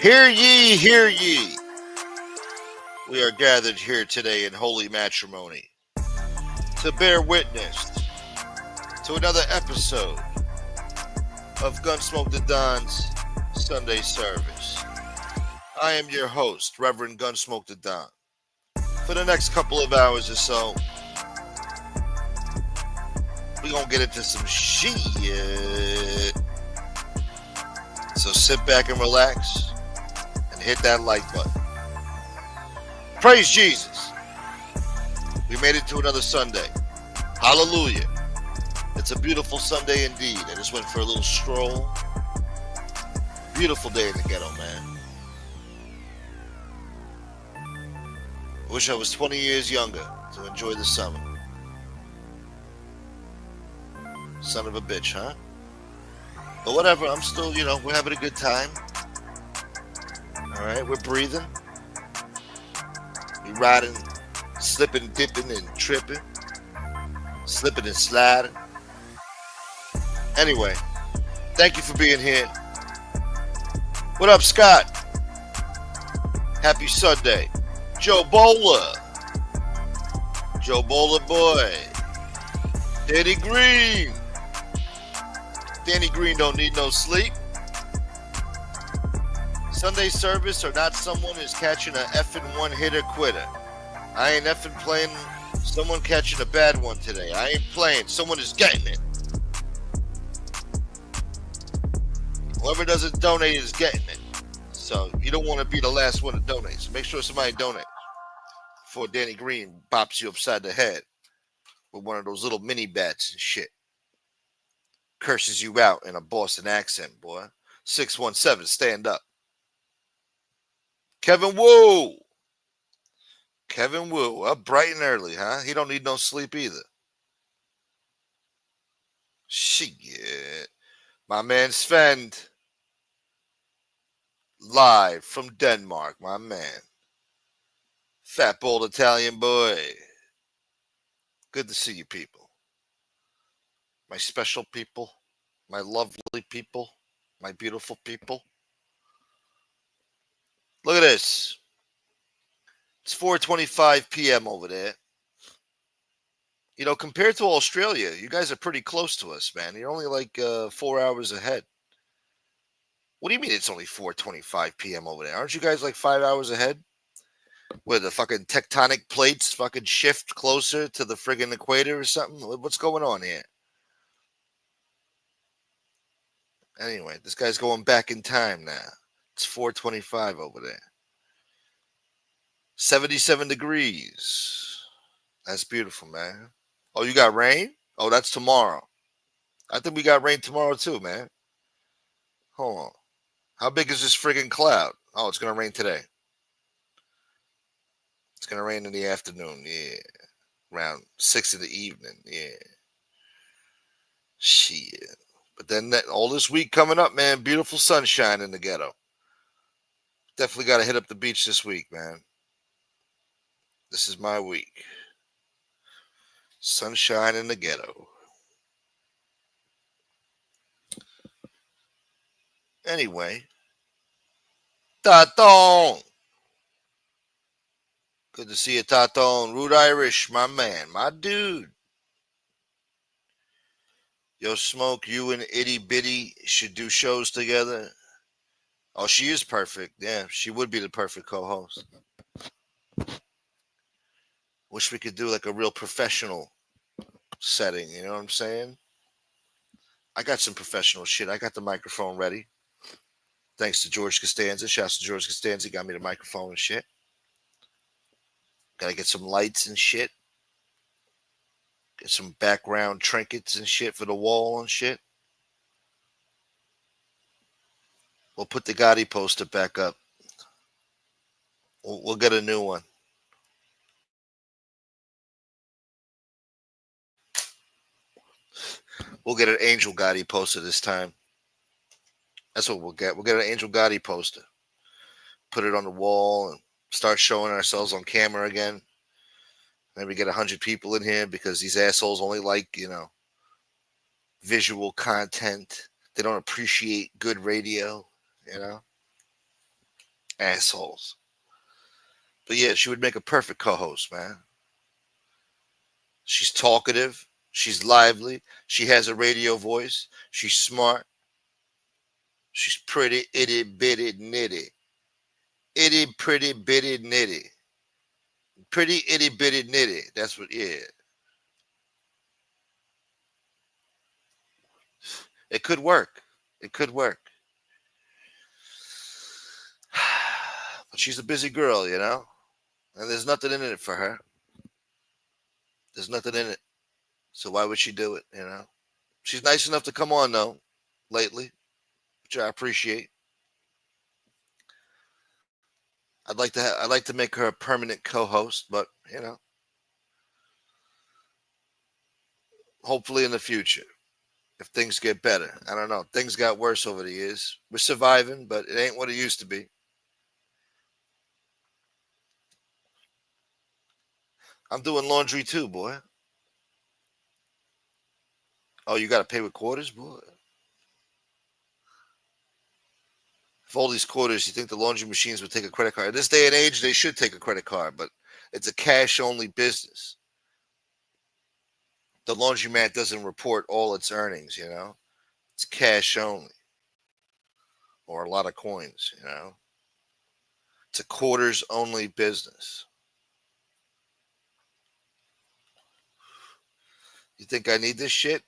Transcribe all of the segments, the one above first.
Hear ye, hear ye. We are gathered here today in holy matrimony to bear witness to another episode of Gunsmoke the Don's Sunday service. I am your host, Reverend Gunsmoke the Don. For the next couple of hours or so, we're going to get into some shit. So sit back and relax and hit that like button. Praise Jesus. We made it to another Sunday. Hallelujah. It's a beautiful Sunday indeed. I just went for a little stroll. Beautiful day in the ghetto, man. I wish I was 20 years younger to enjoy the summer. Son of a bitch, huh? But whatever, I'm still, we're having a good time. All right, we're breathing. We're riding, slipping, dipping, and tripping. Slipping and sliding. Anyway, thank you for being here. What up, Scott? Happy Sunday. Joe Bowler. Joe Bowler boy. Danny Green. Danny Green don't need no sleep. Sunday service or not, someone is catching a effing one-hitter quitter. I ain't effing playing someone catching a bad one today. I ain't playing. Someone is getting it. Whoever doesn't donate is getting it. So you don't want to be the last one to donate. So make sure somebody donates before Danny Green bops you upside the head with one of those little mini bats and shit. Curses you out in a Boston accent, boy. 617, stand up. Kevin Wu. Kevin Wu, up bright and early, huh? He don't need no sleep either. Shit. My man Sven. Live from Denmark, my man. Fat bald Italian boy. Good to see you people. My special people. My lovely people. My beautiful people. Look at this. It's 4:25 p.m. over there. Compared to Australia, you guys are pretty close to us, man. You're only like 4 hours ahead. What do you mean it's only 4:25 p.m. over there? Aren't you guys like 5 hours ahead? Where the fucking tectonic plates fucking shift closer to the friggin' equator or something? What's going on here? Anyway, this guy's going back in time now. It's 4:25 over there. 77 degrees. That's beautiful, man. Oh, you got rain? Oh, that's tomorrow. I think we got rain tomorrow too, man. Hold on. How big is this friggin' cloud? Oh, it's going to rain today. It's going to rain in the afternoon, yeah. Around 6 in the evening, yeah. Shit. But then all this week coming up, man, beautiful sunshine in the ghetto. Definitely got to hit up the beach this week, man. This is my week. Sunshine in the ghetto. Anyway. Taton. Good to see you, Taton. Rude Irish, my man, my dude. Yo, Smoke, you and Itty Bitty should do shows together. Oh, she is perfect. Yeah, she would be the perfect co-host. Wish we could do like a real professional setting, you know what I'm saying? I got some professional shit. I got the microphone ready. Thanks to George Costanza. Shouts to George Costanza. Got me the microphone and shit. Gotta get some lights and shit. Get some background trinkets and shit for the wall and shit. We'll put the Gotti poster back up. We'll get a new one. We'll get an Angel Gotti poster this time. That's what we'll get. We'll get an Angel Gotti poster. Put it on the wall and start showing ourselves on camera again. Then we get 100 people in here because these assholes only like, visual content. They don't appreciate good radio, Assholes. But yeah, she would make a perfect co-host, man. She's talkative. She's lively. She has a radio voice. She's smart. She's pretty itty bitty nitty. Itty pretty bitty nitty. Pretty itty bitty nitty. That's what, yeah. It could work. It could work. But she's a busy girl, you know? And there's nothing in it for her. There's nothing in it. So why would she do it, you know? She's nice enough to come on, though, lately, which I appreciate. I'd like to make her a permanent co-host, but, you know, hopefully in the future, if things get better. I don't know. Things got worse over the years. We're surviving, but it ain't what it used to be. I'm doing laundry too, boy. Oh, you got to pay with quarters, boy? If all these quarters, you think the laundry machines would take a credit card? In this day and age, they should take a credit card, but it's a cash-only business. The laundromat doesn't report all its earnings, you know? It's cash only. Or a lot of coins, you know? It's a quarters-only business. You think I need this shit?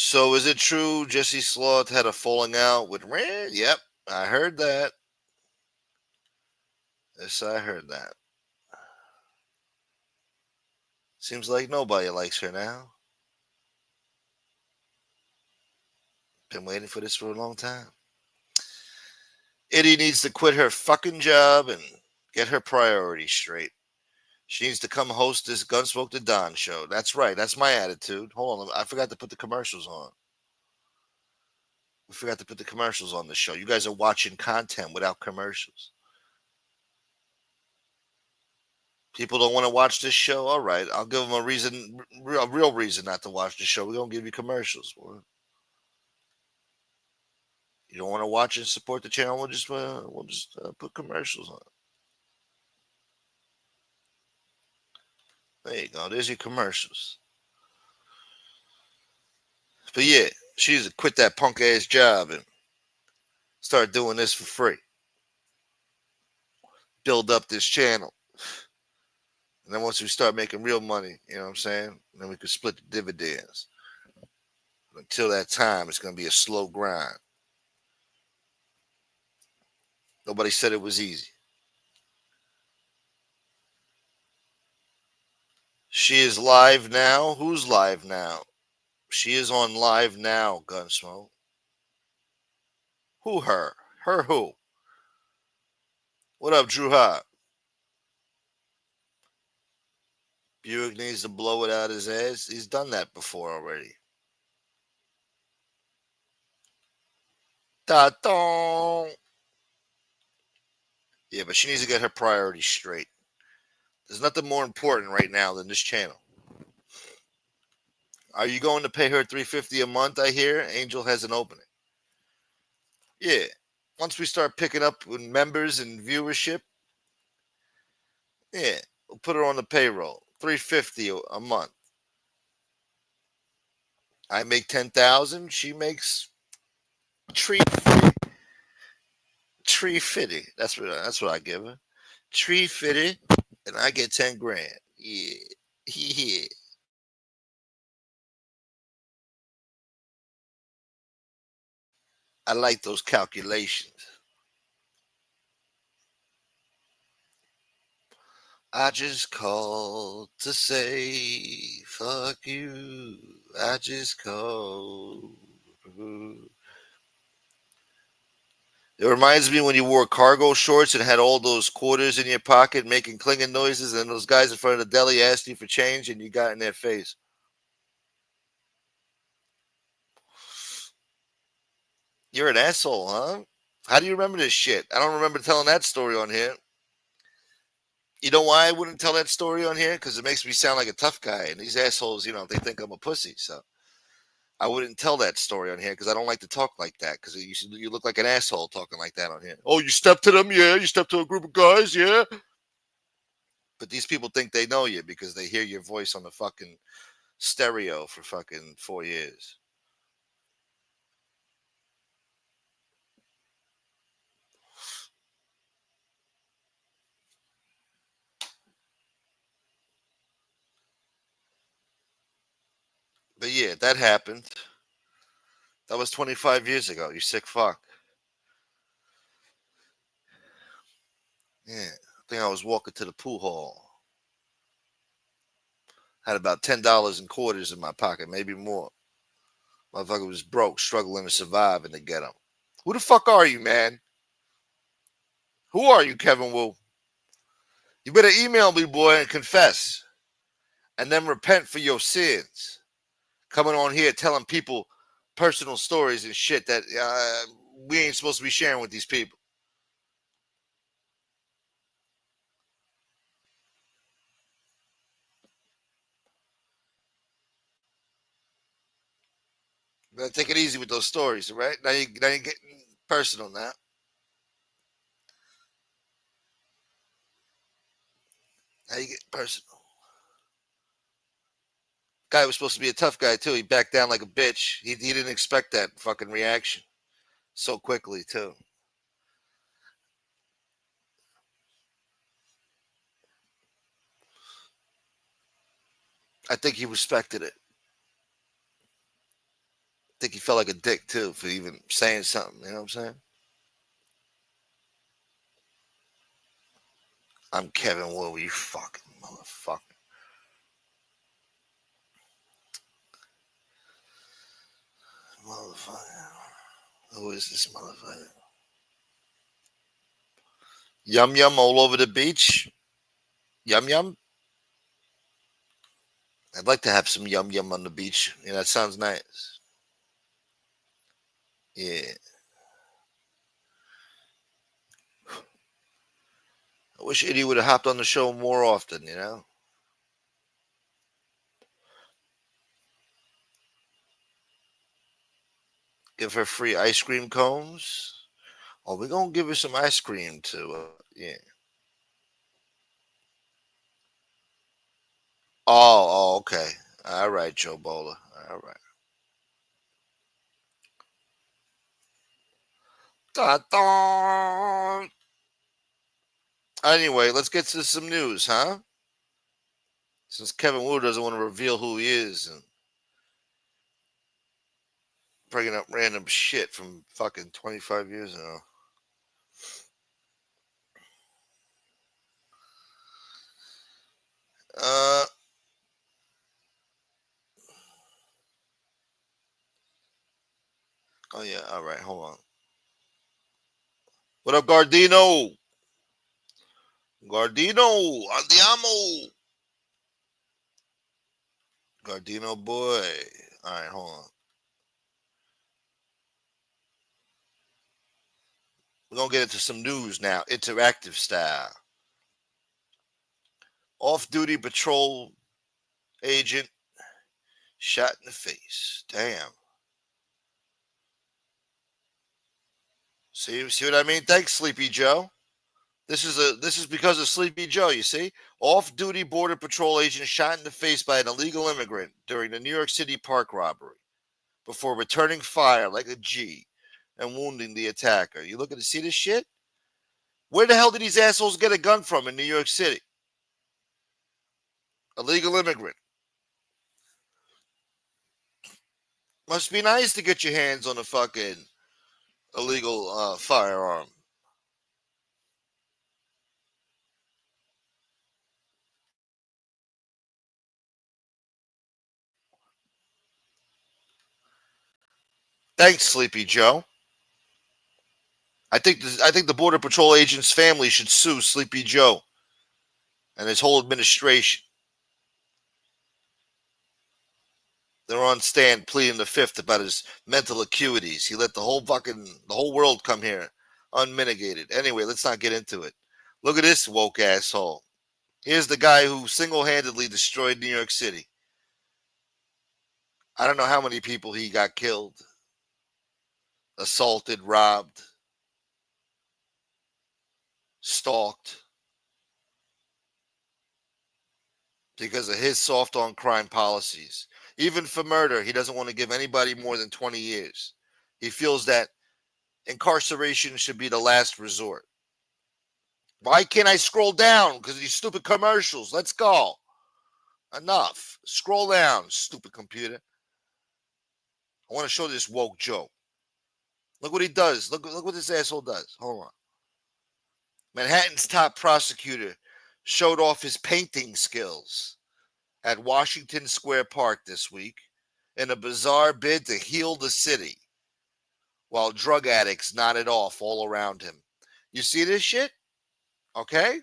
So is it true Jesse Sloth had a falling out with Rand? Yep, I heard that. Yes, I heard that. Seems like nobody likes her now. Been waiting for this for a long time. Itty needs to quit her fucking job and get her priorities straight. She needs to come host this Gunsmoke to Dawn show. That's right. That's my attitude. Hold on. I forgot to put the commercials on. We forgot to put the commercials on the show. You guys are watching content without commercials. People don't want to watch this show. All right. I'll give them a reason, a real reason not to watch the show. We're going to give you commercials. You don't want to watch and support the channel? We'll just put commercials on. There you go. There's your commercials. But yeah, she needs to quit that punk ass job and start doing this for free. Build up this channel. And then once we start making real money, you know what I'm saying? Then we could split the dividends. Until that time, it's going to be a slow grind. Nobody said it was easy. She is live now. Who's live now? She is on live now, Gunsmoke. Who her? Her who? What up, Drew Hop? Buick needs to blow it out his ass. He's done that before already. Ta-dong. Yeah, but she needs to get her priorities straight. There's nothing more important right now than this channel. Are you going to pay her $350 a month? I hear Angel has an opening. Yeah, once we start picking up with members and viewership, yeah, we'll put her on the payroll. $350 a month. I make $10,000. She makes $350. That's what I give her. $350, and I get 10 grand. Yeah, yeah. I like those calculations. I just called to say fuck you. I just called. It reminds me when you wore cargo shorts and had all those quarters in your pocket making clinging noises, and those guys in front of the deli asked you for change and you got in their face. You're an asshole, huh? How do you remember this shit? I don't remember telling that story on here. You know why I wouldn't tell that story on here? Because it makes me sound like a tough guy, and these assholes, you know, they think I'm a pussy. So I wouldn't tell that story on here because I don't like to talk like that because you look like an asshole talking like that on here. Oh, you stepped to them? Yeah. You stepped to a group of guys? Yeah. But these people think they know you because they hear your voice on the fucking stereo for fucking 4 years. But yeah, that happened. That was 25 years ago. You sick fuck. Yeah. I think I was walking to the pool hall. Had about $10 in quarters in my pocket, maybe more. Motherfucker was broke, struggling to survive in the ghetto. Who the fuck are you, man? Who are you, Kevin Wu? You better email me, boy, and confess. And then repent for your sins. Coming on here telling people personal stories and shit that we ain't supposed to be sharing with these people. You better take it easy with those stories, all right? Now you're getting personal now. Now you get personal. Guy was supposed to be a tough guy, too. He backed down like a bitch. He didn't expect that fucking reaction so quickly, too. I think he respected it. I think he felt like a dick, too, for even saying something. You know what I'm saying? I'm Kevin Wu, you fucking motherfucker. Motherfucker. Who is this motherfucker? Yum yum all over the beach. Yum yum. I'd like to have some yum yum on the beach. Yeah, that sounds nice. Yeah. I wish Eddie would have hopped on the show more often, you know? Give her free ice cream cones. Oh, we're going to give her some ice cream too. Yeah. Okay. All right, Joe Bola. All right. Da-da. Anyway, let's get to some news, huh? Since Kevin Wu doesn't want to reveal who he is and bringing up random shit from fucking 25 years ago. Uh, oh yeah, all right, hold on. What up, Gardino? Gardino, andiamo. Gardino boy. All right, hold on. We're gonna get into some news now, interactive style. Off-duty patrol agent shot in the face. Damn. See what I mean? Thanks, Sleepy Joe. This is because of Sleepy Joe, you see? Off-duty border patrol agent shot in the face by an illegal immigrant during the New York City park robbery before returning fire like a G and wounding the attacker. You looking to see this shit? Where the hell did these assholes get a gun from in New York City? Illegal immigrant. Must be nice to get your hands on a fucking illegal firearm. Thanks, Sleepy Joe. I think the border patrol agent's family should sue Sleepy Joe and his whole administration. They're on stand pleading the fifth about his mental acuities. He let the whole world come here unmitigated. Anyway, let's not get into it. Look at this woke asshole. Here's the guy who single-handedly destroyed New York City. I don't know how many people he got killed, assaulted, robbed, stalked because of his soft on crime policies. Even for murder, he doesn't want to give anybody more than 20 years. He feels that incarceration should be the last resort. Why can't I scroll down? Because of these stupid commercials. Let's go. Enough. Scroll down, stupid computer. I want to show this woke Joe. Look what he does. Look what this asshole does. Hold on. Manhattan's top prosecutor showed off his painting skills at Washington Square Park this week in a bizarre bid to heal the city while drug addicts nodded off all around him. You see this shit? Okay?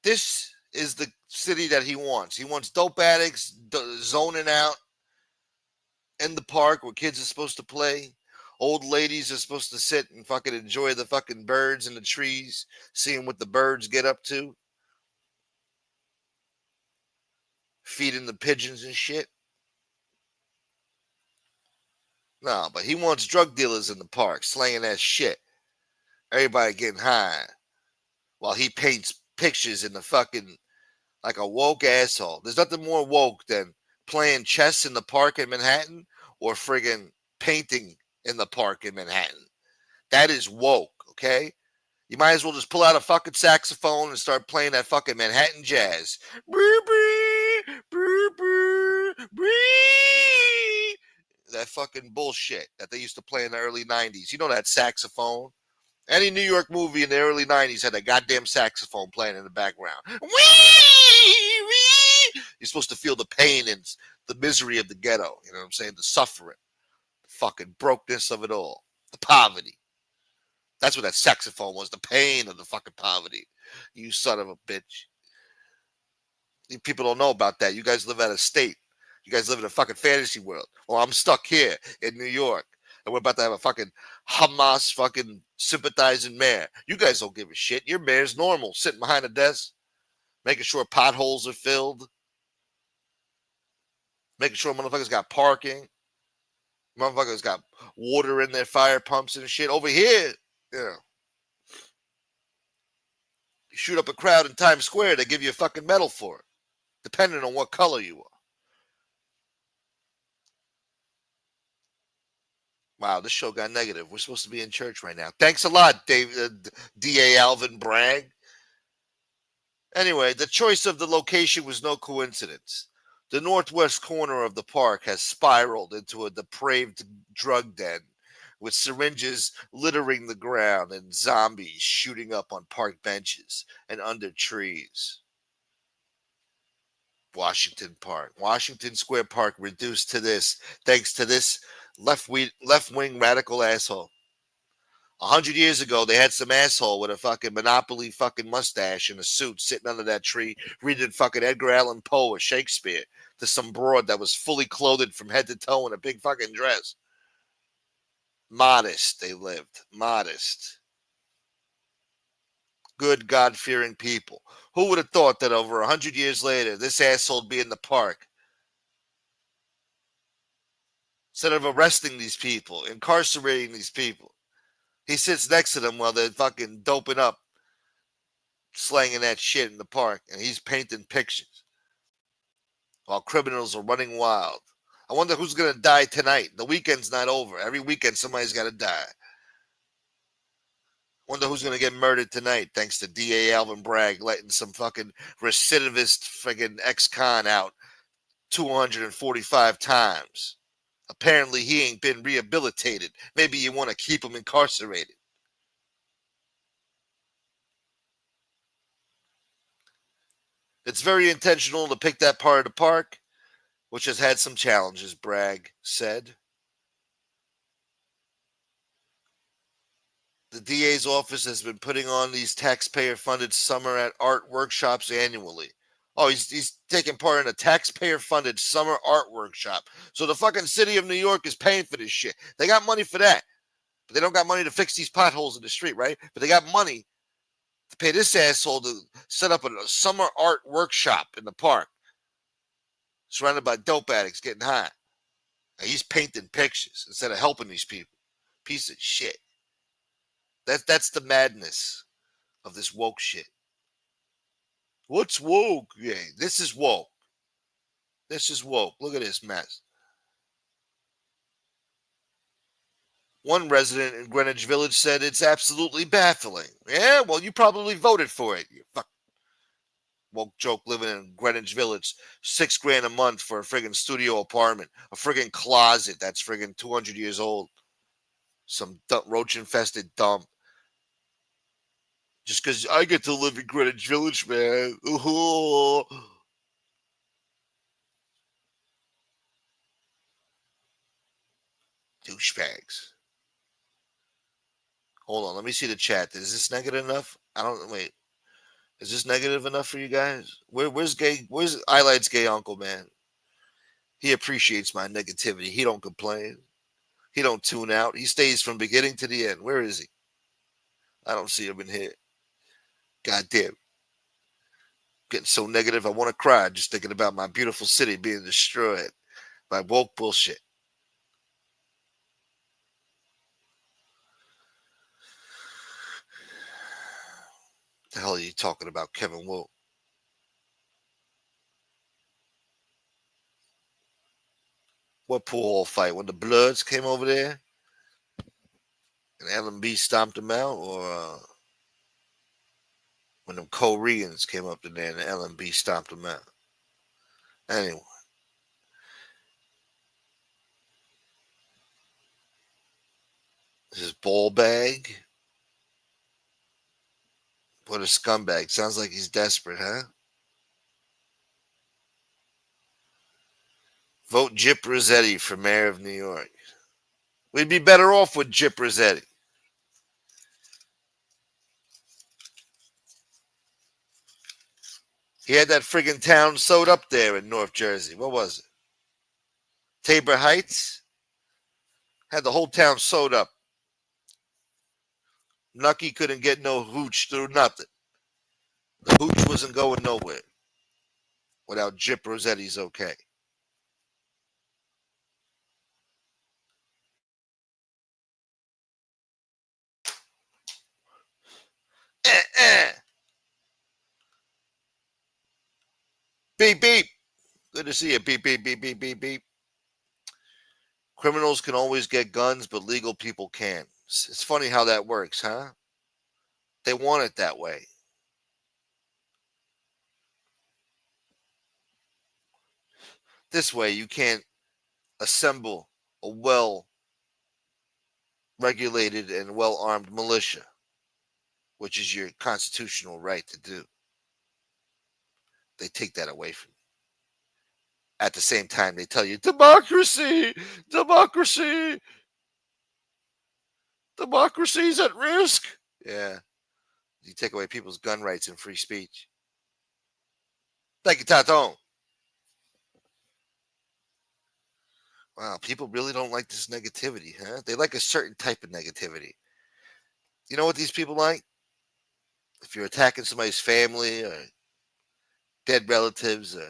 This is the city that he wants. He wants dope addicts zoning out in the park where kids are supposed to play. Old ladies are supposed to sit and fucking enjoy the fucking birds in the trees, seeing what the birds get up to. Feeding the pigeons and shit. No, but he wants drug dealers in the park, slanging that shit. Everybody getting high while he paints pictures in the fucking, like a woke asshole. There's nothing more woke than playing chess in the park in Manhattan or friggin' painting in the park in Manhattan. That is woke, okay? You might as well just pull out a fucking saxophone and start playing that fucking Manhattan jazz. That fucking bullshit that they used to play in the early 90s. You know that saxophone? Any New York movie in the early 90s had a goddamn saxophone playing in the background. You're supposed to feel the pain and the misery of the ghetto. You know what I'm saying? The suffering. The fucking brokenness of it all. The poverty. That's what that saxophone was. The pain of the fucking poverty. You son of a bitch. People don't know about that. You guys live out of state. You guys live in a fucking fantasy world. Well, I'm stuck here in New York. And we're about to have a fucking Hamas fucking sympathizing mayor. You guys don't give a shit. Your mayor's normal, sitting behind a desk, making sure potholes are filled, making sure motherfuckers got parking, motherfuckers got water in their fire pumps and shit. Over here, you shoot up a crowd in Times Square, they give you a fucking medal for it, depending on what color you are. Wow, this show got negative. We're supposed to be in church right now. Thanks a lot, D.A. Alvin Bragg. Anyway, the choice of the location was no coincidence. The northwest corner of the park has spiraled into a depraved drug den with syringes littering the ground and zombies shooting up on park benches and under trees. Washington Square Park reduced to this thanks to this left-wing radical asshole. 100 years ago, they had some asshole with a fucking Monopoly fucking mustache and a suit sitting under that tree reading fucking Edgar Allan Poe or Shakespeare to some broad that was fully clothed from head to toe in a big fucking dress. Modest, they lived. Modest. Good, God-fearing people. Who would have thought that over 100 years later, this asshole would be in the park? Instead of arresting these people, incarcerating these people, he sits next to them while they're fucking doping up, slanging that shit in the park, and he's painting pictures while criminals are running wild. I wonder who's going to die tonight. The weekend's not over. Every weekend, somebody's got to die. Wonder who's going to get murdered tonight thanks to D.A. Alvin Bragg letting some fucking recidivist fucking ex-con out 245 times. Apparently, he ain't been rehabilitated. Maybe you want to keep him incarcerated. It's very intentional to pick that part of the park, which has had some challenges, Bragg said. The DA's office has been putting on these taxpayer-funded summer at art workshops annually. Oh, he's taking part in a taxpayer-funded summer art workshop. So the fucking city of New York is paying for this shit. They got money for that. But they don't got money to fix these potholes in the street, right? But they got money to pay this asshole to set up a summer art workshop in the park, surrounded by dope addicts getting high. And he's painting pictures instead of helping these people. Piece of shit. That's the madness of this woke shit. What's woke? Yeah, this is woke. This is woke. Look at this mess. One resident in Greenwich Village said it's absolutely baffling. Yeah, well, you probably voted for it. You fuck woke joke living in Greenwich Village. $6,000 a month for a friggin' studio apartment. A friggin' closet that's friggin' 200 years old. Some roach infested dump. Just because I get to live in Greenwich Village, man. Ooh. Douchebags. Hold on, let me see the chat. Is this negative enough? I don't wait. Is this negative enough for you guys? Where's gay? Where's Highlights gay uncle, man? He appreciates my negativity. He don't complain. He don't tune out. He stays from beginning to the end. Where is he? I don't see him in here. God damn. Getting so negative, I want to cry just thinking about my beautiful city being destroyed by woke bullshit. The hell are you talking about, Kevin Wu? What pool hall fight? When the Bloods came over there and LMB stomped them out, or when them Koreans came up to there and the LMB stomped them out? Anyway, his ball bag. What a scumbag. Sounds like he's desperate, huh? Vote Jip Rossetti for mayor of New York. We'd be better off with Jip Rossetti. He had that friggin' town sewed up there in North Jersey. What was it? Tabor Heights? Had the whole town sewed up. Nucky couldn't get no hooch through nothing. The hooch wasn't going nowhere without Jip Rossetti's okay. Eh. Beep, beep. Good to see you. Beep, beep, beep, beep, beep, beep. Criminals can always get guns, but legal people can't. It's funny how that works, huh? They want it that way. This way, you can't assemble a well regulated and well armed militia, which is your constitutional right to do. They take that away from you. At the same time, they tell you, democracy, democracy, democracy's at risk. Yeah. You take away people's gun rights and free speech. Thank you, Taton. Wow, people really don't like this negativity, huh? They like a certain type of negativity. You know what these people like? If you're attacking somebody's family or dead relatives or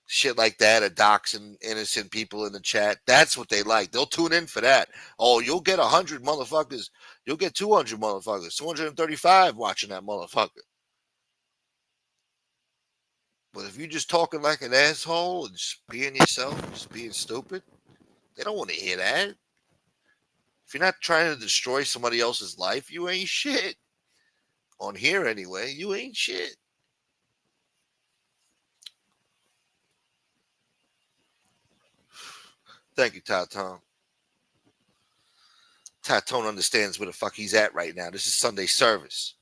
shit like that, or doxing innocent people in the chat, that's what they like. They'll tune in for that. Oh, you'll get 100 motherfuckers. You'll get 200 motherfuckers, 235 watching that motherfucker. But if you're just talking like an asshole and just being yourself, just being stupid, they don't want to hear that. If you're not trying to destroy somebody else's life, you ain't shit. On here anyway, you ain't shit. Thank you, Taton. Taton understands where the fuck he's at right now. This is Sunday service.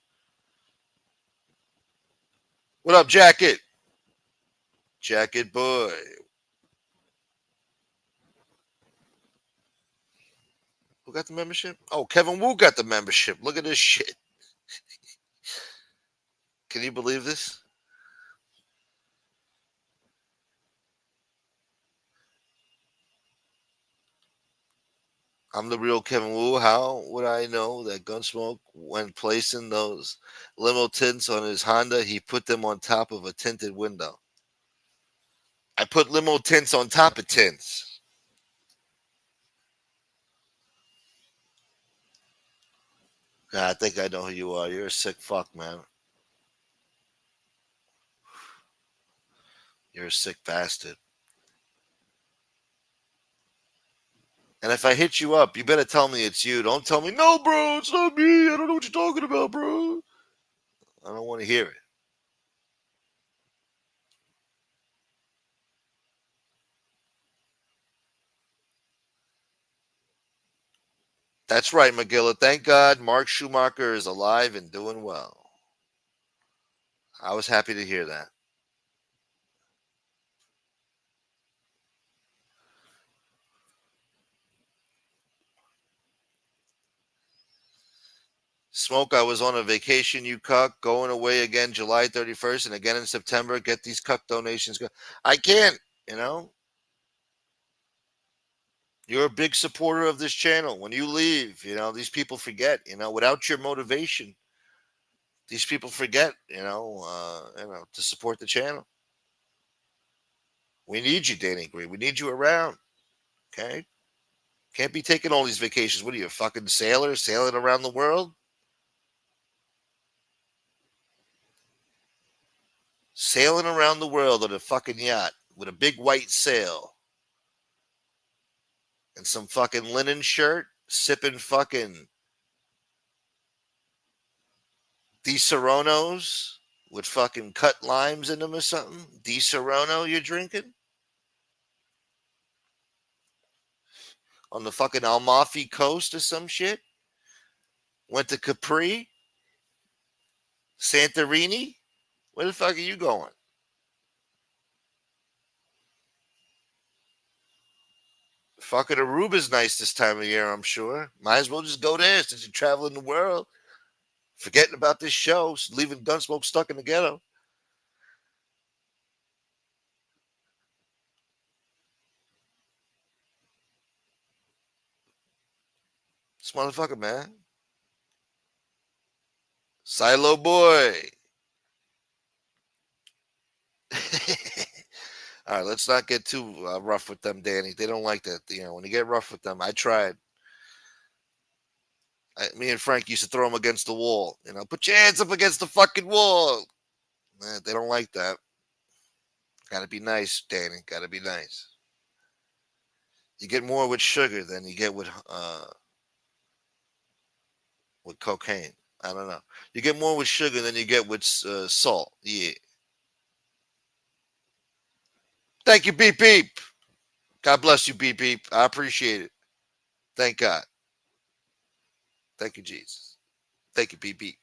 What up, Jacket? Jacket boy. Who got the membership? Oh, Kevin Wu got the membership. Look at this shit. Can you believe this? I'm the real Kevin Wu. How would I know that Gunsmoke, when placing those limo tints on his Honda, he put them on top of a tinted window? I put limo tints on top of tints. Yeah, I think I know who you are. You're a sick fuck, man. You're a sick bastard. And if I hit you up, you better tell me it's you. Don't tell me, no, bro, it's not me. I don't know what you're talking about, bro. I don't want to hear it. That's right, McGilla. Thank God Mark Schumacher is alive and doing well. I was happy to hear that. Smoke, I was on a vacation, you cuck. Going away again July 31st and again in September. Get these cuck donations. I can't, you know. You're a big supporter of this channel. When you leave, these people forget, without your motivation, these people forget, to support the channel. We need you, Danny Green. We need you around. Okay? Can't be taking all these vacations. What are you, a fucking sailor sailing around the world? Sailing around the world on a fucking yacht with a big white sail and some fucking linen shirt, sipping fucking Di Seronos with fucking cut limes in them or something. Di Serono you're drinking? On the fucking Amalfi coast or some shit? Went to Capri? Santorini? Where the fuck are you going? Fucking Aruba's nice this time of year, I'm sure. Might as well just go there since you're traveling the world. Forgetting about this show, leaving Gunsmoke stuck in the ghetto. This motherfucker, man. Silo boy. All right, let's not get too rough with them, Danny. They don't like that. When you get rough with them, I tried. Me and Frank used to throw them against the wall. Put your hands up against the fucking wall. They don't like that. Gotta be nice, Danny. Gotta be nice. You get more with sugar than you get with cocaine. I don't know. You get more with sugar than you get with salt. Yeah. Thank you, beep beep. God bless you, beep beep. I appreciate it. Thank God. Thank you, Jesus. Thank you, beep beep.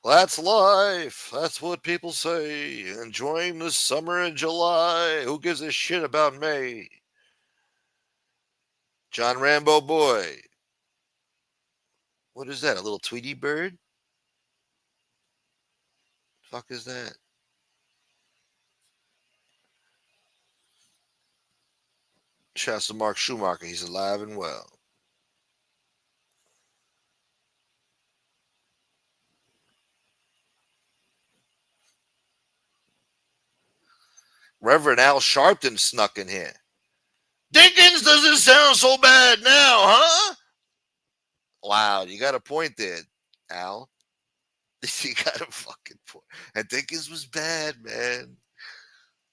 That's life. That's what people say. Enjoying the summer in July. Who gives a shit about May? John Rambo boy. What is that? A little Tweety bird? Fuck is that? Shouts to Mark Schumacher. He's alive and well. Reverend Al Sharpton snuck in here. Dickens doesn't sound so bad now, huh? Wow, you got a point there, Al. You got a fucking point. And Dickens was bad, man.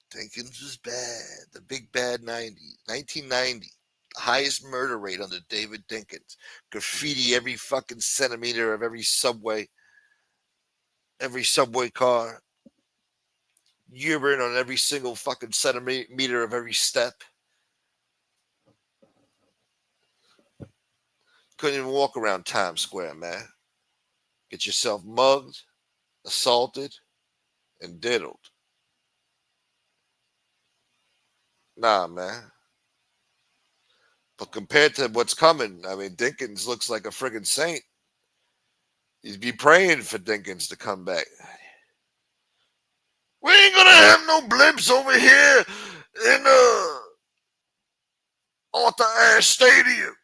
Dickens was bad. The big bad 90s. 1990. The highest murder rate under David Dinkins. Graffiti every fucking centimeter of every subway car. Urine on every single fucking centimeter of every step. Couldn't even walk around Times Square, man. Get yourself mugged, assaulted, and diddled. Nah, man. But compared to what's coming, I mean, Dinkins looks like a friggin' saint. You'd be praying for Dinkins to come back. We ain't gonna have no blimps over here in Arthur Ashe Stadium.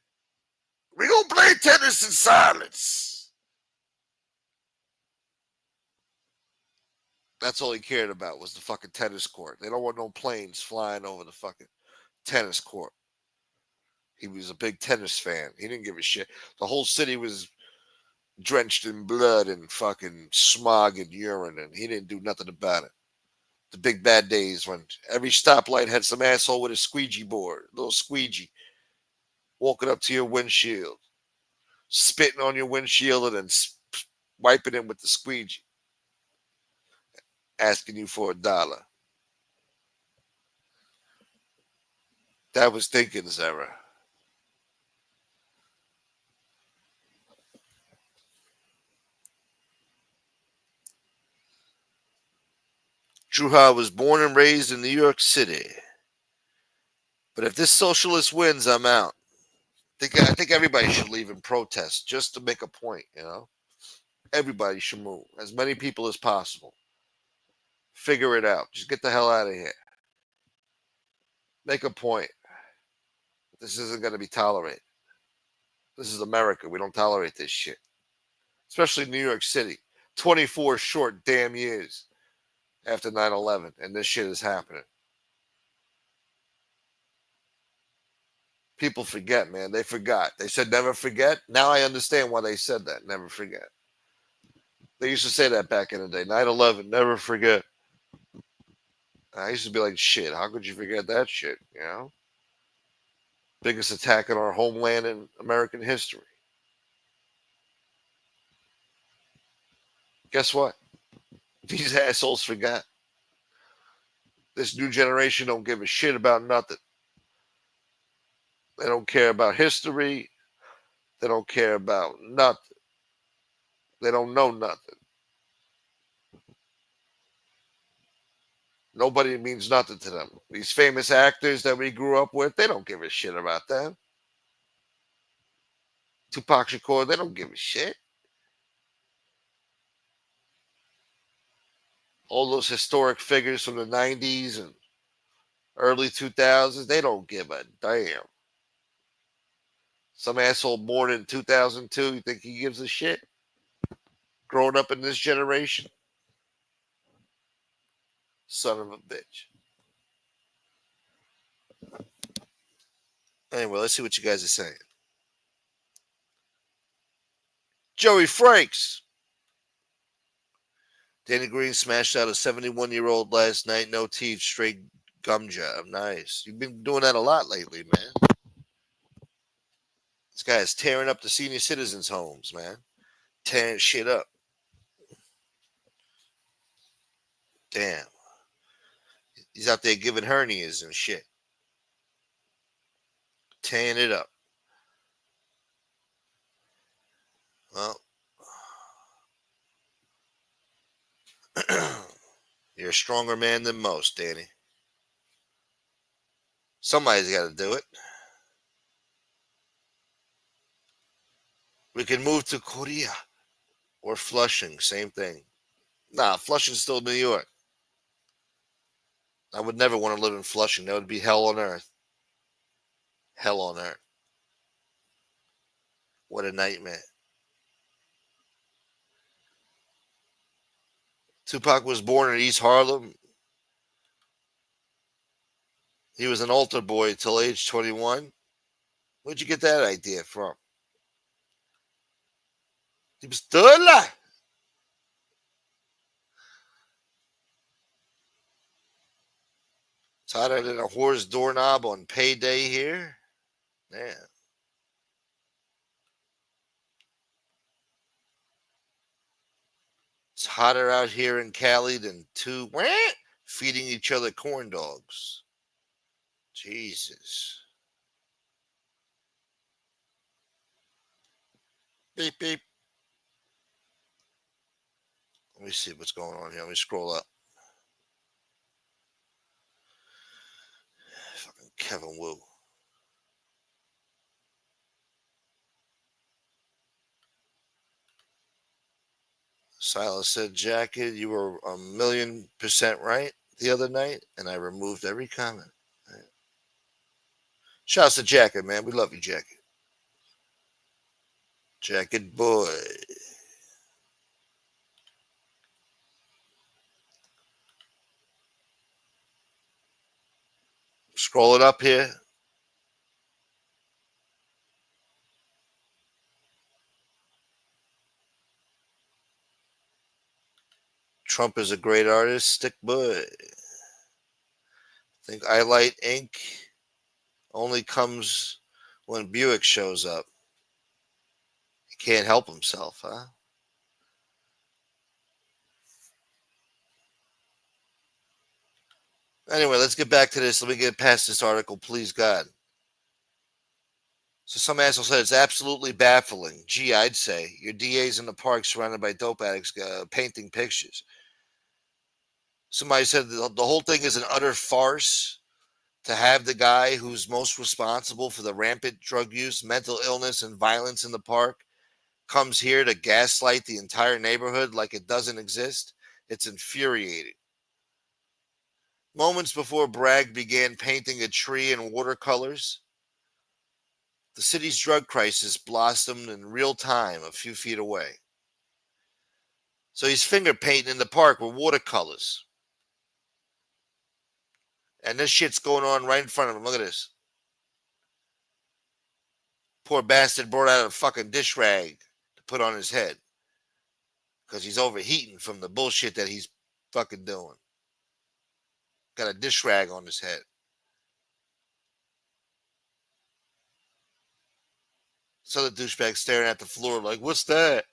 We gonna play tennis in silence. That's all he cared about was the fucking tennis court. They don't want no planes flying over the fucking tennis court. He was a big tennis fan. He didn't give a shit. The whole city was drenched in blood and fucking smog and urine, and he didn't do nothing about it. The big bad days when every stoplight had some asshole with a squeegee board, little squeegee, walking up to your windshield, spitting on your windshield and then wiping it with the squeegee, asking you for $1. That was Dinkins' era. Druha was born and raised in New York City. But if this socialist wins, I'm out. I think everybody should leave and protest just to make a point, you know? Everybody should move. As many people as possible. Figure it out. Just get the hell out of here. Make a point. This isn't going to be tolerated. This is America. We don't tolerate this shit. Especially New York City. 24 short damn years after 9/11, and this shit is happening. People forget, man. They forgot. They said never forget. Now I understand why they said that. Never forget. They used to say that back in the day. 9/11, never forget. I used to be like, shit, how could you forget that shit, you know? Biggest attack on our homeland in American history. Guess what? These assholes forgot. This new generation don't give a shit about nothing. They don't care about history. They don't care about nothing. They don't know nothing. Nobody means nothing to them. These famous actors that we grew up with, they don't give a shit about them. Tupac Shakur, they don't give a shit. All those historic figures from the 90s and early 2000s, they don't give a damn. Some asshole born in 2002, you think he gives a shit? Growing up in this generation? Son of a bitch. Anyway, let's see what you guys are saying. Joey Franks. Danny Green smashed out a 71-year-old last night. No teeth, straight gum job. Nice. You've been doing that a lot lately, man. This guy is tearing up the senior citizens' homes, man. Tearing shit up. Damn. He's out there giving hernias and shit. Tearing it up. Well, you're a stronger man than most, Danny. Somebody's got to do it. We can move to Korea or Flushing, same thing. Nah, Flushing's still New York. I would never want to live in Flushing. That would be hell on earth. Hell on earth. What a nightmare. Tupac was born in East Harlem. He was an altar boy till age 21. Where'd you get that idea from? He was still alive. It's hotter than a whore's doorknob on payday here. Man. It's hotter out here in Cali than two feeding each other corn dogs. Jesus. Beep, beep. Let me see what's going on here. Let me scroll up. Fucking Kevin Wu. Silas said, Jacket, you were 1,000,000% right the other night, and I removed every comment. Right. Shouts to Jacket, man. We love you, Jacket. Jacket boy. Scrolling up here. Trump is a great artistic boy. I think I Light Ink only comes when Buick shows up. He can't help himself, huh? Anyway, let's get back to this. Let me get past this article, please, God. So some asshole said it's absolutely baffling. Gee, I'd say. Your DA's in the park surrounded by dope addicts painting pictures. Somebody said the whole thing is an utter farce to have the guy who's most responsible for the rampant drug use, mental illness, and violence in the park comes here to gaslight the entire neighborhood like it doesn't exist. It's infuriating. Moments before Bragg began painting a tree in watercolors, the city's drug crisis blossomed in real time a few feet away. So he's finger painting in the park with watercolors. And this shit's going on right in front of him. Look at this. Poor bastard brought out a fucking dish rag to put on his head because he's overheating from the bullshit that he's fucking doing. Got a dish rag on his head. So the douchebag staring at the floor like, what's that?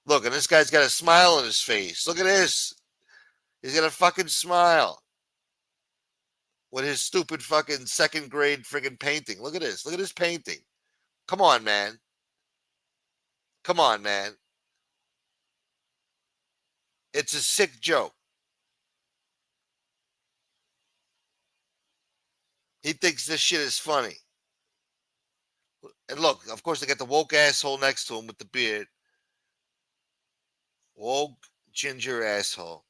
Look, and this guy's got a smile on his face. Look at this. He's got a fucking smile with his stupid fucking second grade friggin' painting. Look at this. Look at his painting. Come on, man. Come on, man. It's a sick joke. He thinks this shit is funny. And look, of course, they got the woke asshole next to him with the beard. Woke ginger asshole.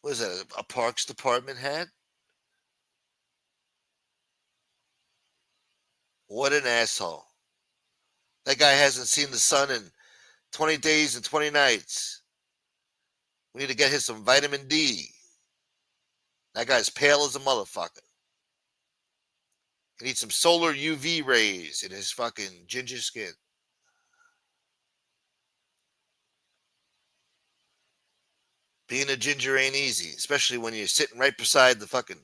What is that? A Parks Department hat? What an asshole. That guy hasn't seen the sun in 20 days and 20 nights. We need to get him some vitamin D. That guy's pale as a motherfucker. He needs some solar UV rays in his fucking ginger skin. Being a ginger ain't easy, especially when you're sitting right beside the fucking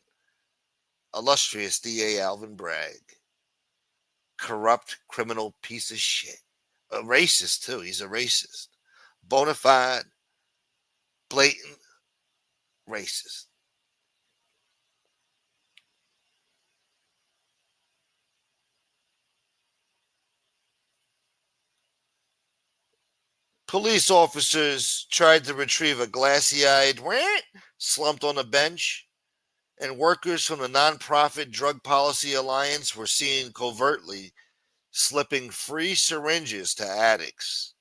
illustrious DA Alvin Bragg. Corrupt criminal piece of shit. A racist, too. He's a racist. Bona fide, blatant racist. Police officers tried to retrieve a glassy-eyed slumped on a bench, and workers from the nonprofit Drug Policy Alliance were seen covertly slipping free syringes to addicts.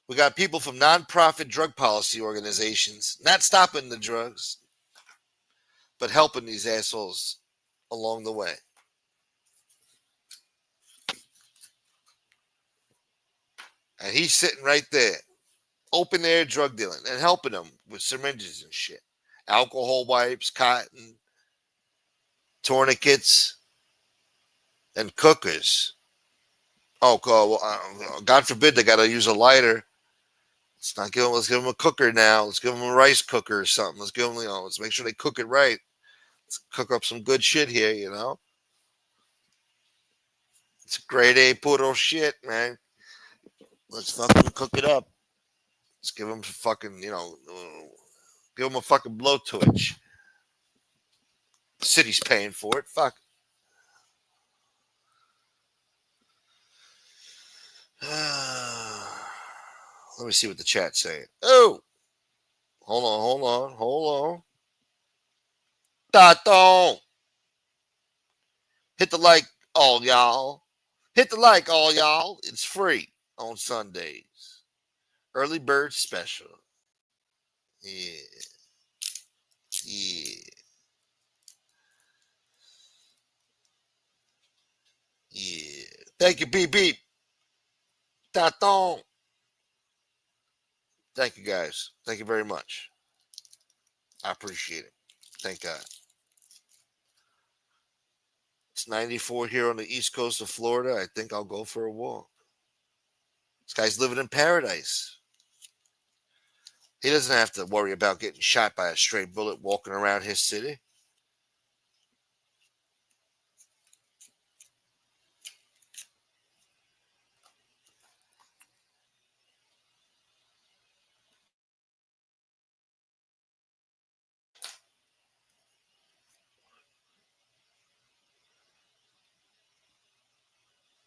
We got people from nonprofit drug policy organizations not stopping the drugs, but helping these assholes along the way. And he's sitting right there, open air drug dealing and helping them with syringes and shit. Alcohol wipes, cotton, tourniquets, and cookers. Oh, God forbid they got to use a lighter. Let's give them a cooker now. Let's give them a rice cooker or something. Let's give them, let's make sure they cook it right. Let's cook up some good shit here, It's grade A puro shit, man. Let's fucking cook it up. Let's give them fucking, give them a fucking blow twitch. The city's paying for it. Fuck. Let me see what the chat's saying. Oh, hold on. Tato. Hit the like, all y'all. Hit the like, all y'all. It's free on Sundays. Early bird special. Yeah. Yeah. Yeah. Thank you, beep beep. Tato. Thank you, guys. Thank you very much. I appreciate it. Thank God. It's 94 here on the east coast of Florida. I think I'll go for a walk. This guy's living in paradise. He doesn't have to worry about getting shot by a stray bullet walking around his city.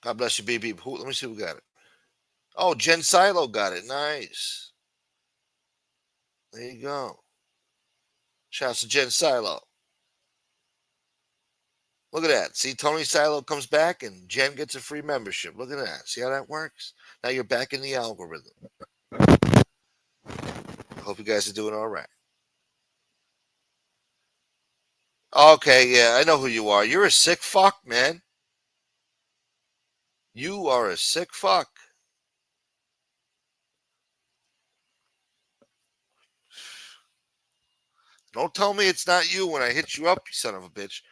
God bless you, BB. Let me see who got it. Oh, Jen Silo got it. Nice. There you go. Shouts to Jen Silo. Look at that. See, Tony Silo comes back and Jen gets a free membership. Look at that. See how that works? Now you're back in the algorithm. Hope you guys are doing all right. Okay, yeah, I know who you are. You're a sick fuck, man. You are a sick fuck. Don't tell me it's not you when I hit you up, you son of a bitch.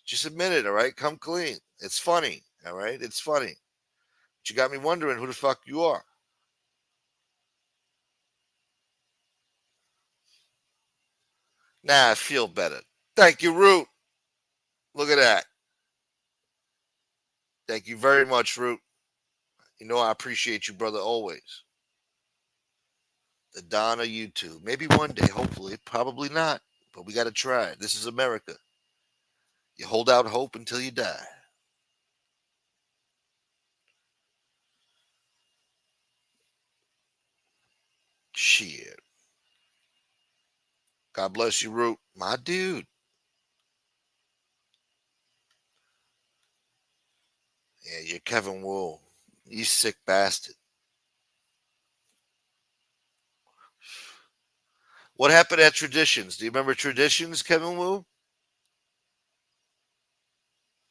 Just admit it, all right? Come clean. It's funny, all right? It's funny. But you got me wondering who the fuck you are. Nah, I feel better. Thank you, Root. Look at that. Thank you very much, Root. You know I appreciate you, brother, always. The Don of YouTube. Maybe one day, hopefully. Probably not. But we got to try. This is America. You hold out hope until you die. Shit. God bless you, Root. My dude. Yeah, you're Kevin Wool. You sick bastard. What happened at Traditions? Do you remember Traditions, Kevin Wu?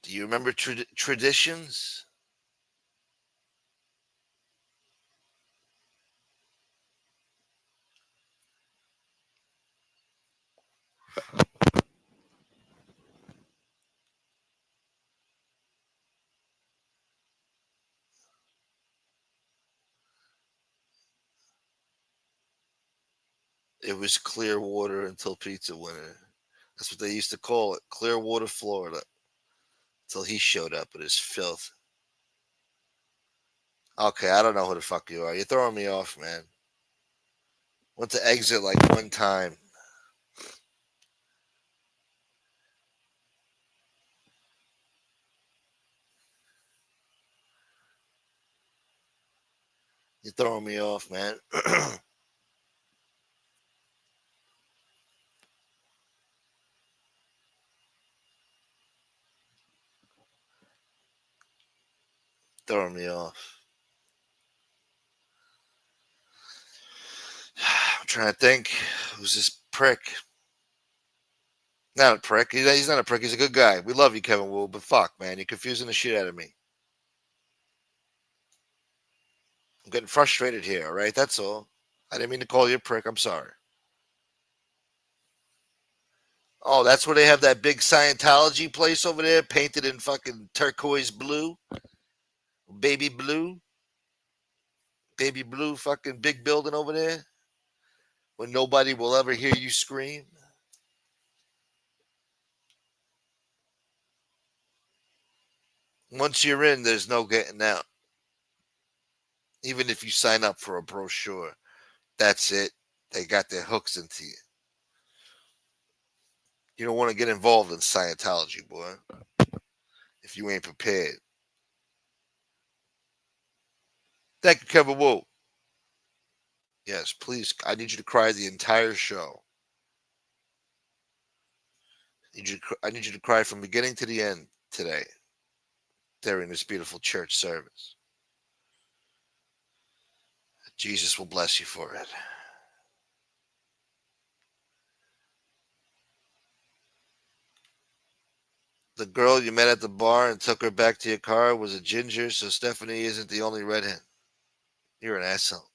Do you remember Traditions? It was Clearwater until Pizza Winner. That's what they used to call it. Clearwater, Florida. Until he showed up with his filth. Okay, I don't know who the fuck you are. You're throwing me off, man. Went to exit like one time. You're throwing me off, man. Throwing me off. I'm trying to think. Who's this prick? Not a prick. He's not a prick. He's a good guy. We love you, Kevin Wu, but fuck, man. You're confusing the shit out of me. I'm getting frustrated here, all right? That's all. I didn't mean to call you a prick. I'm sorry. Oh, that's where they have that big Scientology place over there, painted in fucking turquoise blue, baby blue, baby blue, fucking big building over there, where nobody will ever hear you scream. Once you're in, there's no getting out. Even if you sign up for a brochure, that's it. They got their hooks into you. You don't want to get involved in Scientology, boy, if you ain't prepared. Thank you, Kevin Wu. Yes, please. I need you to cry the entire show. I need you to cry from beginning to the end today during this beautiful church service. Jesus will bless you for it. The girl you met at the bar and took her back to your car was a ginger, so Stephanie isn't the only redhead. You're an asshole.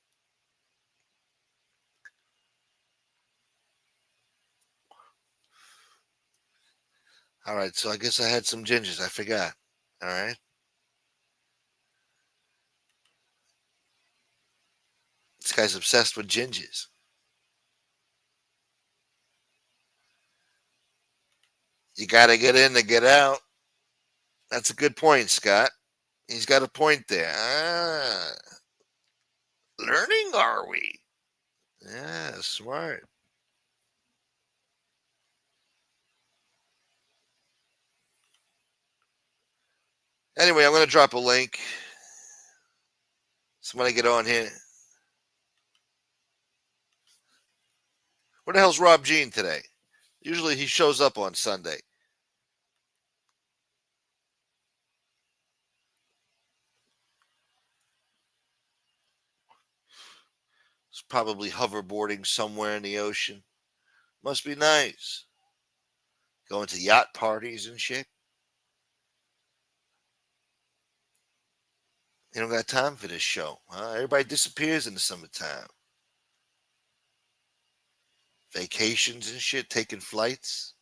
All right, so I guess I had some gingers. I forgot. All right. This guy's obsessed with gingers. You got to get in to get out. That's a good point, Scott. He's got a point there. Learning, are we? Yeah, smart. Anyway, I'm going to drop a link. Somebody get on here. Where the hell's Rob Jean today? Usually he shows up on Sunday. He's probably hoverboarding somewhere in the ocean. Must be nice. Going to yacht parties and shit. You don't got time for this show. Huh? Everybody disappears in the summertime. Vacations and shit, taking flights.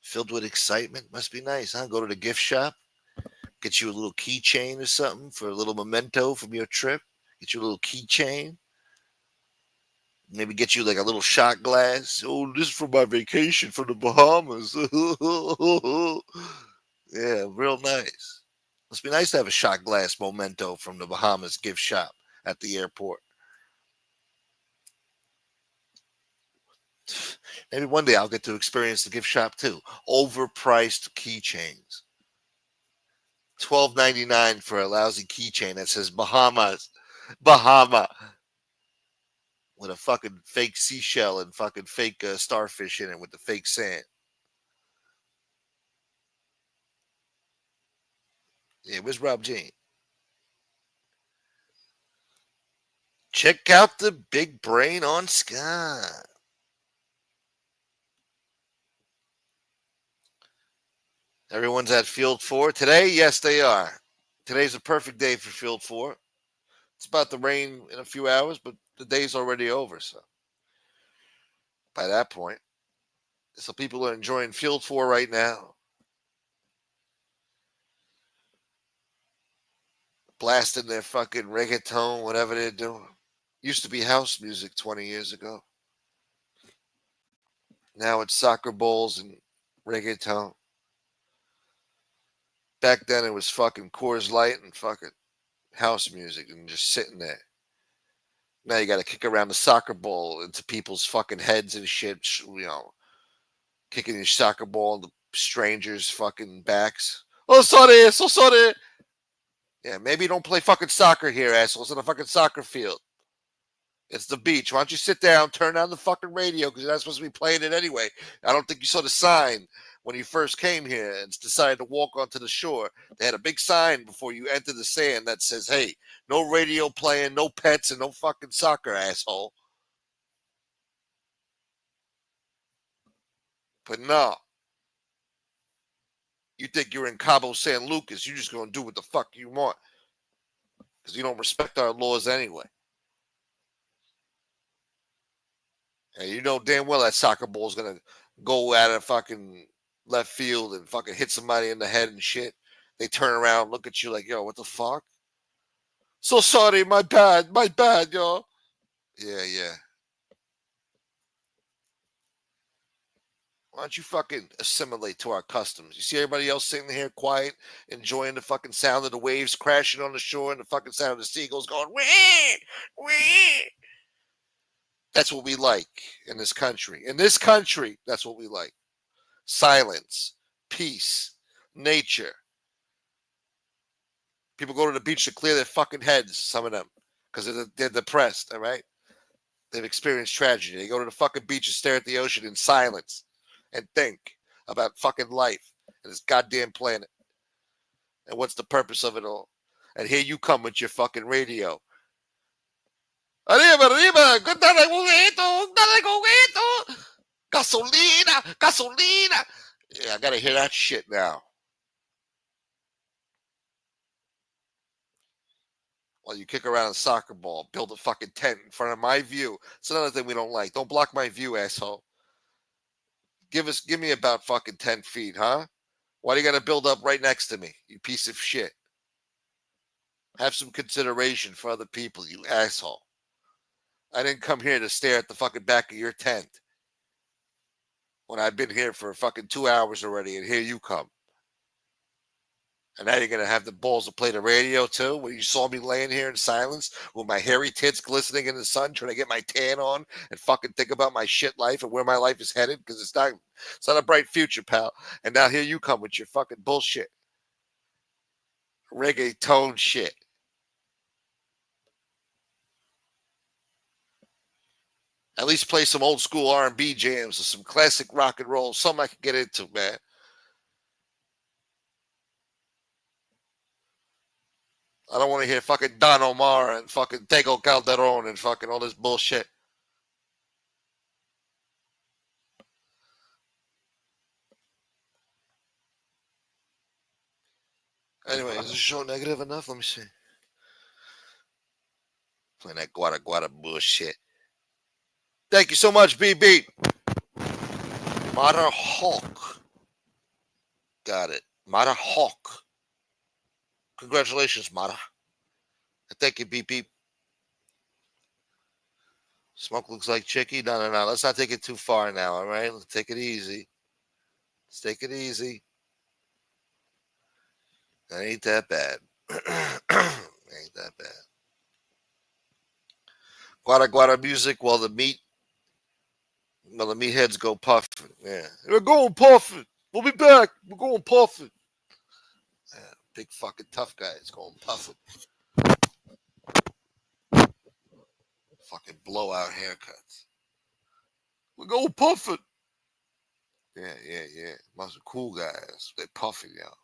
Filled with excitement. Must be nice, huh? Go to the gift shop. Get you a little keychain or something for a little memento from your trip. Get you a little keychain. Maybe get you like a little shot glass. Oh, this is for my vacation from the Bahamas. Yeah, real nice. Must be nice to have a shot glass memento from the Bahamas gift shop at the airport. Maybe one day I'll get to experience the gift shop too. Overpriced keychains. $12.99 for a lousy keychain that says Bahamas. Bahama. With a fucking fake seashell and fucking fake starfish in it with the fake sand. Yeah, where's Rob Jean? Check out the big brain on Scott. Everyone's at Field 4 today. Yes, they are. Today's a perfect day for Field 4. It's about to rain in a few hours, but the day's already over. So by that point, so people are enjoying Field 4 right now. Blasting their fucking reggaeton, whatever they're doing. Used to be house music 20 years ago. Now it's soccer balls and reggaeton. Back then it was fucking Coors Light and fucking house music and just sitting there. Now you got to kick around the soccer ball into people's fucking heads and shit. Kicking your soccer ball into strangers' fucking backs. Oh, sorry, so sorry. Yeah, maybe don't play fucking soccer here, assholes, in a fucking soccer field. It's the beach. Why don't you sit down, turn on the fucking radio, because you're not supposed to be playing it anyway. I don't think you saw the sign when you first came here and decided to walk onto the shore. They had a big sign before you enter the sand that says, hey, no radio playing, no pets, and no fucking soccer, asshole. But no. You think you're in Cabo San Lucas, you're just going to do what the fuck you want. Because you don't respect our laws anyway. And you know damn well that soccer ball is going to go out of fucking left field and fucking hit somebody in the head and shit. They turn around, look at you like, yo, what the fuck? So sorry, my bad, yo. Yeah. Why don't you fucking assimilate to our customs? You see everybody else sitting here quiet, enjoying the fucking sound of the waves crashing on the shore and the fucking sound of the seagulls going, wee, wee. That's what we like in this country. In this country, that's what we like. Silence, peace, nature. People go to the beach to clear their fucking heads, some of them, because they're depressed, all right? They've experienced tragedy. They go to the fucking beach and stare at the ocean in silence and think about fucking life and this goddamn planet. And what's the purpose of it all? And here you come with your fucking radio. Arriba, arriba, dale coquito, dale coquito. Gasolina, gasolina. Yeah, I gotta hear that shit now. While you kick around a soccer ball, build a fucking tent in front of my view. It's another thing we don't like. Don't block my view, asshole. Give me about fucking 10 feet, huh? Why do you gotta build up right next to me, you piece of shit? Have some consideration for other people, you asshole. I didn't come here to stare at the fucking back of your tent when I've been here for fucking 2 hours already, and here you come. And now you're going to have the balls to play the radio, too, when you saw me laying here in silence with my hairy tits glistening in the sun, trying to get my tan on and fucking think about my shit life and where my life is headed, because it's not a bright future, pal. And now here you come with your fucking bullshit. Reggaeton shit. At least play some old school R&B jams or some classic rock and roll, something I can get into, man. I don't want to hear fucking Don Omar and fucking Tego Calderon and fucking all this bullshit. Anyway, is this show negative enough? Let me see. Playing that guada guada bullshit. Thank you so much, BB. Mata Hawk. Got it. Mata Hawk. Congratulations, Mata. Thank you, BB. Smoke looks like Chicky. No. Let's not take it too far now, all right? Let's take it easy. Let's take it easy. That ain't that bad. Ain't that bad. Guada guada music while the meatheads go puffing. Yeah. We're going puffing. We'll be back. We're going puffing. Yeah, big fucking tough guys going puffing. Fucking blowout haircuts. We're going puffing. Yeah. Must be cool guys. They're puffing, y'all.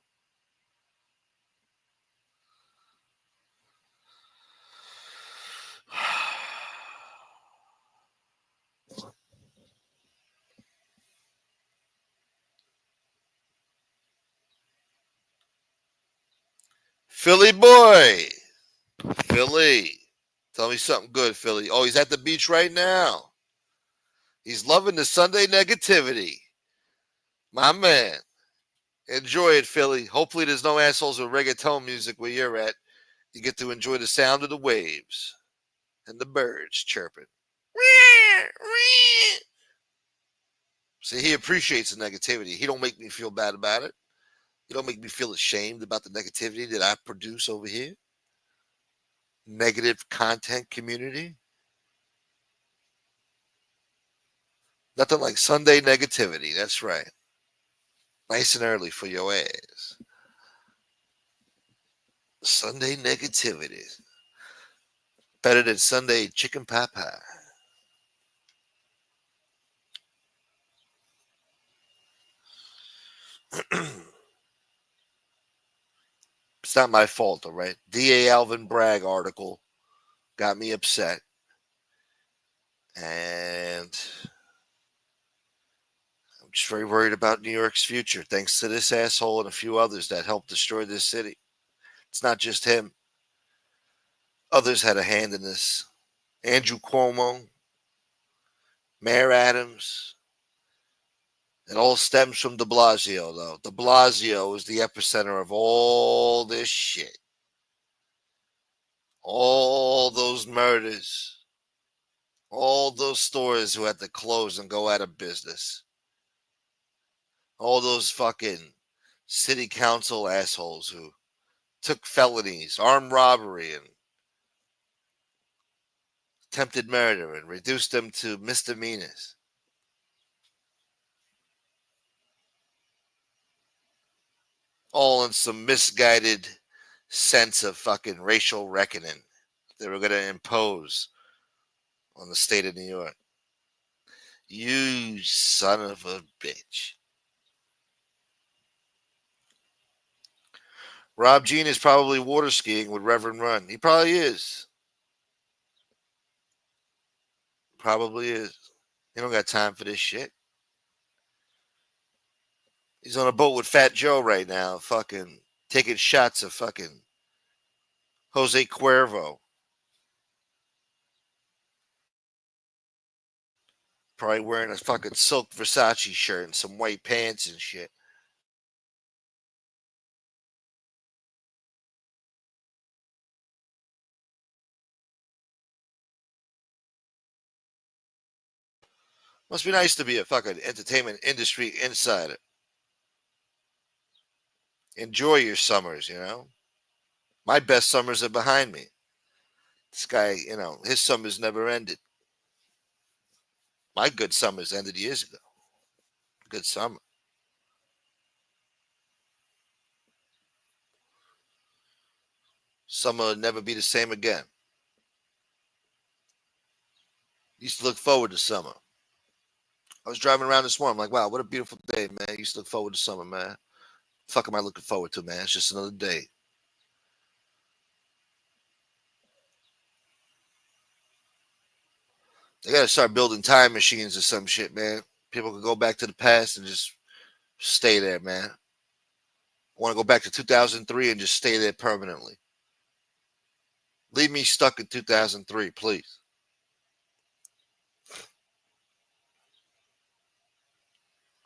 Philly boy. Philly. Tell me something good, Philly. Oh, he's at the beach right now. He's loving the Sunday negativity. My man. Enjoy it, Philly. Hopefully there's no assholes with reggaeton music where you're at. You get to enjoy the sound of the waves and the birds chirping. See, he appreciates the negativity. He don't make me feel bad about it. He don't make me feel ashamed about the negativity that I produce over here. Negative content community. Nothing like Sunday negativity. That's right. Nice and early for your ass. Sunday negativity. Better than Sunday chicken pot pie. It's not my fault, all right? D.A. Alvin Bragg article got me upset. And I'm just very worried about New York's future, thanks to this asshole and a few others that helped destroy this city. It's not just him. Others had a hand in this. Andrew Cuomo, Mayor Adams. It all stems from de Blasio, though. De Blasio is the epicenter of all this shit. All those murders. All those stores who had to close and go out of business. All those fucking city council assholes who took felonies, armed robbery, and attempted murder and reduced them to misdemeanors. All in some misguided sense of fucking racial reckoning they were going to impose on the state of New York. You son of a bitch. Rob Jean is probably water skiing with Reverend Run. He probably is. Probably is. He don't got time for this shit. He's on a boat with Fat Joe right now, fucking taking shots of fucking Jose Cuervo. Probably wearing a fucking silk Versace shirt and some white pants and shit. Must be nice to be a fucking entertainment industry insider. Enjoy your summers, you know. My best summers are behind me. This guy, you know, his summers never ended. My good summers ended years ago. Good summer. Summer will never be the same again. Used to look forward to summer. I was driving around this morning. I'm like, wow, what a beautiful day, man. Used to look forward to summer, man. Fuck am I looking forward to, man? It's just another day. They gotta start building time machines or some shit, man. People can go back to the past and just stay there, man. I want to go back to 2003 and just stay there permanently. Leave me stuck in 2003, please.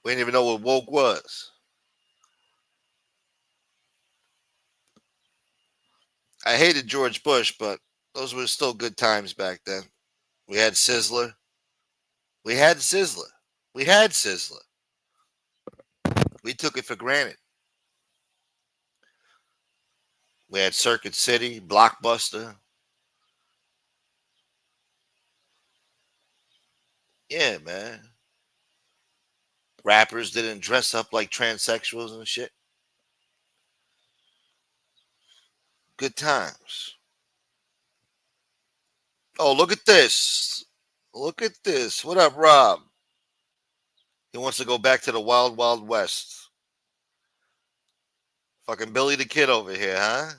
We didn't even know what woke was. I hated George Bush, but those were still good times back then. We had Sizzler. We had Sizzler. We had Sizzler. We took it for granted. We had Circuit City, Blockbuster. Yeah, man. Rappers didn't dress up like transsexuals and shit. Good times. Oh, look at this. Look at this. What up, Rob? He wants to go back to the wild, wild west. Fucking Billy the Kid over here, huh?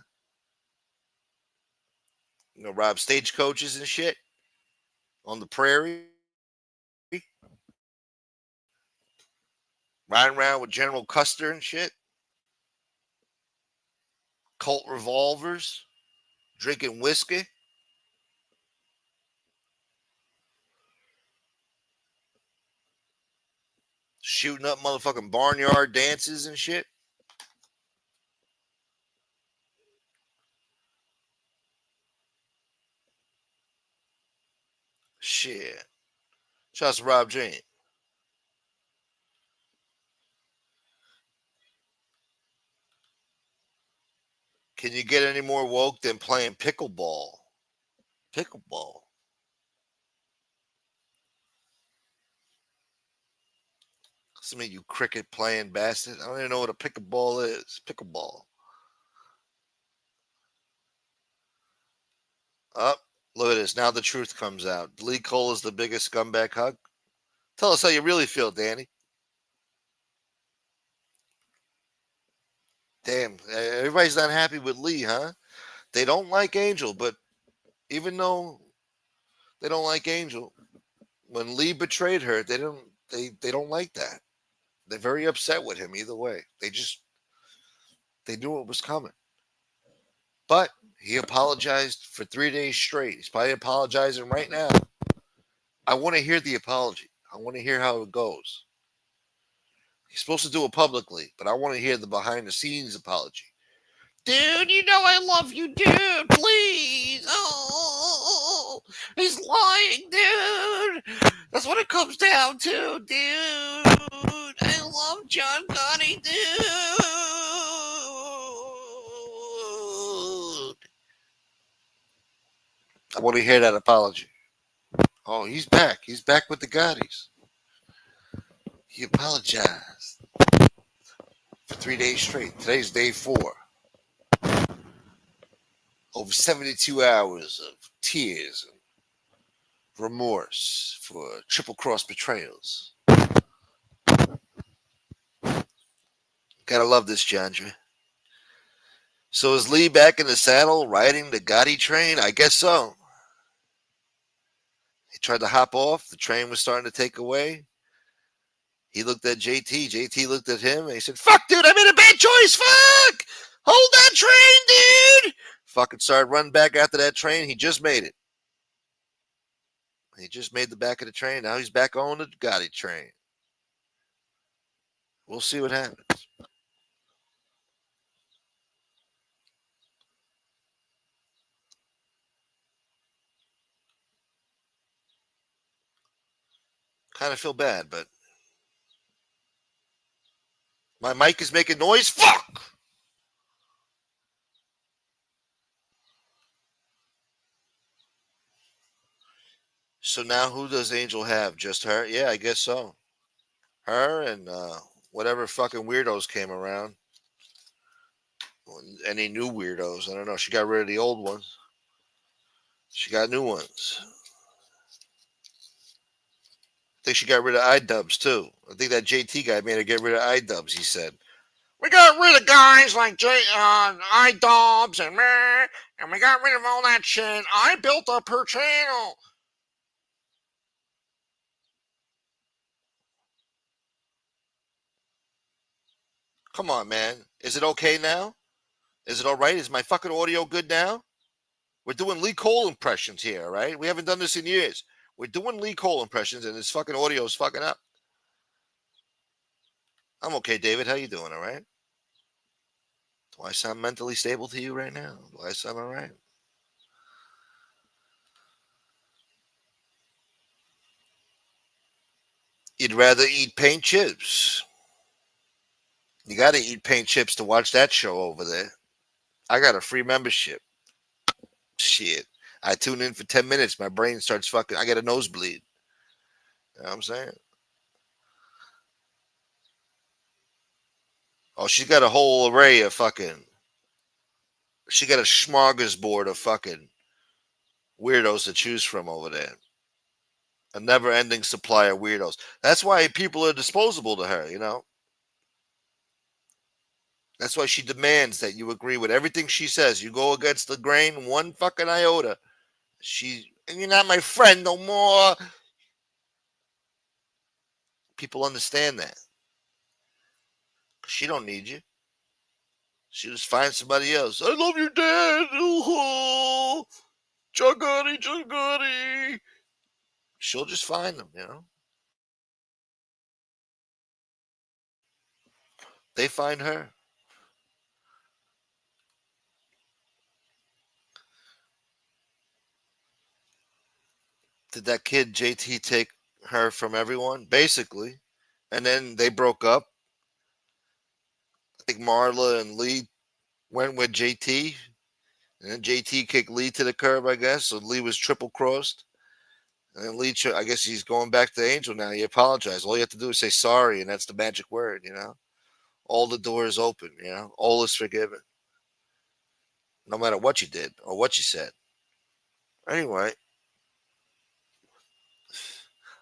You know, rob stagecoaches and shit on the prairie. Riding around with General Custer and shit. Colt revolvers. Drinking whiskey. Shooting up motherfucking barnyard dances and shit. Shit. Shouts to Rob James. Can you get any more woke than playing pickleball? Pickleball. Some of you cricket playing bastard. I don't even know what a pickleball is. Pickleball. Up. Look at this. Now the truth comes out. Lee Cole is the biggest scumbag hug. Tell us how you really feel, Danny. Damn. Everybody's not happy with Lee, huh? They don't like Angel, but even though they don't like Angel, when Lee betrayed her, they don't like that. They're very upset with him either way. They knew it was coming. But he apologized for 3 days straight. He's probably apologizing right now. I want to hear the apology. I want to hear how it goes. He's supposed to do it publicly, but I want to hear the behind the scenes apology. Dude, you know I love you, dude. Please. Oh, he's lying, dude. That's what it comes down to, dude. I love John Gotti, dude. I want to hear that apology. Oh, he's back. He's back with the Gottis. He apologized for 3 days straight. Today's day 4. Over 72 hours of tears and remorse for triple cross betrayals. Gotta love this, Chandra. So is Lee back in the saddle riding the Gotti train? I guess so. He tried to hop off. The train was starting to take away. He looked at JT. JT looked at him and he said, fuck, dude, I made a bad choice. Fuck! Hold that train, dude! Fucking started running back after that train. He just made it. He just made the back of the train. Now he's back on the Gotti train. We'll see what happens. Kind of feel bad, but my mic is making noise. Fuck! So now who does Angel have? Just her? Yeah, I guess so. Her and whatever fucking weirdos came around. Any new weirdos? I don't know. She got rid of the old ones. She got new ones. I think she got rid of iDubbbz too. I think that JT guy made her get rid of iDubbbz. He said, "We got rid of guys like iDubbbz and meh, and we got rid of all that shit. I built up her channel." Come on, man. Is it okay now? Is it all right? Is my fucking audio good now? We're doing Lee Cole impressions here, right? We haven't done this in years. We're doing Lee Cole impressions, and his fucking audio is fucking up. I'm okay, David. How you doing? All right? Do I sound mentally stable to you right now? Do I sound all right? You'd rather eat paint chips. You got to eat paint chips to watch that show over there. I got a free membership. Shit. I tune in for 10 minutes. My brain starts fucking. I get a nosebleed. You know what I'm saying? Oh, she's got a whole array of fucking. She got a smorgasbord of fucking weirdos to choose from over there. A never ending supply of weirdos. That's why people are disposable to her, you know? That's why she demands that you agree with everything she says. You go against the grain one fucking iota. And you're not my friend no more. People understand that. She don't need you. She just finds somebody else. I love your dad. Ooh, Chuguddy, Chuguddy. She'll just find them, you know. They find her. Did that kid JT take her from everyone? Basically. And then they broke up. I think Marla and Lee went with JT. And then JT kicked Lee to the curb, I guess. So Lee was triple crossed. And then Lee, I guess he's going back to Angel now. He apologized. All you have to do is say sorry, and that's the magic word, you know? All the doors open, you know? All is forgiven. No matter what you did or what you said. Anyway,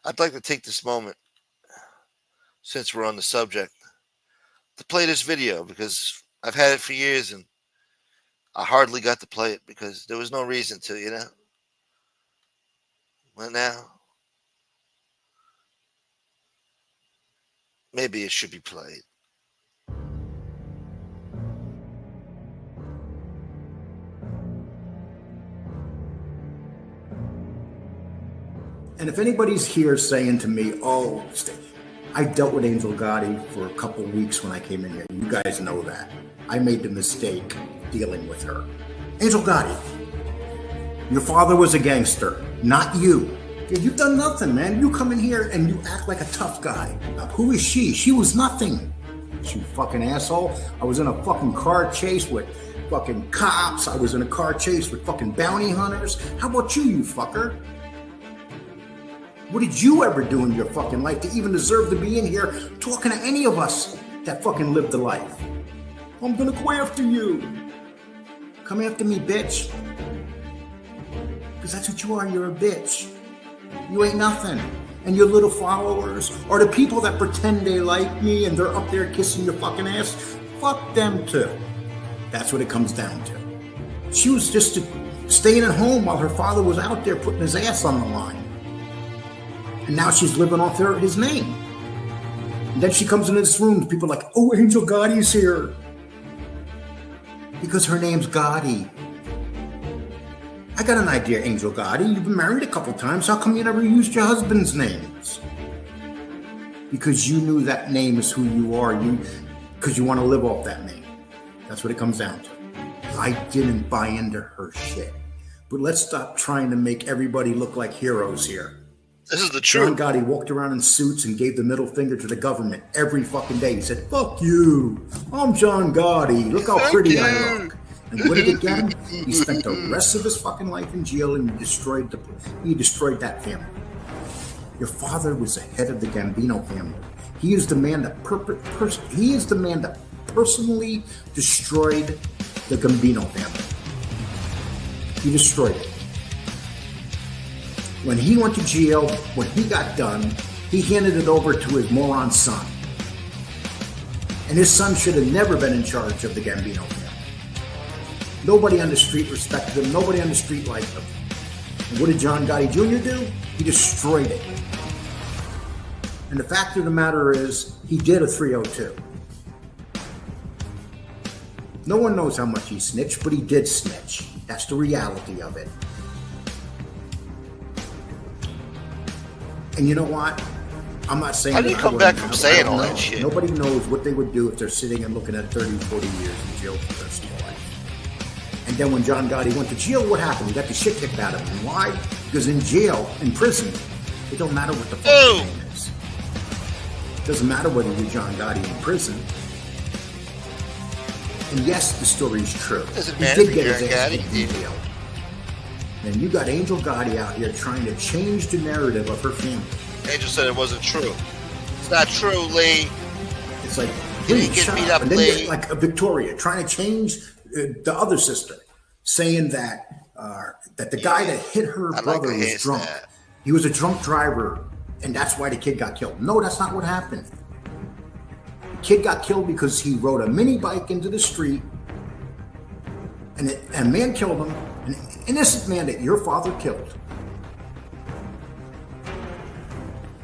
I'd like to take this moment, since we're on the subject, to play this video because I've had it for years and I hardly got to play it because there was no reason to, you know? But now, maybe it should be played. And if anybody's here saying to me, oh, I dealt with Angel Gotti for a couple of weeks when I came in here. You guys know that. I made the mistake dealing with her. Angel Gotti, your father was a gangster, not you. You've done nothing, man. You come in here and you act like a tough guy. Now, who is she? She was nothing. You fucking asshole. I was in a fucking car chase with fucking cops. I was in a car chase with fucking bounty hunters. How about you, you fucker? What did you ever do in your fucking life to even deserve to be in here talking to any of us that fucking lived the life? I'm gonna go after you. Come after me, bitch. Because that's what you are, you're a bitch. You ain't nothing. And your little followers, or the people that pretend they like me and they're up there kissing your fucking ass, fuck them too. That's what it comes down to. She was just staying at home while her father was out there putting his ass on the line. And now she's living off his name. And then she comes into this room, people are like, oh, Angel Gotti's here. Because her name's Gotti. I got an idea, Angel Gotti. You've been married a couple times. How come you never used your husband's names? Because you knew that name is who you are. Because you want to live off that name. That's what it comes down to. I didn't buy into her shit. But let's stop trying to make everybody look like heroes here. This is the John truth. Gotti walked around in suits and gave the middle finger to the government every fucking day. He said, "Fuck you. I'm John Gotti. Look how Thank pretty I you. look." And what did it get him? He spent the rest of his fucking life in jail and destroyed that family. Your father was the head of the Gambino family. He is the man that personally destroyed the Gambino family. He destroyed it. When he went to jail, when he got done, he handed it over to his moron son. And his son should have never been in charge of the Gambino family. Nobody on the street respected him. Nobody on the street liked him. And what did John Gotti Jr. do? He destroyed it. And the fact of the matter is, he did a 302. No one knows how much he snitched, but he did snitch. That's the reality of it. And you know what? I'm not saying... How do you come back from saying all that shit? Nobody knows what they would do if they're sitting and looking at 30, 40 years in jail for the rest of their life. And then when John Gotti went to jail, what happened? He got the shit kicked out of him. Why? Because in jail, in prison, it don't matter what the fuck your name is. It doesn't matter whether you're John Gotti in prison. And yes, the story's true. He did get his ass kicked in jail. And you got Angel Gotti out here trying to change the narrative of her family. Angel said it wasn't true. It's not true, Lee. It's like, You didn't get beat up, and then Lee. like Victoria trying to change the other sister, saying that the guy that hit her brother was drunk. He was a drunk driver, and that's why the kid got killed. No, that's not what happened. The kid got killed because he rode a mini bike into the street, and a man killed him, an innocent man that your father killed.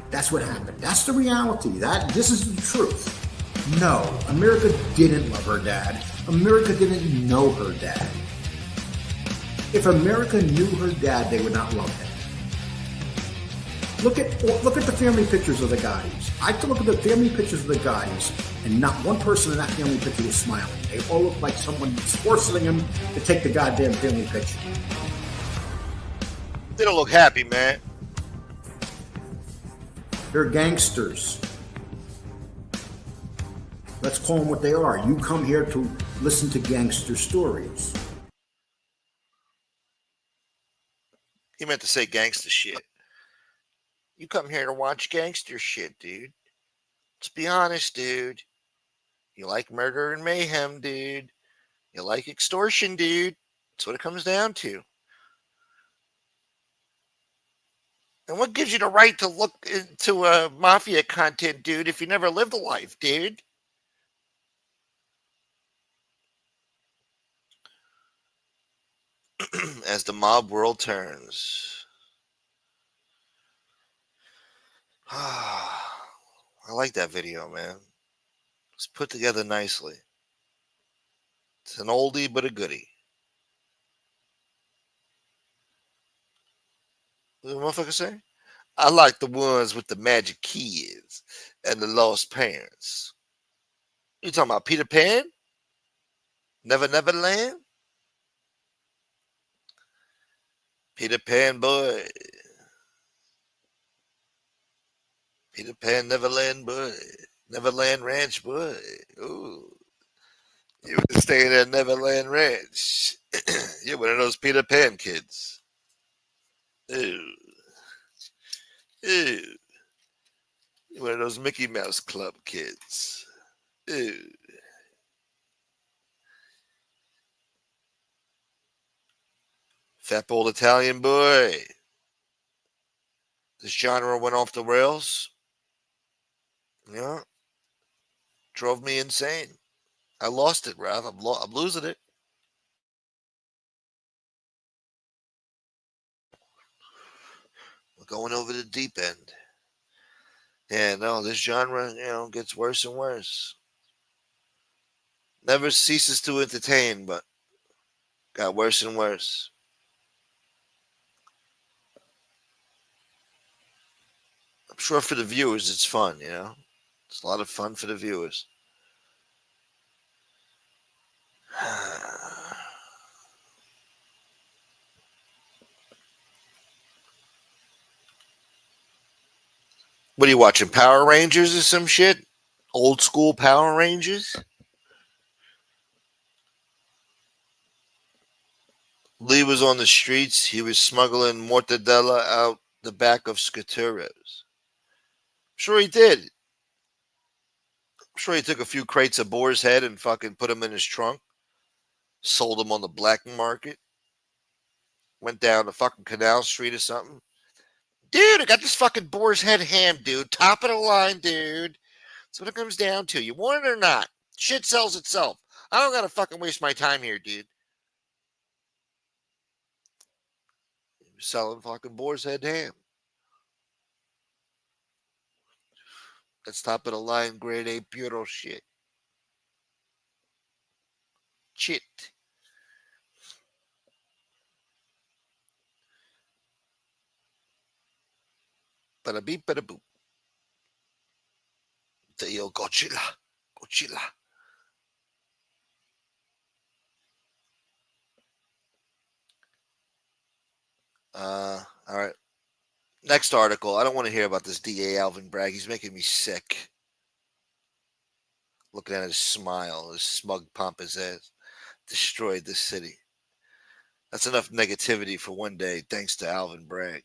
That's what happened. That's the reality. This is the truth. No, America didn't love her dad. America didn't know her dad. If America knew her dad, they would not love him. Look at the family pictures of the Gottis. I can look at the family pictures of the Gottis, and not one person in that family picture was smiling. They all look like someone was forcing them to take the goddamn family picture. They don't look happy, man. They're gangsters. Let's call them what they are. You come here to listen to gangster stories. He meant to say gangster shit. You come here to watch gangster shit, dude. Let's be honest, dude. You like murder and mayhem, dude. You like extortion, dude. That's what it comes down to. And what gives you the right to look into Mafia content, dude, if you never lived a life, dude? As the mob world turns. I like that video, man. It's put together nicely. It's an oldie but a goodie. What the motherfucker say? I like the ones with the magic kids and the lost parents. You talking about Peter Pan? Never Never Land? Peter Pan boy. Peter Pan Neverland boy. Neverland Ranch boy. Ooh. You were staying at Neverland Ranch. You're one of those Peter Pan kids. Ooh. Ooh. You're one of those Mickey Mouse Club kids. Ooh. Fat old Italian boy. This genre went off the rails. Yeah. Drove me insane. I lost it, Ralph. I'm losing it. We're going over the deep end. Yeah, no, this genre, gets worse and worse. Never ceases to entertain, but got worse and worse. I'm sure for the viewers it's fun, It's a lot of fun for the viewers. What are you watching? Power Rangers or some shit? Old school Power Rangers? Lee was on the streets. He was smuggling mortadella out the back of Scuteros. Sure he did. I'm sure he took a few crates of Boar's Head and fucking put them in his trunk. Sold them on the black market. Went down to fucking Canal Street or something. Dude, I got this fucking Boar's Head ham, dude. Top of the line, dude. That's what it comes down to. You want it or not? Shit sells itself. I don't gotta fucking waste my time here, dude. Selling fucking Boar's Head ham. That's top of the line, grade A bureau shit. Chit. Bada beep, bada boop. Yo, Godzilla. Godzilla. All right. Next article. I don't want to hear about this DA Alvin Bragg. He's making me sick. Looking at his smile, his smug, pompous ass. Destroyed this city. That's enough negativity for one day, thanks to Alvin Bragg.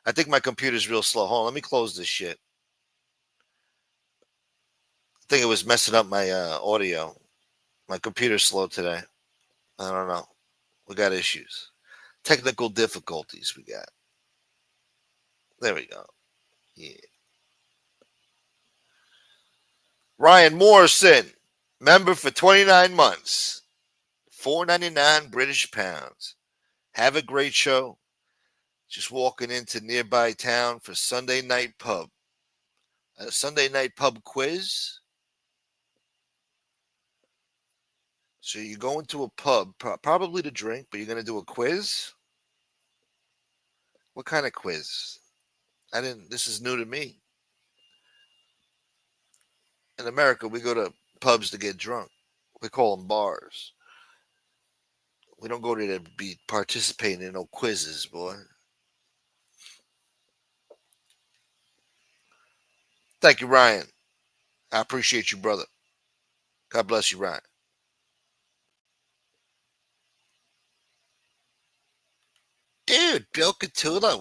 I think my computer's real slow. Hold on, let me close this shit. I think it was messing up my audio. My computer's slow today. I don't know. We got issues. Technical difficulties we got. There we go. Yeah. Ryan Morrison, member for 29 months. $4.99 British pounds. Have a great show. Just walking into nearby town for Sunday night pub. A Sunday night pub quiz. So you go into a pub, probably to drink, but you're going to do a quiz? What kind of quiz? This is new to me. In America, we go to pubs to get drunk. We call them bars. We don't go there to be participating in no quizzes, boy. Thank you, Ryan. I appreciate you, brother. God bless you, Ryan. Dude, Bill Catulio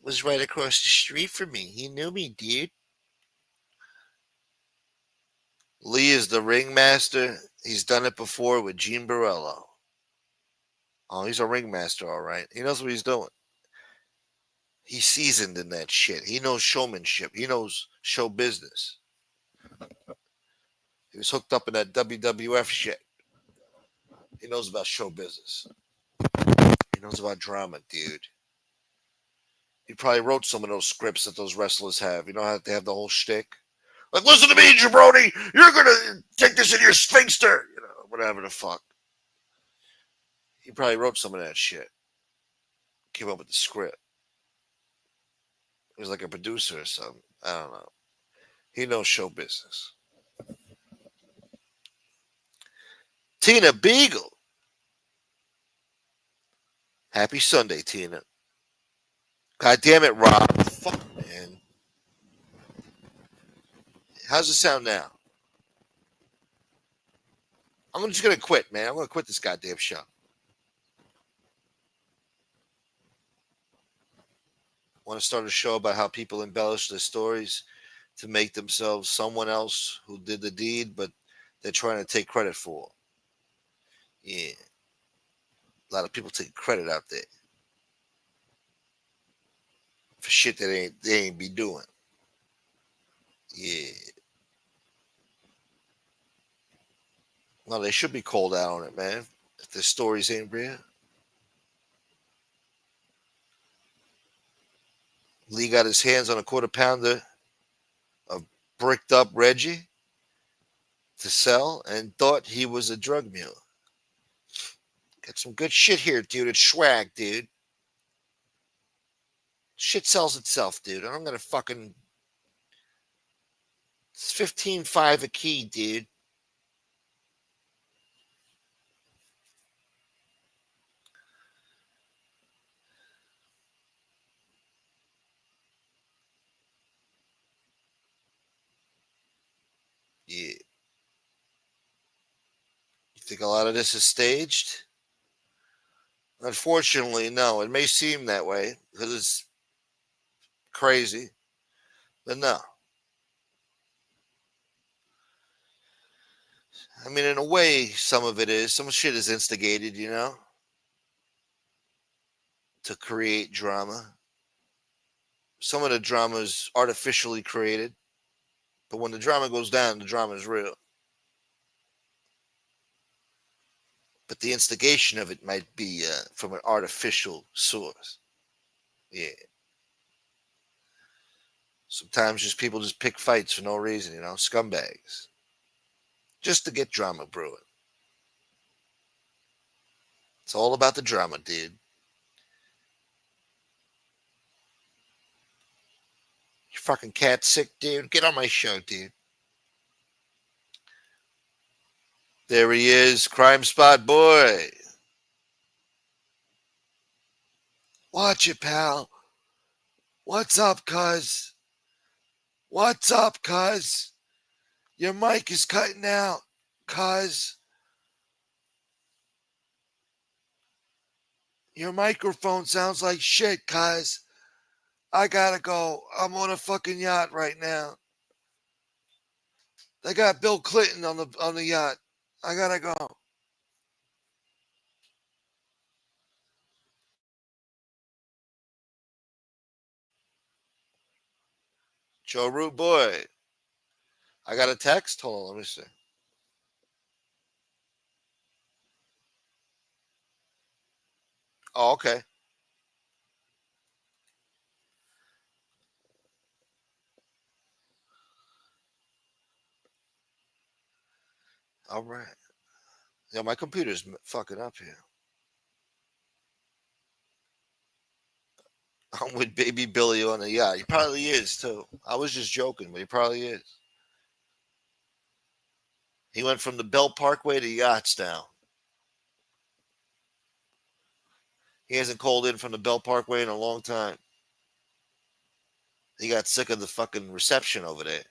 was right across the street from me. He knew me, dude. Lee is the ringmaster. He's done it before with Gene Barello. Oh, he's a ringmaster, all right. He knows what he's doing. He's seasoned in that shit. He knows showmanship. He knows show business. He was hooked up in that WWF shit. He knows about show business. He knows about drama, dude. He probably wrote some of those scripts that those wrestlers have. You know how they have the whole shtick? Like, listen to me, jabroni. You're going to take this in your sphincter. You know, whatever the fuck. He probably wrote some of that shit. Came up with the script. He was like a producer or something. I don't know. He knows show business. Tina Beagle. Happy Sunday, Tina. God damn it, Rob. Fuck, man. How's it sound now? I'm just going to quit, man. I'm going to quit this goddamn show. Want to start a show about how people embellish their stories to make themselves someone else who did the deed, but they're trying to take credit for. Yeah. A lot of people take credit out there for shit that they ain't be doing. Yeah. Well, they should be called out on it, man. If their stories ain't real. Lee got his hands on a quarter pounder of bricked up Reggie to sell and thought he was a drug mule. Got some good shit here, dude. It's swag, dude. Shit sells itself, dude. I'm gonna fucking. It's 15.5 a key, dude. Think a lot of this is staged? Unfortunately, no. It may seem that way because it's crazy, but no. I mean, in a way, some of it is. Some shit is instigated, to create drama. Some of the drama is artificially created, but when the drama goes down, the drama is real. But the instigation of it might be from an artificial source. Yeah. Sometimes just people just pick fights for no reason, scumbags. Just to get drama brewing. It's all about the drama, dude. Your fucking cat's sick, dude. Get on my show, dude. There he is, Crime Spot Boy. Watch it, pal. What's up, cuz? What's up, cuz? Your mic is cutting out, cuz. Your microphone sounds like shit, cuz. I gotta go. I'm on a fucking yacht right now. They got Bill Clinton on the yacht. I gotta go. Joe Root Boy. I got a text. Hold on, let me see. Oh, okay. All right. Yeah, my computer's fucking up here. I'm with Baby Billy on the yacht. He probably is too. I was just joking, but he probably is. He went from the Belt Parkway to yachts now. He hasn't called in from the Belt Parkway in a long time. He got sick of the fucking reception over there.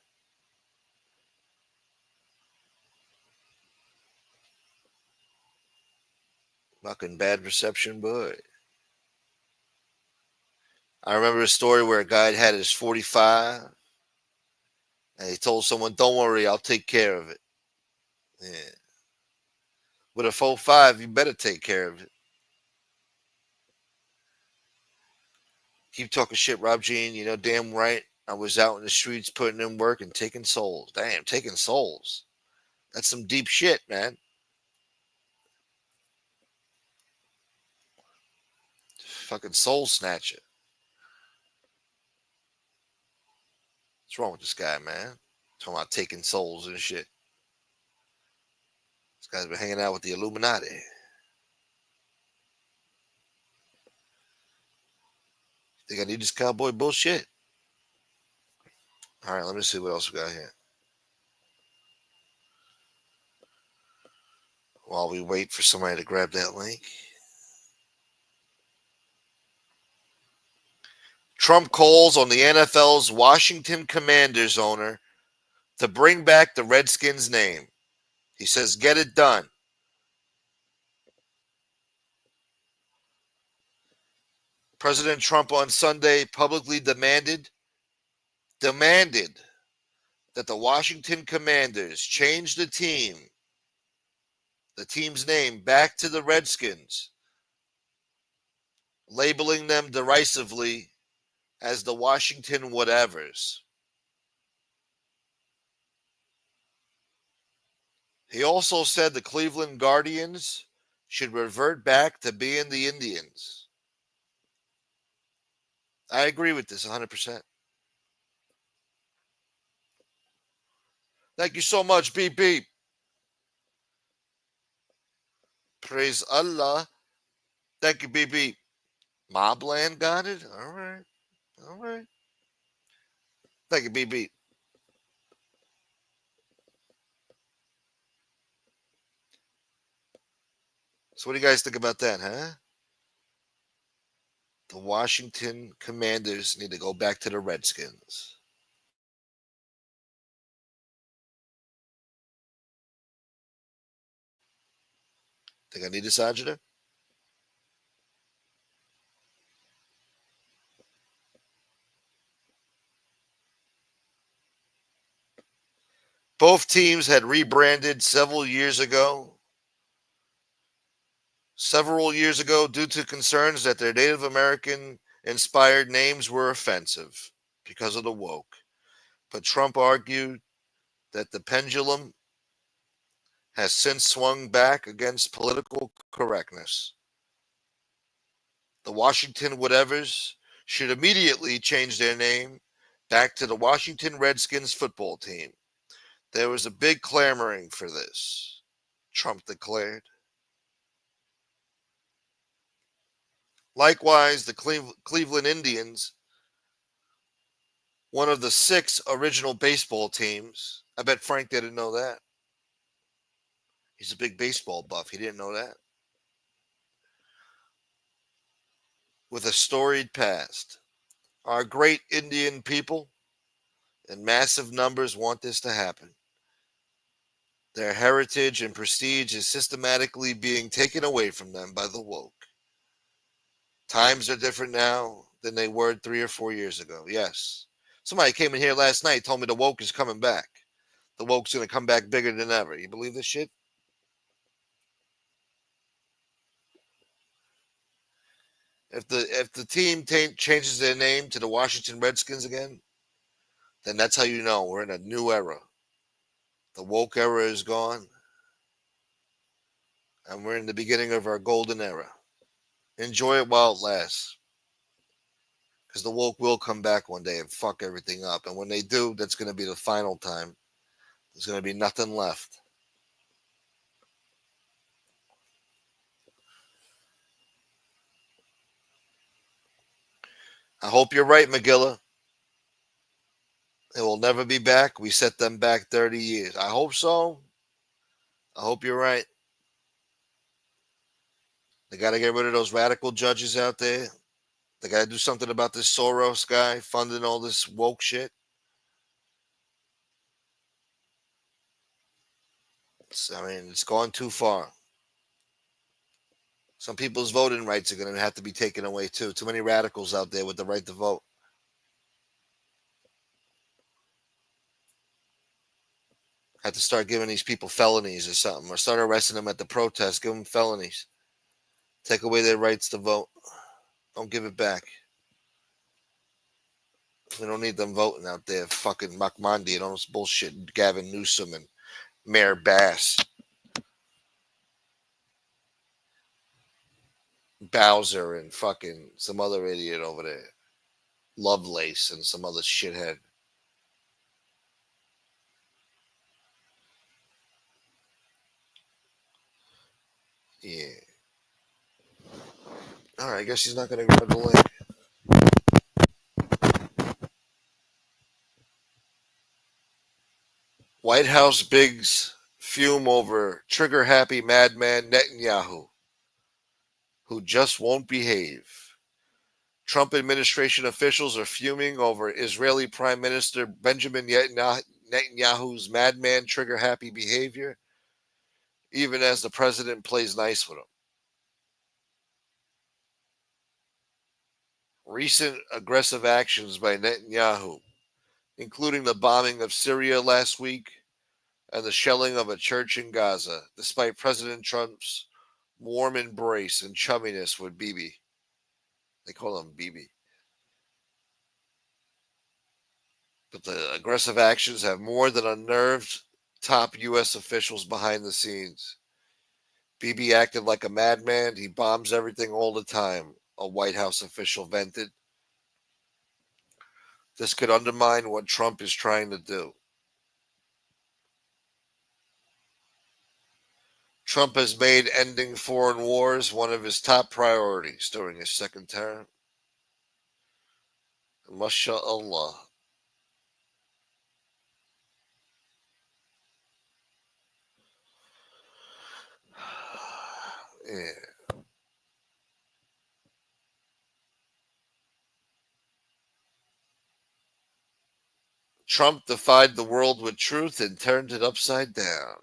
Fucking bad reception, boy. I remember a story where a guy had his 45 and he told someone, "Don't worry, I'll take care of it." Yeah. With a 45, you better take care of it. Keep talking shit, Rob Jean. Damn right. I was out in the streets putting in work and taking souls. Damn, taking souls. That's some deep shit, man. Fucking soul snatcher. What's wrong with this guy, man? Talking about taking souls and shit. This guy's been hanging out with the Illuminati. Think I need this cowboy bullshit? All right, let me see what else we got here. While we wait for somebody to grab that link. Trump calls on the NFL's Washington Commanders owner to bring back the Redskins name. He says, get it done. President Trump on Sunday publicly demanded that the Washington Commanders change the team's name back to the Redskins, labeling them derisively as the Washington Whatevers. He also said the Cleveland Guardians should revert back to being the Indians. I agree with this 100%. Thank you so much, Beep Beep. Praise Allah. Thank you, Beep Beep. Mobland got it? All right. All right. Thank you, Beep Beep. So what do you guys think about that, huh? The Washington Commanders need to go back to the Redskins. Think I need a Sajida? Both teams had rebranded several years ago due to concerns that their Native American inspired names were offensive because of the woke. But Trump argued that the pendulum has since swung back against political correctness. The Washington Whatevers should immediately change their name back to the Washington Redskins football team. There was a big clamoring for this, Trump declared. Likewise, the Cleveland Indians, one of the 6 original baseball teams. I bet Frank didn't know that. He's a big baseball buff. He didn't know that. With a storied past. Our great Indian people in massive numbers want this to happen. Their heritage and prestige is systematically being taken away from them by the woke. Times are different now than they were 3 or 4 years ago. Yes. Somebody came in here last night, told me the woke is coming back. The woke's going to come back bigger than ever. You believe this shit? If the team changes their name to the Washington Redskins again, then that's how you know we're in a new era. The woke era is gone, and we're in the beginning of our golden era. Enjoy it while it lasts, because the woke will come back one day and fuck everything up. And when they do, that's going to be the final time. There's going to be nothing left. I hope you're right, McGilla. It will never be back. We set them back 30 years. I hope so. I hope you're right. They got to get rid of those radical judges out there. They got to do something about this Soros guy funding all this woke shit. It's gone too far. Some people's voting rights are going to have to be taken away too. Too many radicals out there with the right to vote. Have to start giving these people felonies or something, or start arresting them at the protest. Give them felonies. Take away their rights to vote. Don't give it back. We don't need them voting out there. Fucking Makmandi and all this bullshit. Gavin Newsom and Mayor Bass. Bowser and fucking some other idiot over there. Lovelace and some other shithead. Yeah. All right, I guess he's not going to grab the link. White House bigs fume over trigger-happy madman Netanyahu, who just won't behave. Trump administration officials are fuming over Israeli Prime Minister Benjamin Netanyahu's madman trigger-happy behavior, even as the president plays nice with him. Recent aggressive actions by Netanyahu, including the bombing of Syria last week and the shelling of a church in Gaza, despite President Trump's warm embrace and chumminess with Bibi. They call him Bibi. But the aggressive actions have more than unnerved top U.S. officials behind the scenes. Bibi acted like a madman. He bombs everything all the time, a White House official vented. This could undermine what Trump is trying to do. Trump has made ending foreign wars one of his top priorities during his second term. MashaAllah. Yeah. Trump defied the world with truth and turned it upside down.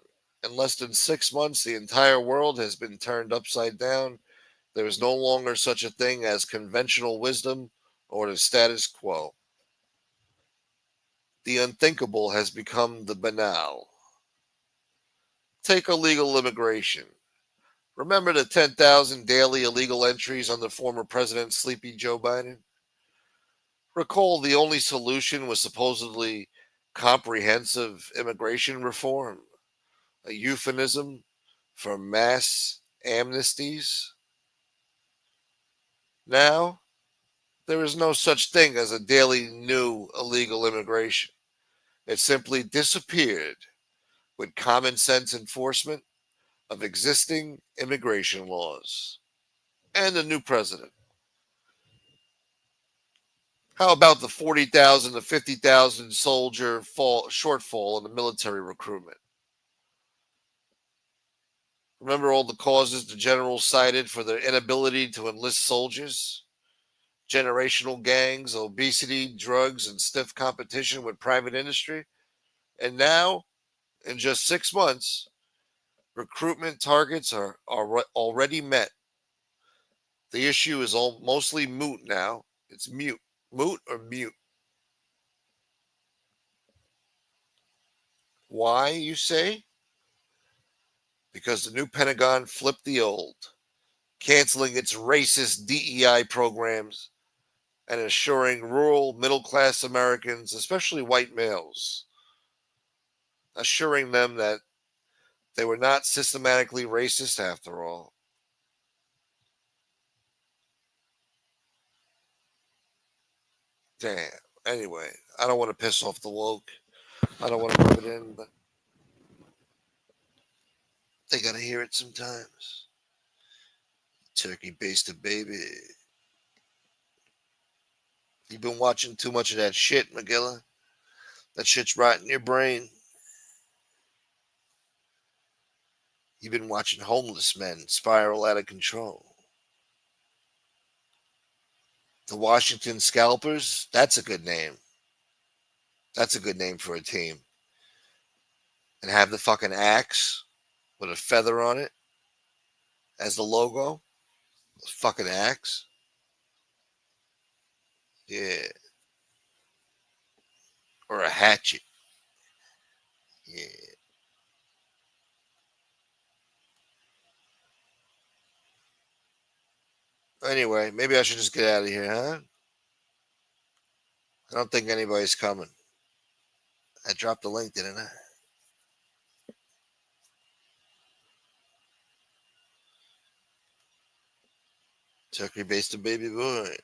In less than 6 months, the entire world has been turned upside down. There is no longer such a thing as conventional wisdom or the status quo. The unthinkable has become the banal. Take illegal immigration. Remember the 10,000 daily illegal entries under former President Sleepy Joe Biden? Recall the only solution was supposedly comprehensive immigration reform, a euphemism for mass amnesties. Now, there is no such thing as a daily new illegal immigration. It simply disappeared with common sense enforcement of existing immigration laws. And a new president. How about the 40,000 to 50,000 soldier shortfall in the military recruitment? Remember all the causes the generals cited for their inability to enlist soldiers? Generational gangs, obesity, drugs, and stiff competition with private industry? And now, in just 6 months, recruitment targets are already met. The issue is mostly moot now. It's mute. Moot or mute? Why, you say? Because the new Pentagon flipped the old, canceling its racist DEI programs and assuring rural middle class Americans, especially white males, assuring them that they were not systematically racist after all. Damn. Anyway, I don't want to piss off the woke. I don't want to rub it in, but they got to hear it sometimes. Turkey basted baby. You've been watching too much of that shit, McGilla. That shit's rotting your brain. You've been watching homeless men spiral out of control. The Washington Scalpers, that's a good name. That's a good name for a team. And have the fucking axe with a feather on it as the logo. The fucking axe. Yeah. Or a hatchet. Yeah. Anyway, maybe I should just get out of here, huh? I don't think anybody's coming. I dropped the link, didn't I? Turkey based baby boy.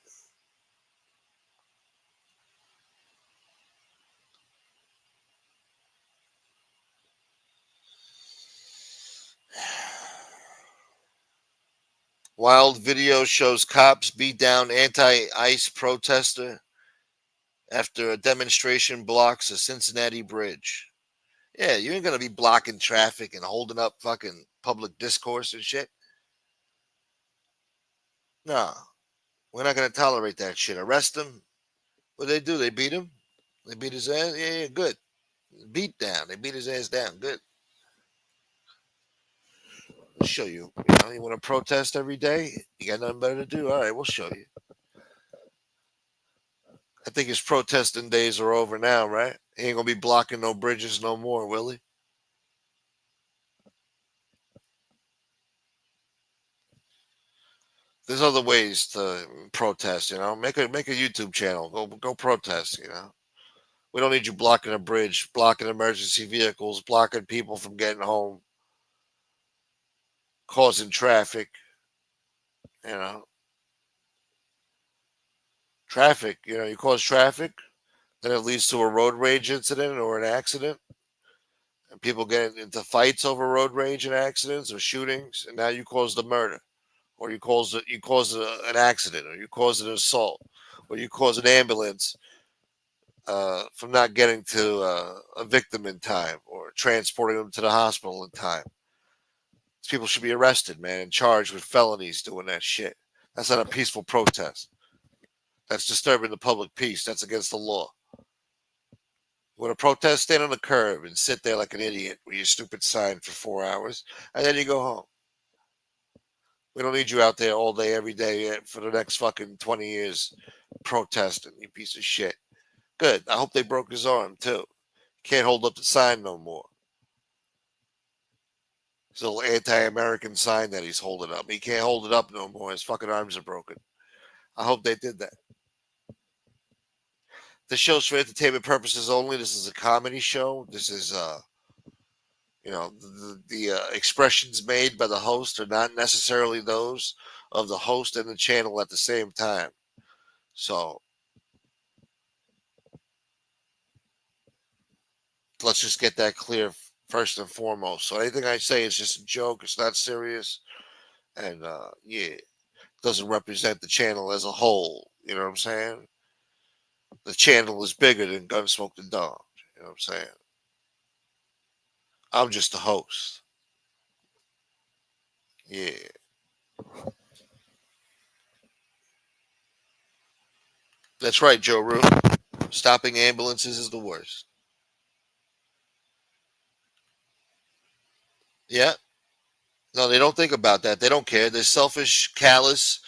Wild video shows cops beat down anti-ICE protester after a demonstration blocks a Cincinnati bridge. Yeah, you ain't gonna be blocking traffic and holding up fucking public discourse and shit. No, we're not gonna tolerate that shit. Arrest him. What they do? They beat him. They beat his ass. Yeah, good. Beat down. They beat his ass down. Good. We'll show you. You want to protest every day? You got nothing better to do? All right, we'll show you. I think his protesting days are over now, right? He ain't gonna be blocking no bridges no more, will he? There's other ways to protest, Make a YouTube channel. Go protest. We don't need you blocking a bridge, blocking emergency vehicles, blocking people from getting home, causing traffic. You know, traffic. You cause traffic, then it leads to a road rage incident or an accident, and people get into fights over road rage and accidents or shootings, and now you cause the murder, or you cause an accident, or you cause an assault, or you cause an ambulance from not getting to a victim in time or transporting them to the hospital in time. These people should be arrested, man, and charged with felonies doing that shit. That's not a peaceful protest. That's disturbing the public peace. That's against the law. Want to protest? Stand on the curb and sit there like an idiot with your stupid sign for 4 hours, and then you go home. We don't need you out there all day, every day for the next fucking 20 years protesting, you piece of shit. Good. I hope they broke his arm, too. Can't hold up the sign no more. It's a little anti-American sign that he's holding up. He can't hold it up no more. His fucking arms are broken. I hope they did that. This show's for entertainment purposes only. This is a comedy show. This is, the expressions made by the host are not necessarily those of the host and the channel at the same time. So let's just get that clear first and foremost. So anything I say is just a joke. It's not serious. And, it doesn't represent the channel as a whole. You know what I'm saying? The channel is bigger than Gunsmoke the Dog. You know what I'm saying? I'm just the host. Yeah. That's right, Joe Rue. Stopping ambulances is the worst. Yeah. No, they don't think about that. They don't care. They're selfish, callous,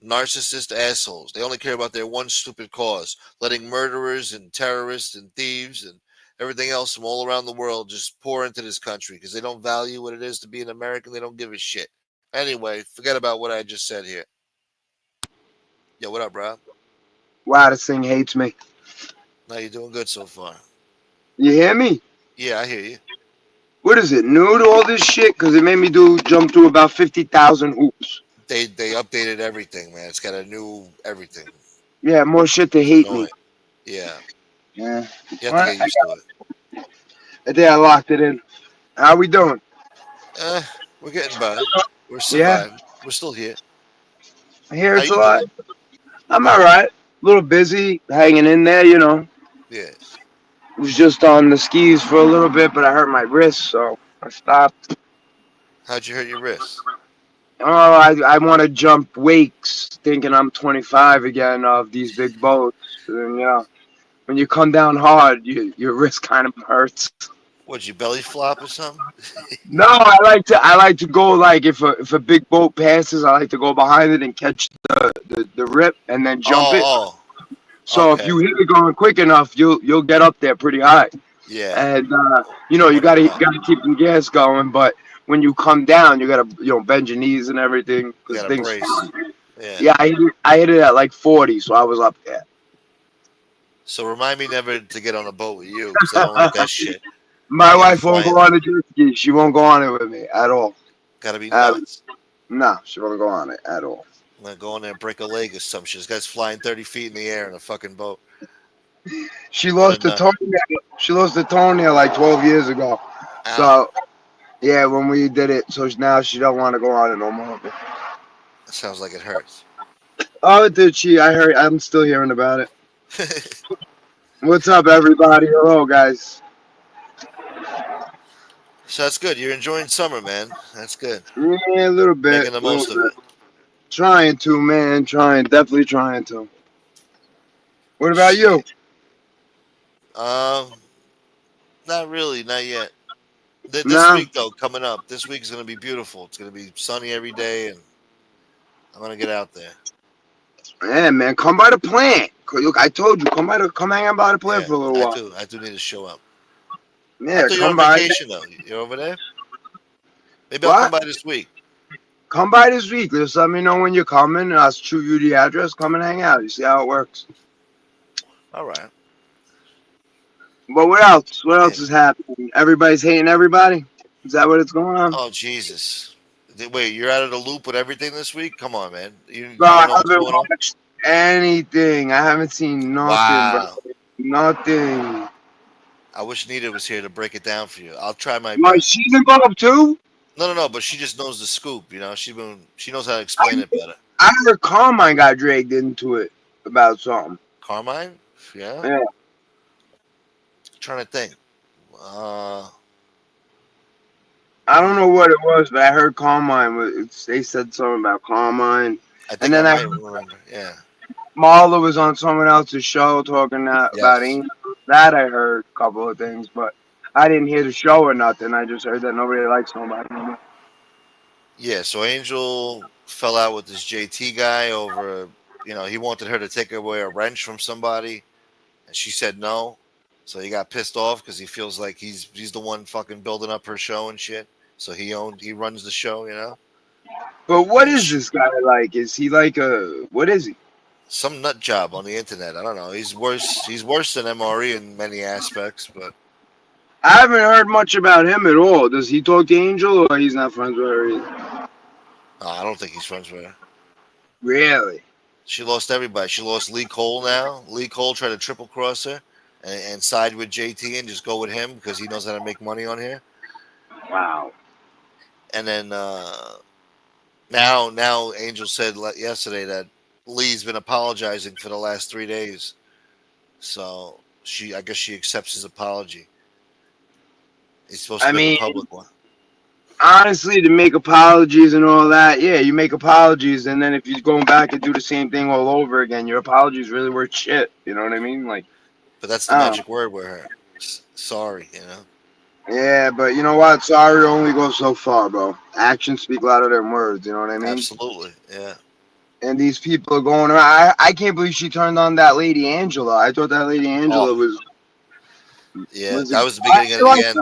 narcissist assholes. They only care about their one stupid cause, letting murderers and terrorists and thieves and everything else from all around the world just pour into this country because they don't value what it is to be an American. They don't give a shit. Anyway, forget about what I just said here. Yo, what up, bro? Wow, this thing hates me. No, you're doing good so far. You hear me? Yeah, I hear you. What is it, new to all this shit? Because it made me jump through about 50,000 hoops. They updated everything, man. It's got a new everything. Yeah, more shit to hate me. Yeah. Yeah. You have to get used to it. I think I locked it in. How we doing? We're getting by. We're Yeah. surviving. We're still here. I hear How it's you a lot. doing? I'm all right. A little busy, hanging in there, you know. Yeah. Was just on the skis for a little bit, but I hurt my wrist, so I stopped. How'd you hurt your wrist? Oh, I want to jump wakes, thinking I'm 25 again of these big boats, and you know, when you come down hard, your wrist kind of hurts. What'd you belly flop or something? No, I like to go like if a big boat passes, I like to go behind it and catch the rip and then jump it. Oh, So okay. if you hit it going quick enough, you'll get up there pretty high. Yeah. And you gotta keep the gas going, but when you come down, you gotta bend your knees and everything You because got a things. brace. Yeah. Yeah, I hit it at like 40, so I was up there. So remind me never to get on a boat with you because I don't like that shit. My wife won't go on the jet ski. She won't go on it with me at all. Gotta be nuts. No, she won't go on it at all. I'm gonna go on there and break a leg or some shit. This guy's flying 30 feet in the air in a fucking boat. She lost the toenail. She lost the toenail like 12 years ago. Ow. So, yeah, when we did it, so now she don't want to go on it no more. That sounds like it hurts. Oh, did she? I heard. I'm still hearing about it. What's up, everybody? Hello, guys. So that's good. You're enjoying summer, man. That's good. Yeah, a little bit. Making the most of it. Trying to, man. Definitely trying to. What about you? Not really, not yet. This week though, coming up. This week is gonna be beautiful. It's gonna be sunny every day, and I'm gonna get out there. Yeah, man, come by the plant. Look, I told you, come hang out by the plant for a little while. I do need to show up. Yeah, I thought you're on vacation though. You're over there. Maybe I'll come by this week. Come by this week. Just let me know when you're coming, and I'll shoot you the address. Come and hang out. You see how it works. All right. But what else? What else is happening? Everybody's hating everybody? Is that what it's going on? Oh, Jesus. Wait, you're out of the loop with everything this week? Come on, man. Bro, I haven't watched anything. I haven't seen nothing, bro. Nothing. I wish Nita was here to break it down for you. I'll try my best. She's involved too? No, but she just knows the scoop, you know. She knows how to explain it better. I heard Carmine got dragged into it about something. Carmine? Yeah? Yeah. Trying to think. I don't know what it was, but I heard Carmine. They said something about Carmine. I think I remember. Yeah. Marla was on someone else's show talking about Angel. That I heard a couple of things, but I didn't hear the show or nothing. I just heard that nobody likes nobody. Yeah, so Angel fell out with this JT guy over, he wanted her to take away a wrench from somebody, and she said no. So he got pissed off because he feels like he's the one fucking building up her show and shit. So he runs the show. But what And is this guy like? Is he like what is he? some nut job on the internet. I don't know. He's worse. He's worse than MRE in many aspects, but I haven't heard much about him at all. Does he talk to Angel or he's not friends with her either? I don't think he's friends with her. Really? She lost everybody. She lost Lee Cole now. Lee Cole tried to triple cross her and side with JT and just go with him because he knows how to make money on here. Wow. And then now Angel said yesterday that Lee's been apologizing for the last 3 days. So I guess she accepts his apology. He's supposed to make a public one. Honestly, to make apologies and all that, yeah, you make apologies, and then if you're going back and do the same thing all over again, your apologies really worth shit. You know what I mean? Like, But that's the magic word with her. Sorry. Yeah, but you know what? Sorry only goes so far, bro. Actions speak louder than words. You know what I mean? Absolutely. Yeah. And these people are going around. I can't believe she turned on that lady Angela. I thought that lady Angela was. Yeah, that was the beginning and the end.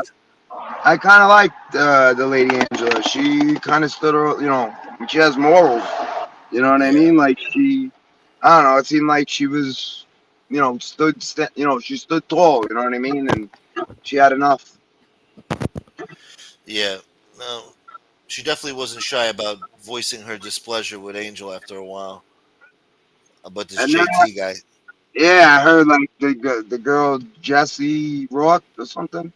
I kind of liked the lady Angela. She kind of stood, she has morals. You know what I mean? Like I don't know. It seemed like she was, she stood tall. You know what I mean? And she had enough. Yeah. No, she definitely wasn't shy about voicing her displeasure with Angel after a while. About this JT guy. Yeah, I heard like the girl Jessie Roth or something.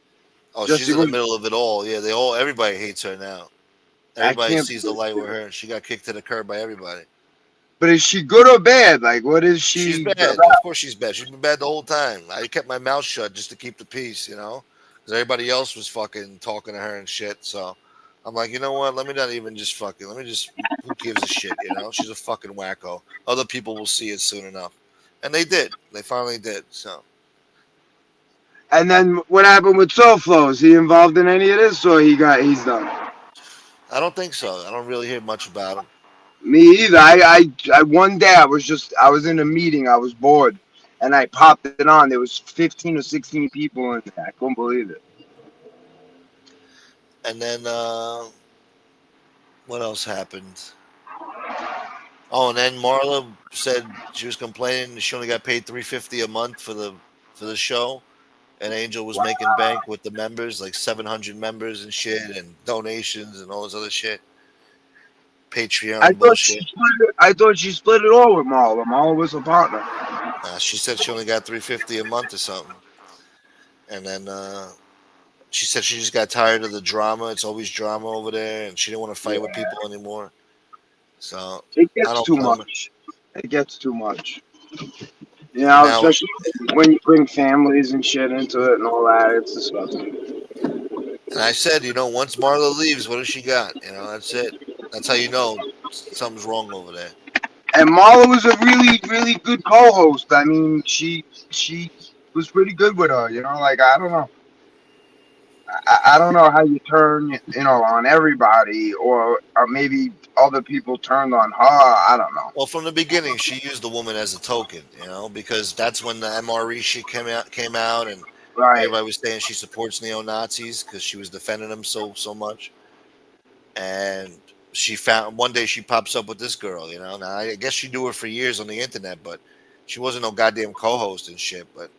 Oh, she's in the middle of it all. Yeah, everybody hates her now. Everybody sees the light with her. She got kicked to the curb by everybody. But is she good or bad? Like, what is she? She's bad. Of course she's bad. She's been bad the whole time. I kept my mouth shut just to keep the peace, because everybody else was fucking talking to her and shit. So I'm like, you know what? Let me not even just let me just, who gives a shit, She's a fucking wacko. Other people will see it soon enough. And they did. They finally did, so. And then what happened with SoFlo? Is he involved in any of this, or he's done? I don't think so. I don't really hear much about him. Me either. I one day I was in a meeting. I was bored, and I popped it on. There was 15 or 16 people in there. I couldn't believe it. And then what else happened? Oh, and then Marla said she was complaining she only got paid $350 a month for the show, and Angel was making bank with the members, like 700 members and shit, and donations and all this other shit. Patreon bullshit. I thought she split it all with Marla. Marla was a partner. She said she only got $350 a month or something, and then she said she just got tired of the drama. It's always drama over there, and she didn't want to fight with people anymore. So it gets too much. It gets too much. Especially when you bring families and shit into it and all that. It's disgusting. And I said, once Marla leaves, what does she got? That's it. That's how you know something's wrong over there. And Marla was a really, really good co-host. I mean, she was pretty good with her. Like, I don't know. I don't know how you turn, on everybody, or maybe other people turned on her. I don't know. Well, from the beginning, she used the woman as a token, because that's when the MRE shit came out, and everybody was saying she supports neo-Nazis because she was defending them so much. And one day she pops up with this girl, Now, I guess she knew her for years on the internet, but she wasn't no goddamn co-host and shit, but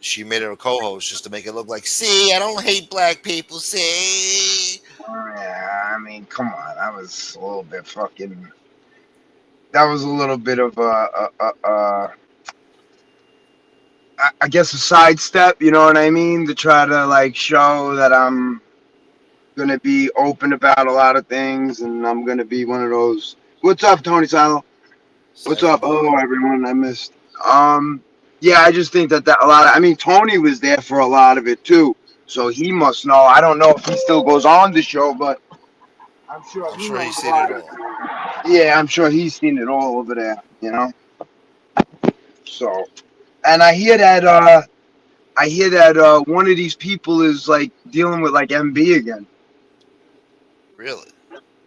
she made her a co-host just to make it look like, see, I don't hate black people, see. Yeah, I mean, come on. That was a little bit fucking... That was a little bit of I guess a sidestep, you know what I mean? To try to, like, show that I'm going to be open about a lot of things, and I'm going to be one of those... What's up, Tony Silo? What's up? Hello, everyone. I missed... Yeah, I just think that a lot of... I mean, Tony was there for a lot of it, too. So he must know. I don't know if he still goes on the show, but I'm sure he's seen it all. Yeah, I'm sure he's seen it all over there, So, and I hear that I hear that one of these people is like dealing with like MB again. Really?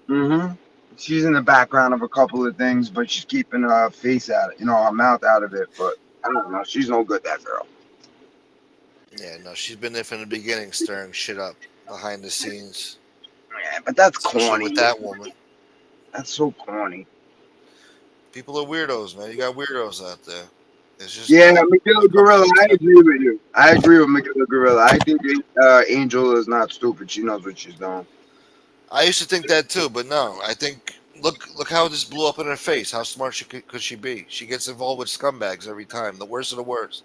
Mm-hmm. She's in the background of a couple of things, but she's keeping her face out, her mouth out of it. But I don't know. She's no good, that girl. Yeah, no, she's been there from the beginning, stirring shit up behind the scenes, Yeah, but that's especially with corny. that woman. That's so corny. People are weirdos, man. You got weirdos out there. It's just Yeah, I've Miguel come to Gorilla, I accept. agree with you. I agree with Miguel Gorilla. I think Angel is not stupid. She knows what she's doing. I used to think that too, but no. I think look how this blew up in her face. How smart could she be? She gets involved with scumbags every time. The worst of the worst.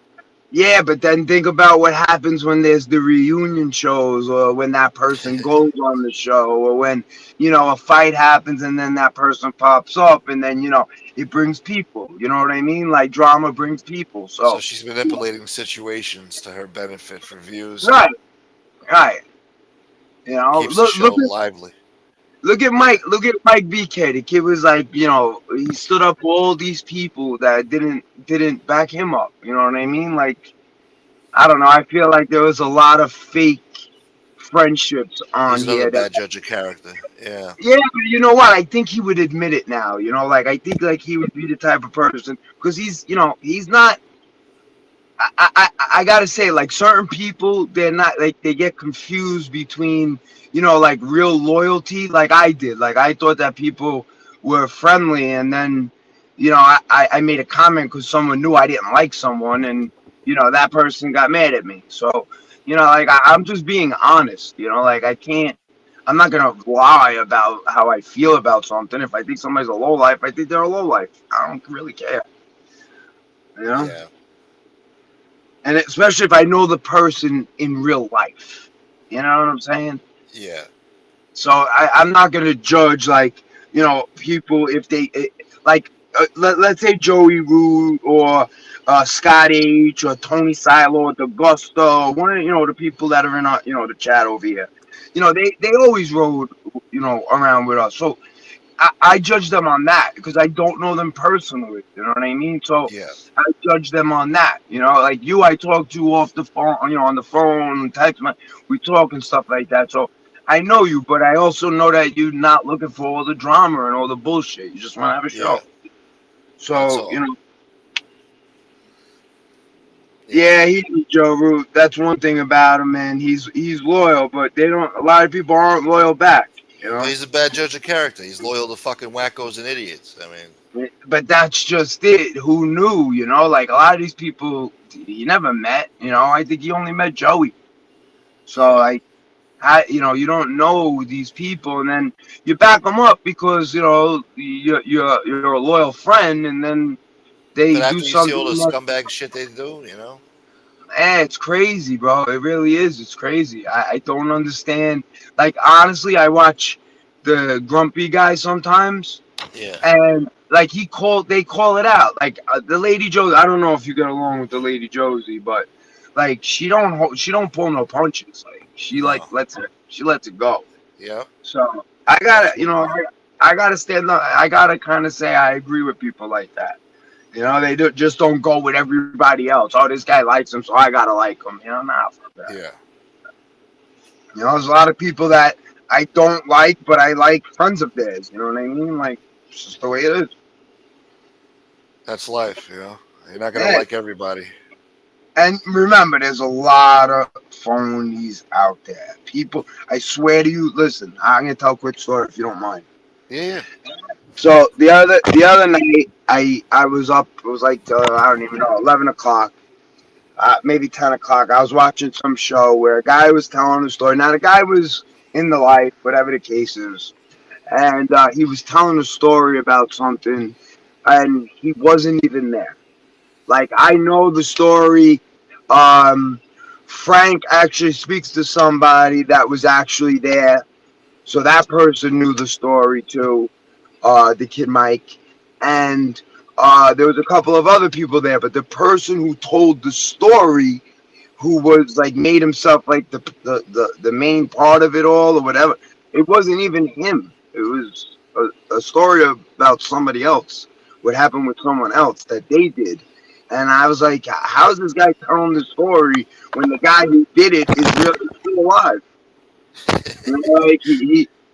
Yeah, but then think about what happens when there's the reunion shows or when that person goes on the show or when, a fight happens and then that person pops up and then, it brings people. You know what I mean? Like drama brings people. So So, she's manipulating situations to her benefit for views. right, right. Keeps the Look, show lively. Yeah, Look at Mike BK. The kid was like, he stood up for all these people that didn't back him up. You know what I mean? Like, I don't know. I feel like there was a lot of fake friendships on he's another here. bad judge of character. Yeah, Yeah, but you know what? I think he would admit it now. Like I think like he would be the type of person because he's not. I gotta say, like certain people, they're not like they get confused between, like real loyalty, like I did. Like I thought that people were friendly, and then, I made a comment because someone knew I didn't like someone, and that person got mad at me. So, like I'm just being honest. Like I can't. I'm not gonna lie about how I feel about something. If I think somebody's a low life, I think they're a low life. I don't really care. You know. yeah, And especially if I know the person in real life. You know what I'm saying? yeah. So I'm not going to judge, like, people if they, like, let's say Joey Rude or Scott H or Tony Silo or DeGusto, one of, the people that are in our, the chat over here. They always rode, around with us. So I judge them on that because I don't know them personally. You know what I mean? So Yeah. I judge them on that. Like you, I talk to off the phone, on the phone, text, we talk and stuff like that. So I know you, but I also know that you're not looking for all the drama and all the bullshit. You just want to have a show. Yeah. That's So, all. yeah, he's Joe Root. That's one thing about him, man. He's loyal, but they don't. A lot of people aren't loyal back. But he's a bad judge of character. He's loyal to fucking wackos and idiots. I mean, But that's just it. Who knew? Like a lot of these people, you never met. I think you only met Joey. So like, you don't know these people, and then you back them up because you're a loyal friend, and then they but do after you see all the something. scumbag shit they do, It's crazy, bro. It really is. It's crazy. I don't understand. Like, honestly, I watch the Grumpy guy sometimes, Yeah. and like they call it out. Like the Lady Josie. I don't know if you get along with the Lady Josie, but like she don't pull no punches. Like she No. lets it go. Yeah. So I gotta I gotta stand up. I gotta kind of say I agree with people like that. They just don't go with everybody else. Oh, this guy likes him, so I gotta like him. Nah, fuck that. Yeah. There's a lot of people that I don't like, but I like friends of theirs. You know what I mean? Like, it's just the way it is. That's life, You're not gonna like everybody. And remember, there's a lot of phonies out there. People, I swear to you, listen, I'm gonna tell a quick story if you don't mind. Yeah. So the other night, I was up. It was like I don't even know, 11 o'clock, maybe 10 o'clock. I was watching some show where a guy was telling a story. Now the guy was in the life, whatever the case is, and he was telling a story about something, and he wasn't even there. Like I know the story. Frank actually speaks to somebody that was actually there, so that person knew the story too. The kid Mike, and there was a couple of other people there, but the person who told the story, who was like made himself like the main part of it all or whatever, it wasn't even him. It was a story about somebody else, what happened with someone else that they did, And I was like, how's this guy telling the story when the guy who did it is really still alive? You know, like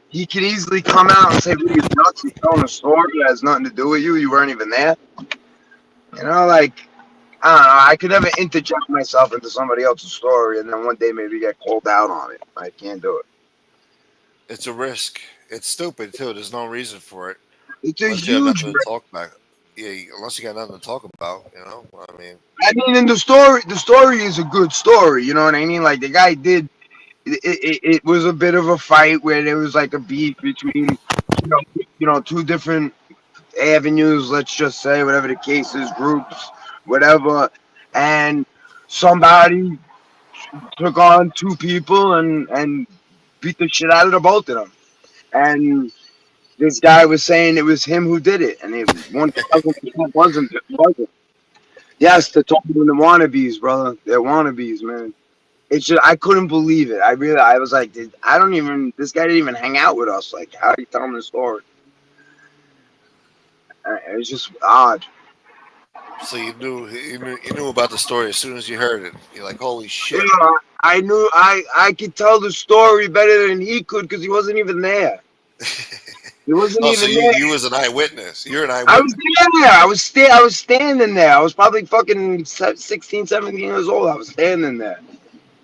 he could easily come out and say, "Well, you're nuts. You're telling a story that has nothing to do with you. You weren't even there." You know, like I don't know. I could never interject myself into somebody else's story and then one day maybe get called out on it. I can't do it. It's a risk. It's stupid too. There's no reason for it It's a unless you have huge nothing to risk. talk about. Yeah, unless you got nothing to talk about. I mean, I mean, and the story is a good story. You know what I mean? Like the guy did. It was a bit of a fight where there was like a beef between, two different avenues. Let's just say whatever the case is, groups, whatever, and somebody took on two people and beat the shit out of the both of them. And this guy was saying it was him who did it, and it 1,000% wasn't. yeah, Yes, the total the wannabes, brother. They're wannabes, man. It's just I couldn't believe it. I was like, I don't even. This guy didn't even hang out with us. Like, how are you telling the story? It was just odd. so you knew about the story as soon as you heard it. You're like, holy Yeah, shit! I knew I could tell the story better than he could because he wasn't even there. He wasn't Oh, so even you there. you was an eyewitness. You're an I was eyewitness. there. I was standing there. I was probably fucking 16, 17 years old. I was standing there.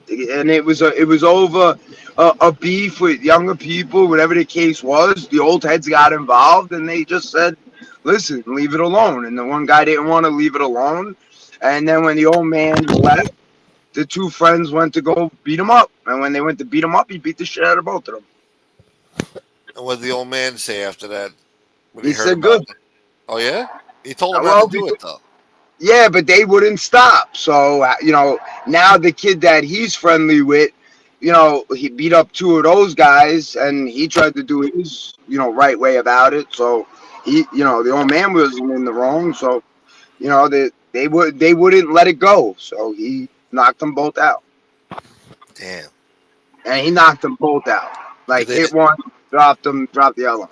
And it was over a beef with younger people, whatever the case was. The old heads got involved, and they just said, "Listen, leave it alone." And the one guy didn't want to leave it alone. And then when the old man left, the two friends went to go beat him up. And when they went to beat him up, he beat the shit out of both of them. And what did the old man say after that when he He heard said, about "Good." it? Oh yeah, he told him not to Well, do it though. yeah, but they wouldn't stop. So, now the kid that he's friendly with, he beat up two of those guys and he tried to do his, right way about it. So, the old man wasn't in the wrong. So, they wouldn't let it go. So he knocked them both out. Damn. And he knocked them both out. Did Like, they hit one, dropped them, dropped the other one.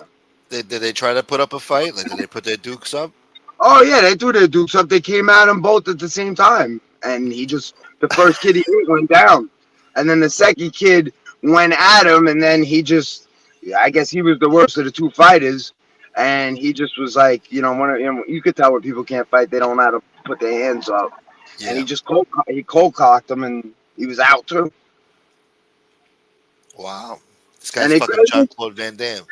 did they try to put up a fight? Like, did they put their dukes up? Oh, yeah, they threw their dukes up. They came at him both at the same time. And the first kid he hit went down. And then the second kid went at him. And then yeah, I guess he was the worst of the two fighters. And he just was like, you could tell when people can't fight, they don't know how to put their hands up. And Yeah. he cold cocked him and he was out too. Wow. This And guy's it fucking John Claude Van Damme.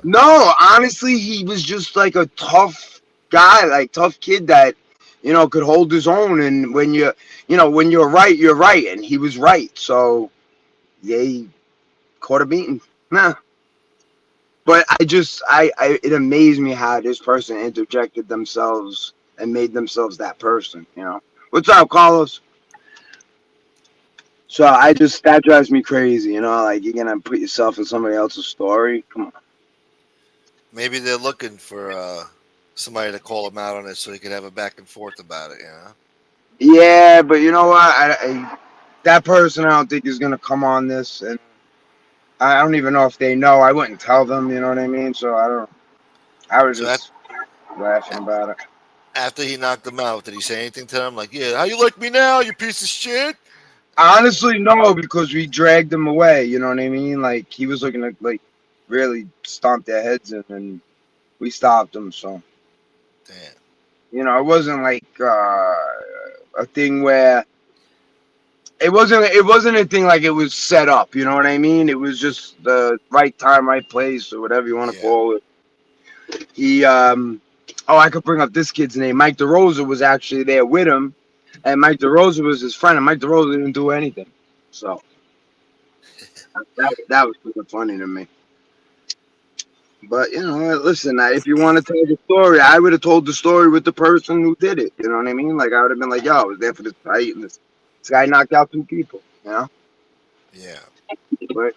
No, honestly, he was just like a tough guy, like tough kid that, could hold his own. And when you're right, you're right. And he was right. So yeah, he caught a beating. Nah. But it amazed me how this person interjected themselves and made themselves that person. What's up, Carlos? So that drives me crazy. Like you're gonna put yourself in somebody else's story. Come on. Maybe they're looking for somebody to call him out on it so he could have a back and forth about it. Yeah, but you know what? That person I don't think is gonna come on this, and I don't even know if they know. I wouldn't tell them. You know what I mean? So I don't. I was So just laughing about it. after he knocked him out, did he say anything to them? Like, yeah, how you like me now, you piece of shit? Honestly, no, because we dragged him away. You know what I mean? Like he was looking to like really stomp their heads in, and we stopped him. So Damn. it wasn't like a thing where it wasn't a thing like it was set up. You know what I mean? It was just the right time, right place, or whatever you want to Yeah. call it. I could bring up this kid's name. Mike DeRosa was actually there with him, and Mike DeRosa was his friend, and Mike DeRosa didn't do anything. So that was super funny to me. But listen, if you want to tell the story, I would have told the story with the person who did it. You know what I mean? Like I would have been like, "Yo, I was there for this fight, and this guy knocked out two people." Yeah. But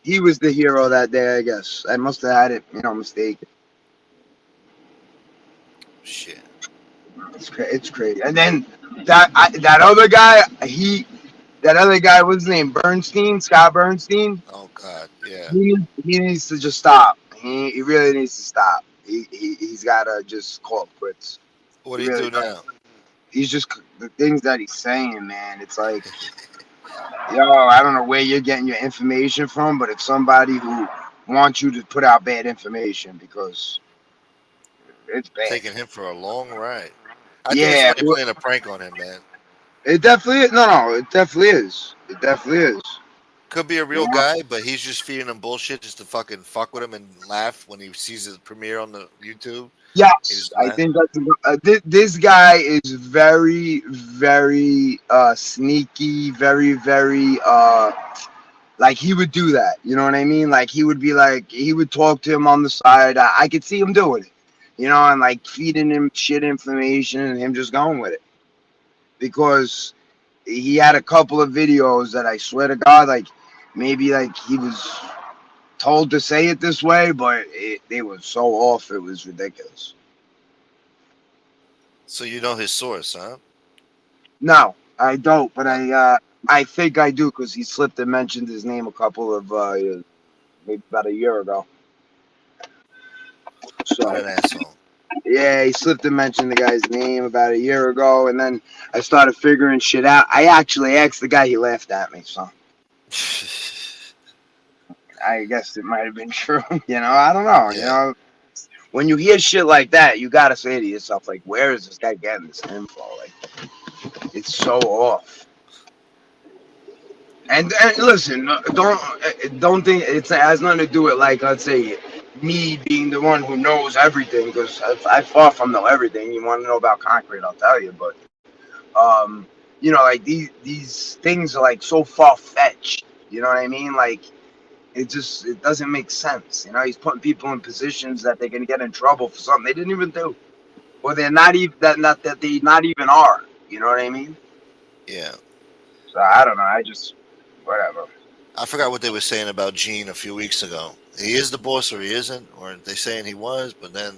he was the hero that day, I guess. I must have had it, mistaken. Shit. It's crazy. And then that other guy, what's his name? Bernstein, Scott Bernstein. Oh God. Yeah. He needs to just stop. He really needs to stop. He's got to just call it quits. What He do you really do does. now? he's just the things that he's saying, man. It's like, yo, I don't know where you're getting your information from, but it's somebody who wants you to put out bad information because it's bad. Taking him for a long ride. I think it's Yeah, somebody playing a prank on him, man. it definitely is. No, it definitely is. It definitely is. Could be a You real know? guy, but he's just feeding him bullshit just to fucking fuck with him and laugh when he sees his premiere on the YouTube. He Yes, just I laugh. think that's this guy is very, very sneaky, very, very like he would do that. You know what I mean? Like he would be like he would talk to him on the side. I could see him doing it, you know, and like feeding him shit information and him just going with it because he had a couple of videos that I swear to God, like maybe like he was told to say it this way, but they were so off. It was ridiculous. So you know his source, huh? No, I don't, but Uh, I think I do because he slipped and mentioned his name a couple of maybe about a year ago. what So an asshole. yeah, he slipped and mentioned the guy's name about a year ago, and then I started figuring shit out. I actually asked the guy, he laughed at me, so I guess it might have been true. You know, I don't know. You Yeah. know, when you hear shit like that, you gotta say to yourself, like, where is this guy getting this info? Like, it's so off. And listen, don't think it has nothing to do with like let's say me being the one who knows everything because I far from know everything. You want to know about concrete, I'll tell you. But um, you know, like these things are like so far fetched. You know what I mean? Like it doesn't make sense. You know, he's putting people in positions that they're gonna get in trouble for something they didn't even do, or they're not even that they not even are. You know what I mean? Yeah. So I don't know. I just whatever. I forgot what they were saying about Gene a few weeks ago. He is the boss or he isn't, or they saying he was, but then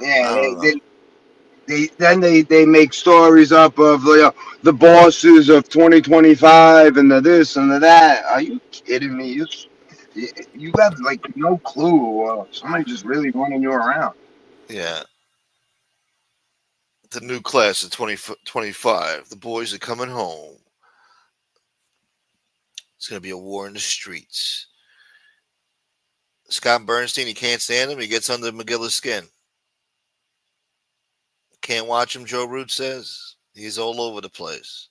Yeah, I don't know. they make stories up of the bosses of 2025 and the this and the that. Are you kidding me? You got like no clue. Somebody just really running you around. Yeah. The new class of 2025. The boys are coming home. It's going to be a war in the streets. Scott Bernstein, he can't stand him. He gets under McGillis' skin. Can't watch him, Joe Root says. He's all over the place.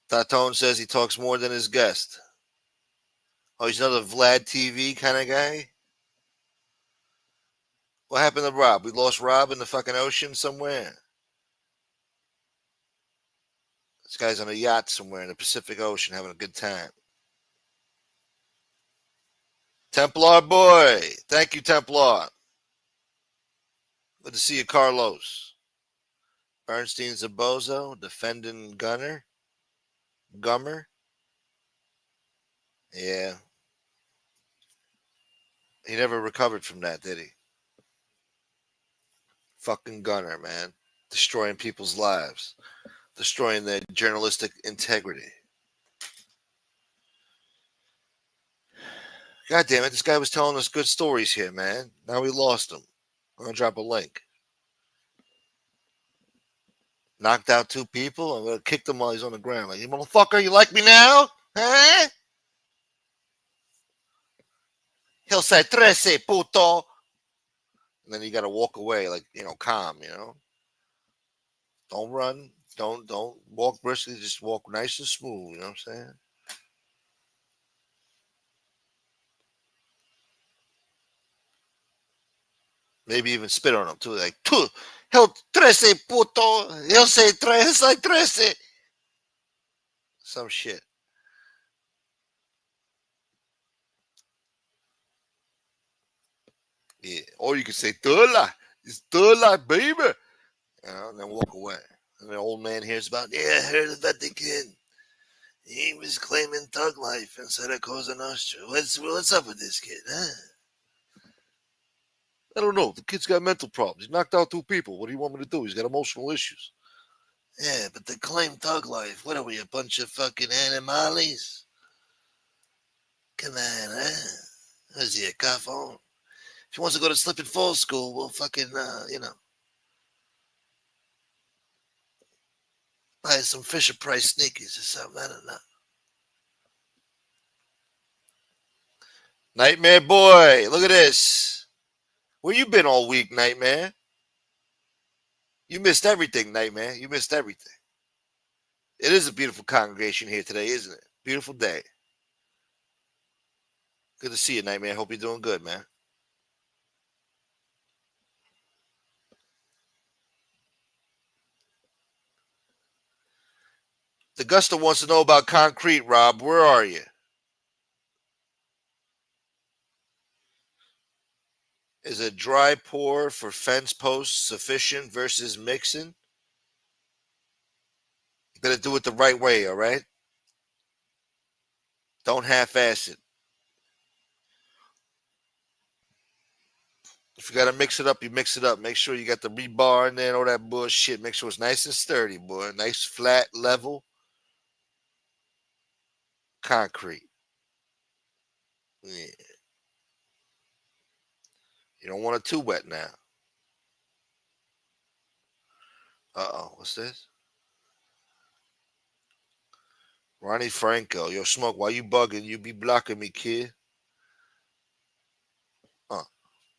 Tatone says he talks more than his guest. Oh, he's another Vlad TV kind of guy? What happened to Rob? We lost Rob in the fucking ocean somewhere. This guy's on a yacht somewhere in the Pacific Ocean having a good time. Templar boy. Thank you, Templar. Good to see you, Carlos. Bernstein's a bozo. Defending Gunner. Gummer. Yeah. He never recovered from that, did he? Fucking Gunner, man. Destroying people's lives. Destroying their journalistic integrity. God damn it, this guy was telling us good stories here, man. Now we lost him. I'm gonna drop a link. Knocked out 2 people. I'm gonna kick him while he's on the ground. Like, you motherfucker, you like me now? Huh? He'll say, "Trece, puto." And then you gotta walk away, like, calm, Don't run. Don't walk briskly, just walk nice and smooth, you know what I'm saying? Maybe even spit on him too, like he'll trece puto. He'll say tres like trece. Some shit. Yeah. Or you could say Tula. It's Tula, baby. And then walk away. And the old man hears about, yeah, I heard about the kid. He was claiming thug life instead of Cosa Nostra. What's up with this kid, huh? I don't know. The kid's got mental problems. He knocked out 2 people. What do you want me to do? He's got emotional issues. Yeah, but they claim thug life. What are we, a bunch of fucking animales? Come on, huh? Is he a cuff on? If he wants to go to slip and fall school, we'll fucking, Buy some Fisher Price sneakers or something. I don't know. Nightmare boy, look at this. Where you been all week, Nightmare? You missed everything, Nightmare. You missed everything. It is a beautiful congregation here today, isn't it? Beautiful day. Good to see you, Nightmare. Hope you're doing good, man. Augusta wants to know about concrete, Rob. Where are you? Is a dry pour for fence posts sufficient versus mixing? You gotta do it the right way, all right? Don't half-ass it. If you gotta mix it up, you mix it up. Make sure you got the rebar in there and all that bullshit. Make sure it's nice and sturdy, boy. Nice, flat, level concrete. Yeah. You don't want it too wet now. Uh-oh, what's this? Ronnie Franco. Yo, Smoke, why you bugging? You be blocking me, kid.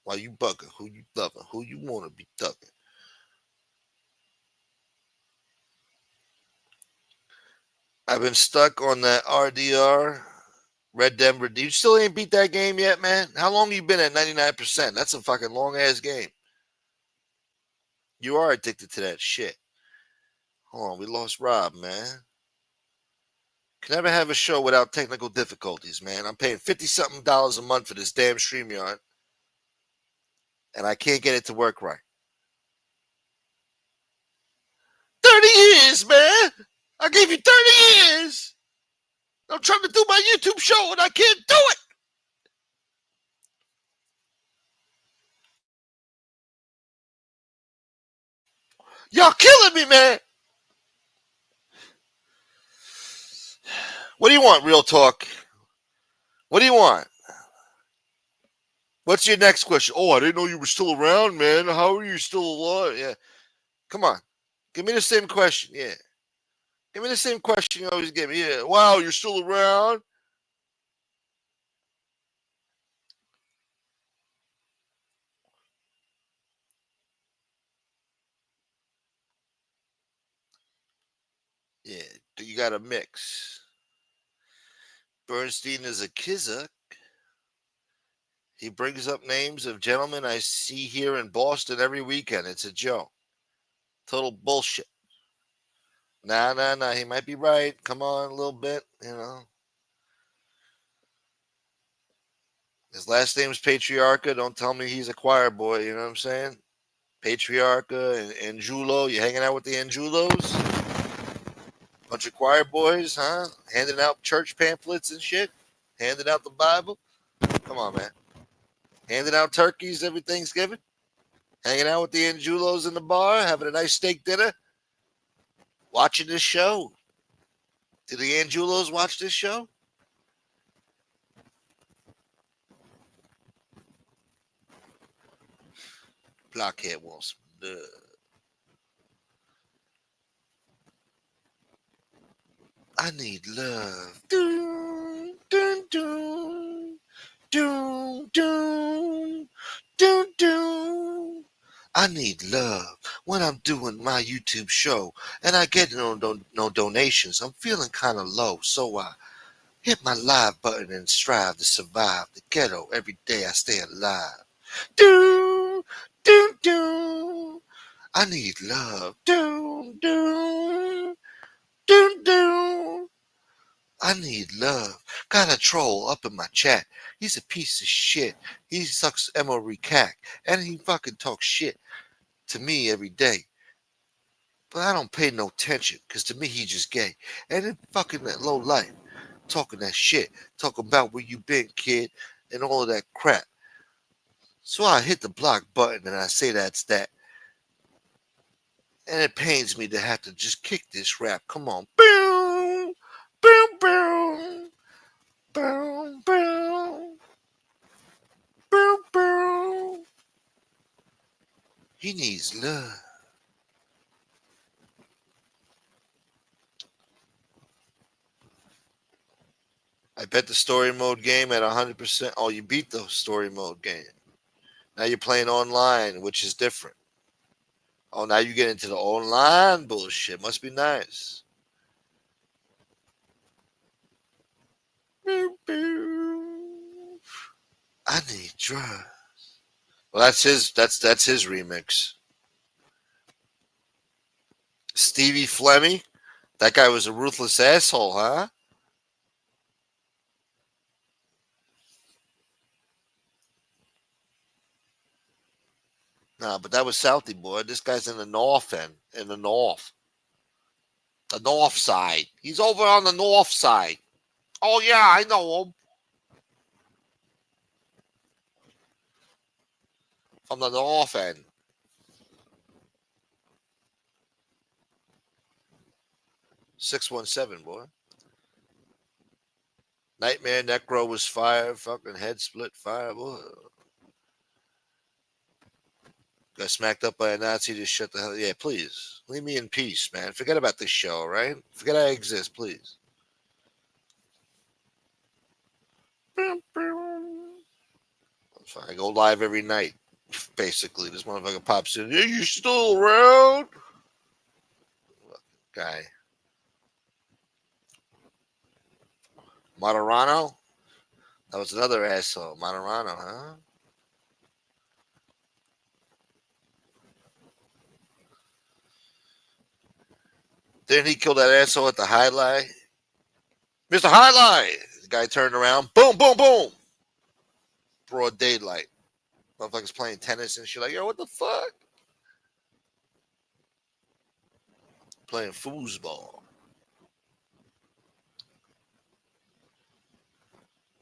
Why you bugging? Who you loving? Who you want to be thugging? I've been stuck on that RDR, Red Denver. You still ain't beat that game yet, man? How long you been at 99%? That's a fucking long-ass game. You are addicted to that shit. Hold on, we lost Rob, man. Can never have a show without technical difficulties, man. I'm paying $50-something a month for this damn StreamYard, and I can't get it to work right. 30 years, man. I gave you 30 years. I'm trying to do my YouTube show, and I can't do it. Y'all killing me, man. What do you want, real talk? What do you want? What's your next question? Oh, I didn't know you were still around, man. How are you still alive? Yeah. Come on. Give me the same question. Yeah. Give me the same question you always give me. Yeah. Wow, you're still around? Yeah. You got to mix. Bernstein is a kizuk. He brings up names of gentlemen I see here in Boston every weekend. It's a joke. Total bullshit. Nah. He might be right. Come on, a little bit, you know. His last name's Patriarcha. Don't tell me he's a choir boy. You know what I'm saying? Patriarcha and Angulo. You hanging out with the Angulos? Bunch of choir boys, huh? Handing out church pamphlets and shit? Handing out the Bible? Come on, man. Handing out turkeys every Thanksgiving? Hanging out with the Angulos in the bar? Having a nice steak dinner? Watching this show? Do the Angulos watch this show? Blockhead wants some. I need love. Dun, dun, dun, dun, dun, dun, dun. I need love when I'm doing my YouTube show and I get no donations. I'm feeling kind of low, so I hit my live button and strive to survive the ghetto every day I stay alive. Dun, dun, dun. I need love. Dun, dun, dun, dun. I need love. Got a troll up in my chat. He's a piece of shit. He sucks Emory cack. And he fucking talks shit to me every day. But I don't pay no attention, because to me he's just gay. And then fucking that low life. Talking that shit. Talking about where you been, kid. And all of that crap. So I hit the block button and I say that's that. And it pains me to have to just kick this rap. Come on. Boom! Boom, boom! Boom, boom! Boom, boom! He needs love. bet the story mode game at 100%. Oh, you beat the story mode game. Now you're playing online, which is different. Oh, now you get into the online bullshit. Must be nice. I need drugs. Well, that's his remix. Stevie Flemmy? That guy was a ruthless asshole, huh? Nah, but that was Southie boy. This guy's in the north end. In the north. The north side. He's over on the north side. Oh yeah, I know him. From the north end. $617, boy. Nightmare Necro was fire. Fucking head split fire, boy. Got smacked up by a Nazi. Just shut the hell. Yeah, please. Leave me in peace, man. Forget about this show, right? Forget I exist, please. I go live every night, basically. This motherfucker pops in. Hey, you still around? Guy. Materano? That was another asshole. Materano, huh? Didn't he kill that asshole at the highlight? Mr. Highlight! The guy turned around. Boom, boom, boom. Broad daylight. Motherfuckers playing tennis and shit. Like, yo, what the fuck? Playing foosball.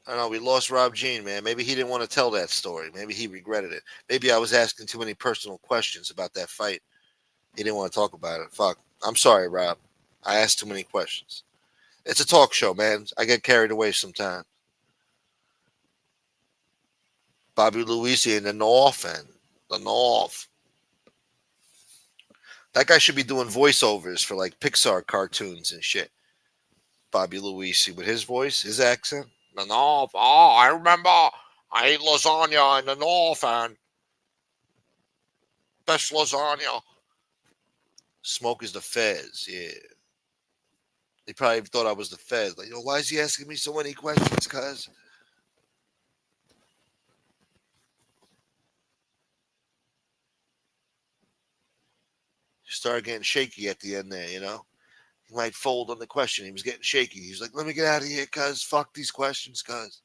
I don't know. We lost Rob Jean, man. Maybe he didn't want to tell that story. Maybe he regretted it. Maybe I was asking too many personal questions about that fight. He didn't want to talk about it. Fuck. I'm sorry, Rob. I asked too many questions. It's a talk show, man. I get carried away sometimes. Bobby Luisi in the north end. The north. That guy should be doing voiceovers for like Pixar cartoons and shit. Bobby Luisi with his voice, his accent. The north. Oh, I remember. I ate lasagna in the north end. Best lasagna. Smoke is the Fez, yeah. They probably thought I was the Fez. Like, why is he asking me so many questions, cuz? Started getting shaky at the end there, you know? He might fold on the question. He was getting shaky. He was like, let me get out of here, cuz. Fuck these questions, cuz.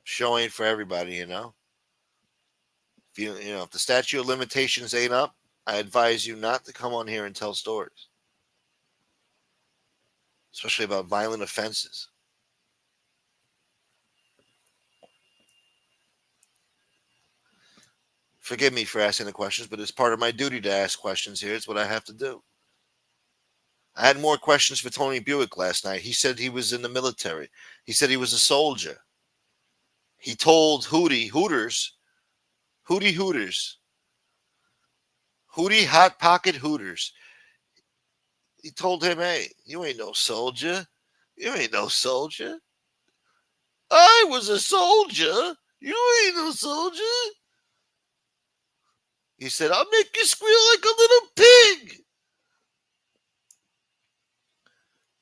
Show ain't for everybody, you know? If the statute of limitations ain't up, I advise you not to come on here and tell stories. Especially about violent offenses. Forgive me for asking the questions, but it's part of my duty to ask questions here. It's what I have to do. I had more questions for Tony Buick last night. He said he was in the military. He said he was a soldier. He told Hootie Hot Pocket Hooters. He told him, hey, you ain't no soldier. You ain't no soldier. I was a soldier. You ain't no soldier. He said, I'll make you squeal like a little pig.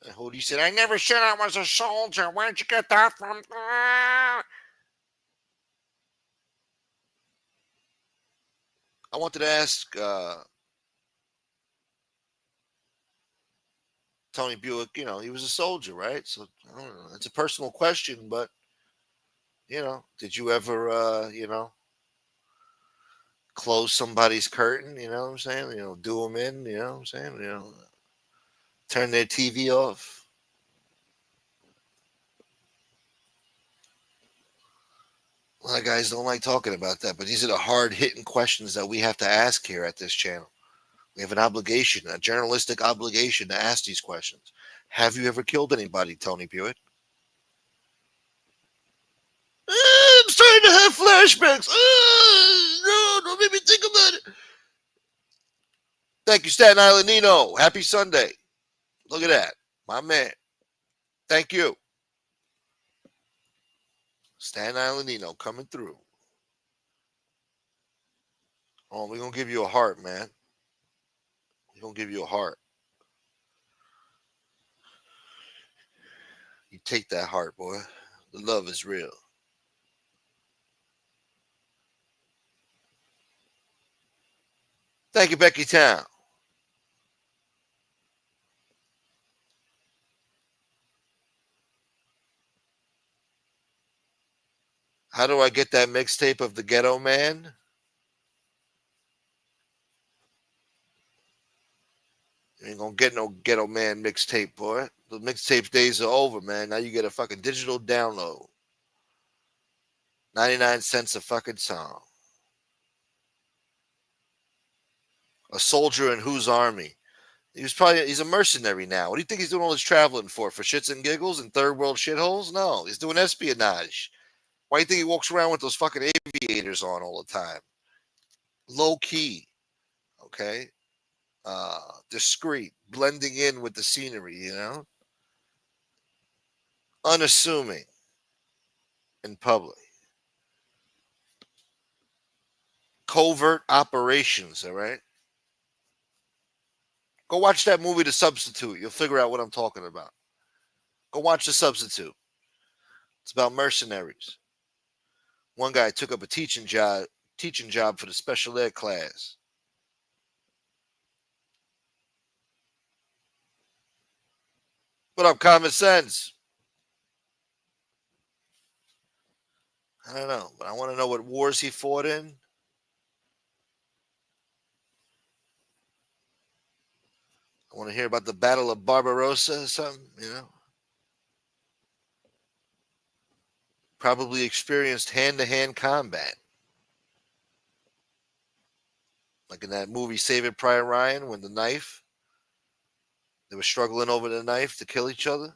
And Hootie said, I never said I was a soldier. Where'd you get that from? I wanted to ask Tony Buick, he was a soldier, right? So, I don't know. It's a personal question, but, did you ever, close somebody's curtain? You know what I'm saying? Do them in, you know what I'm saying? Turn their TV off. A lot of guys don't like talking about that, but these are the hard-hitting questions that we have to ask here at this channel. We have an obligation, a journalistic obligation to ask these questions. Have you ever killed anybody, Tony Buick? I'm starting to have flashbacks. No, don't make me think about it. Thank you, Staten Island Nino. Happy Sunday. Look at that. My man. Thank you. Staten Island Nino coming through. Oh, we're going to give you a heart, man. We're going to give you a heart. You take that heart, boy. The love is real. Thank you, Becky Town. How do I get that mixtape of the Ghetto Man? You ain't gonna get no Ghetto Man mixtape, boy. The mixtape days are over, man. Now you get a fucking digital download. 99 cents a fucking song. A soldier in whose army? He's a mercenary now. What do you think he's doing all this traveling for? For shits and giggles and third world shitholes? No, he's doing espionage. Why do you think he walks around with those fucking aviators on all the time? Low key. Okay? Discreet. Blending in with the scenery, you know? Unassuming. In public. Covert operations, all right? Go watch that movie, The Substitute. You'll figure out what I'm talking about. Go watch The Substitute. It's about mercenaries. One guy took up a teaching job for the special ed class. What up, Common Sense? I don't know, but I want to know what wars he fought in. I want to hear about the Battle of Barbarossa or something, you know. Probably experienced hand-to-hand combat. Like in that movie Saving Private Ryan, when they were struggling over the knife to kill each other.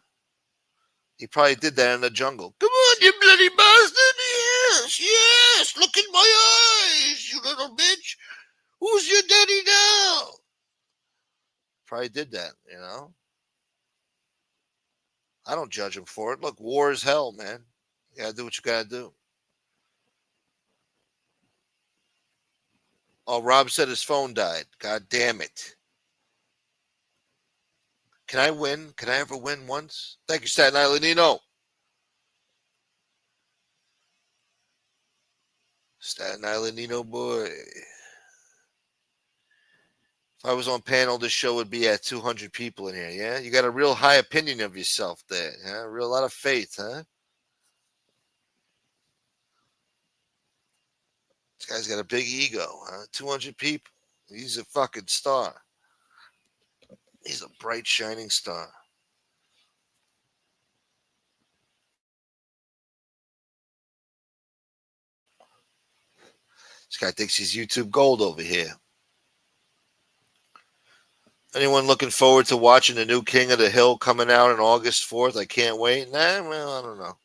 He probably did that in the jungle. Come on, you bloody bastard! Yes, yes! Look in my eyes, you little bitch! Who's your daddy now? Probably did that, you know? I don't judge him for it. Look, war is hell, man. You gotta do what you gotta do. Oh, Rob said his phone died. God damn it. Can I win? Can I ever win once? Thank you, Staten Island Nino. Staten Island Nino boy. If I was on panel, this show would be at 200 people in here, yeah? You got a real high opinion of yourself there, yeah? A real lot of faith, huh? This guy's got a big ego, huh? 200 people. He's a fucking star. He's a bright, shining star. This guy thinks he's YouTube gold over here. Anyone looking forward to watching the new King of the Hill coming out on August 4th? I can't wait. Nah, well, I don't know.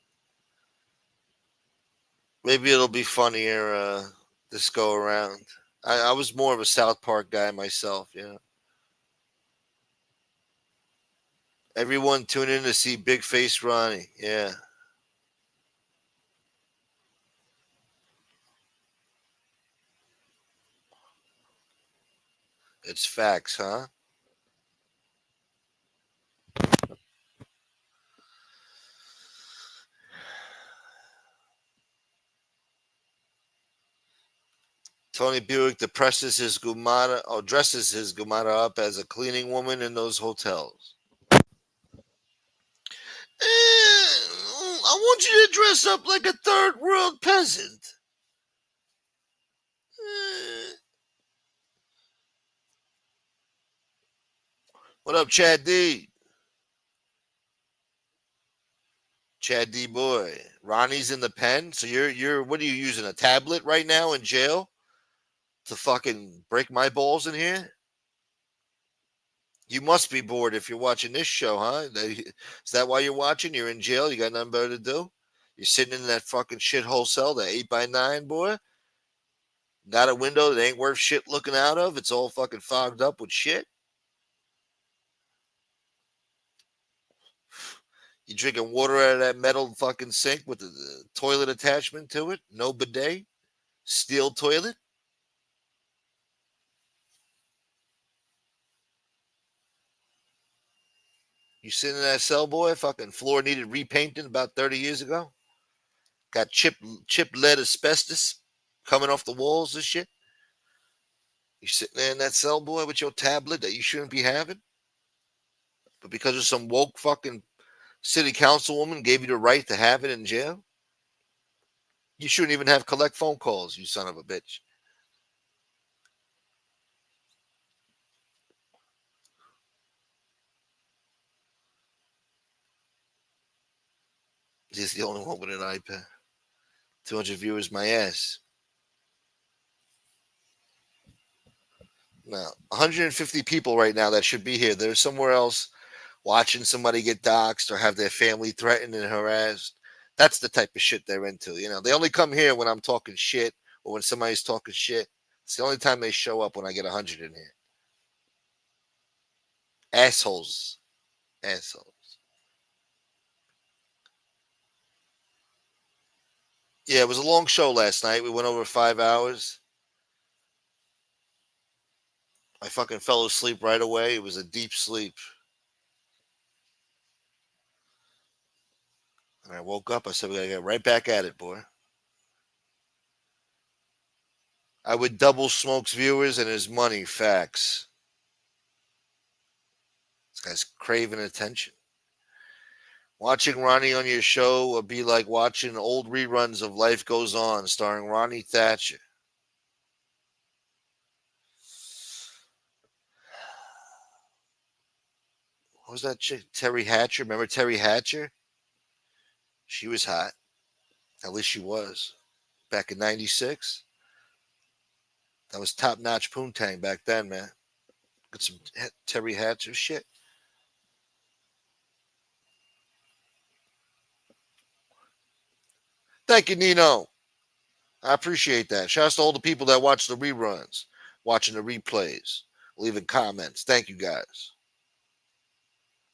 Maybe it'll be funnier this go around. I was more of a South Park guy myself, you know. Everyone tune in to see Big Face Ronnie. Yeah. It's facts, huh? Tony Buick dresses his Gumara up as a cleaning woman in those hotels. I want you to dress up like a third world peasant. What up, Chad D? Chad D boy. Ronnie's in the pen. So you're what are you using? A tablet right now in jail? To fucking break my balls in here? You must be bored if you're watching this show, huh? Is that why you're watching? You're in jail? You got nothing better to do? You're sitting in that fucking shithole cell, that 8x9, boy? Got a window that ain't worth shit looking out of? It's all fucking fogged up with shit? You drinking water out of that metal fucking sink with the toilet attachment to it? No bidet? Steel toilet? You sitting in that cell, boy? Fucking floor needed repainting about 30 years ago. Got chip lead asbestos coming off the walls and shit. You sitting there in that cell, boy, with your tablet that you shouldn't be having, but because of some woke fucking city councilwoman gave you the right to have it in jail. You shouldn't even have collect phone calls, you son of a bitch. He's the only one with an iPad. 200 viewers, my ass. Now, 150 people right now that should be here. They're somewhere else watching somebody get doxxed or have their family threatened and harassed. That's the type of shit they're into. You know, they only come here when I'm talking shit or when somebody's talking shit. It's the only time they show up when I get 100 in here. Assholes. Assholes. Yeah, it was a long show last night. We went over 5 hours. I fucking fell asleep right away. It was a deep sleep. And I woke up. I said, we got to get right back at it, boy. I would double Smoke's viewers and his money. Facts. This guy's craving attention. Watching Ronnie on your show would be like watching old reruns of Life Goes On starring Ronnie Thatcher. What was that chick? Terry Hatcher. Remember Terry Hatcher? She was hot. At least she was. Back in 96. That was top-notch poontang back then, man. Got some Terry Hatcher shit. Thank you, Nino. I appreciate that. Shouts to all the people that watch the reruns, watching the replays, leaving comments. Thank you, guys.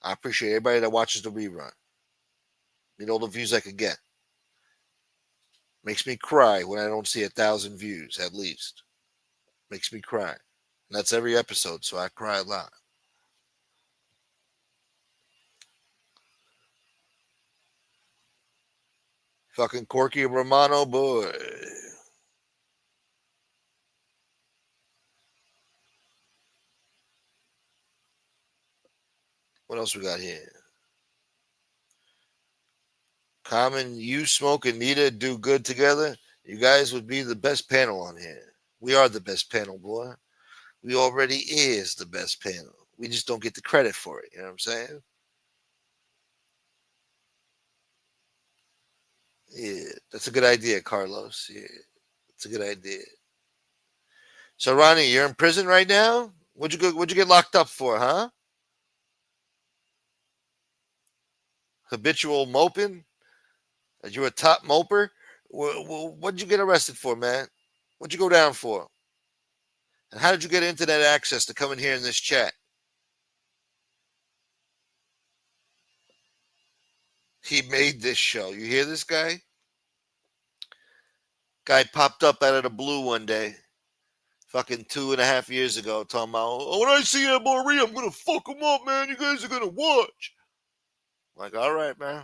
I appreciate everybody that watches the rerun. Need all the views I could get. Makes me cry when I don't see 1,000 views, at least. Makes me cry. And that's every episode, so I cry a lot. Fucking Corky Romano, boy. What else we got here? Common, you, Smoke, and Nita do good together. You guys would be the best panel on here. We are the best panel, boy. We already is the best panel. We just don't get the credit for it. You know what I'm saying? Yeah, that's a good idea, Carlos. Yeah, it's a good idea. So, Ronnie, you're in prison right now? What'd you get locked up for, huh? Habitual moping? Are you a top moper? What'd you get arrested for, man? What'd you go down for? And how did you get internet access to come in here in this chat? He made this show. You hear this guy? Guy popped up out of the blue one day, fucking 2.5 years ago, talking about, oh, when I see that Maria, I'm going to fuck him up, man. You guys are going to watch. I'm like, all right, man.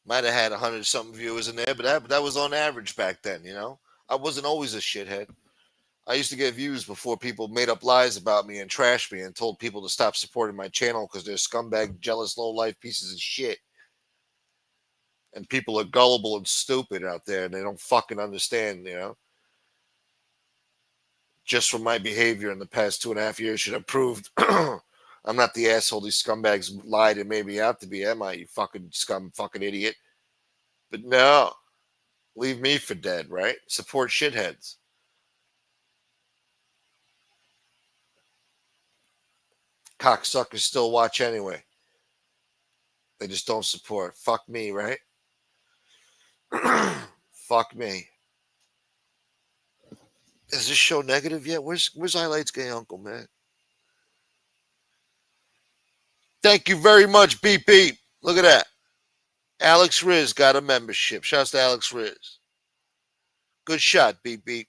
Might have had 100-something viewers in there, but that was on average back then, you know? I wasn't always a shithead. I used to get views before people made up lies about me and trashed me and told people to stop supporting my channel because they're scumbag, jealous, low-life pieces of shit. And people are gullible and stupid out there, and they don't fucking understand, you know? Just from my behavior in the past 2.5 years should have proved I'm not the asshole these scumbags lied and made me out to be, am I, you fucking fucking idiot? But no. Leave me for dead, right? Support shitheads. Cocksuckers still watch anyway. They just don't support. Fuck me, right? Fuck me. Is this show negative yet? Where's Highlights Gay Uncle, man? Thank you very much, Beep Beep. Look at that. Alex Riz got a membership. Shouts to Alex Riz. Good shot, Beep Beep.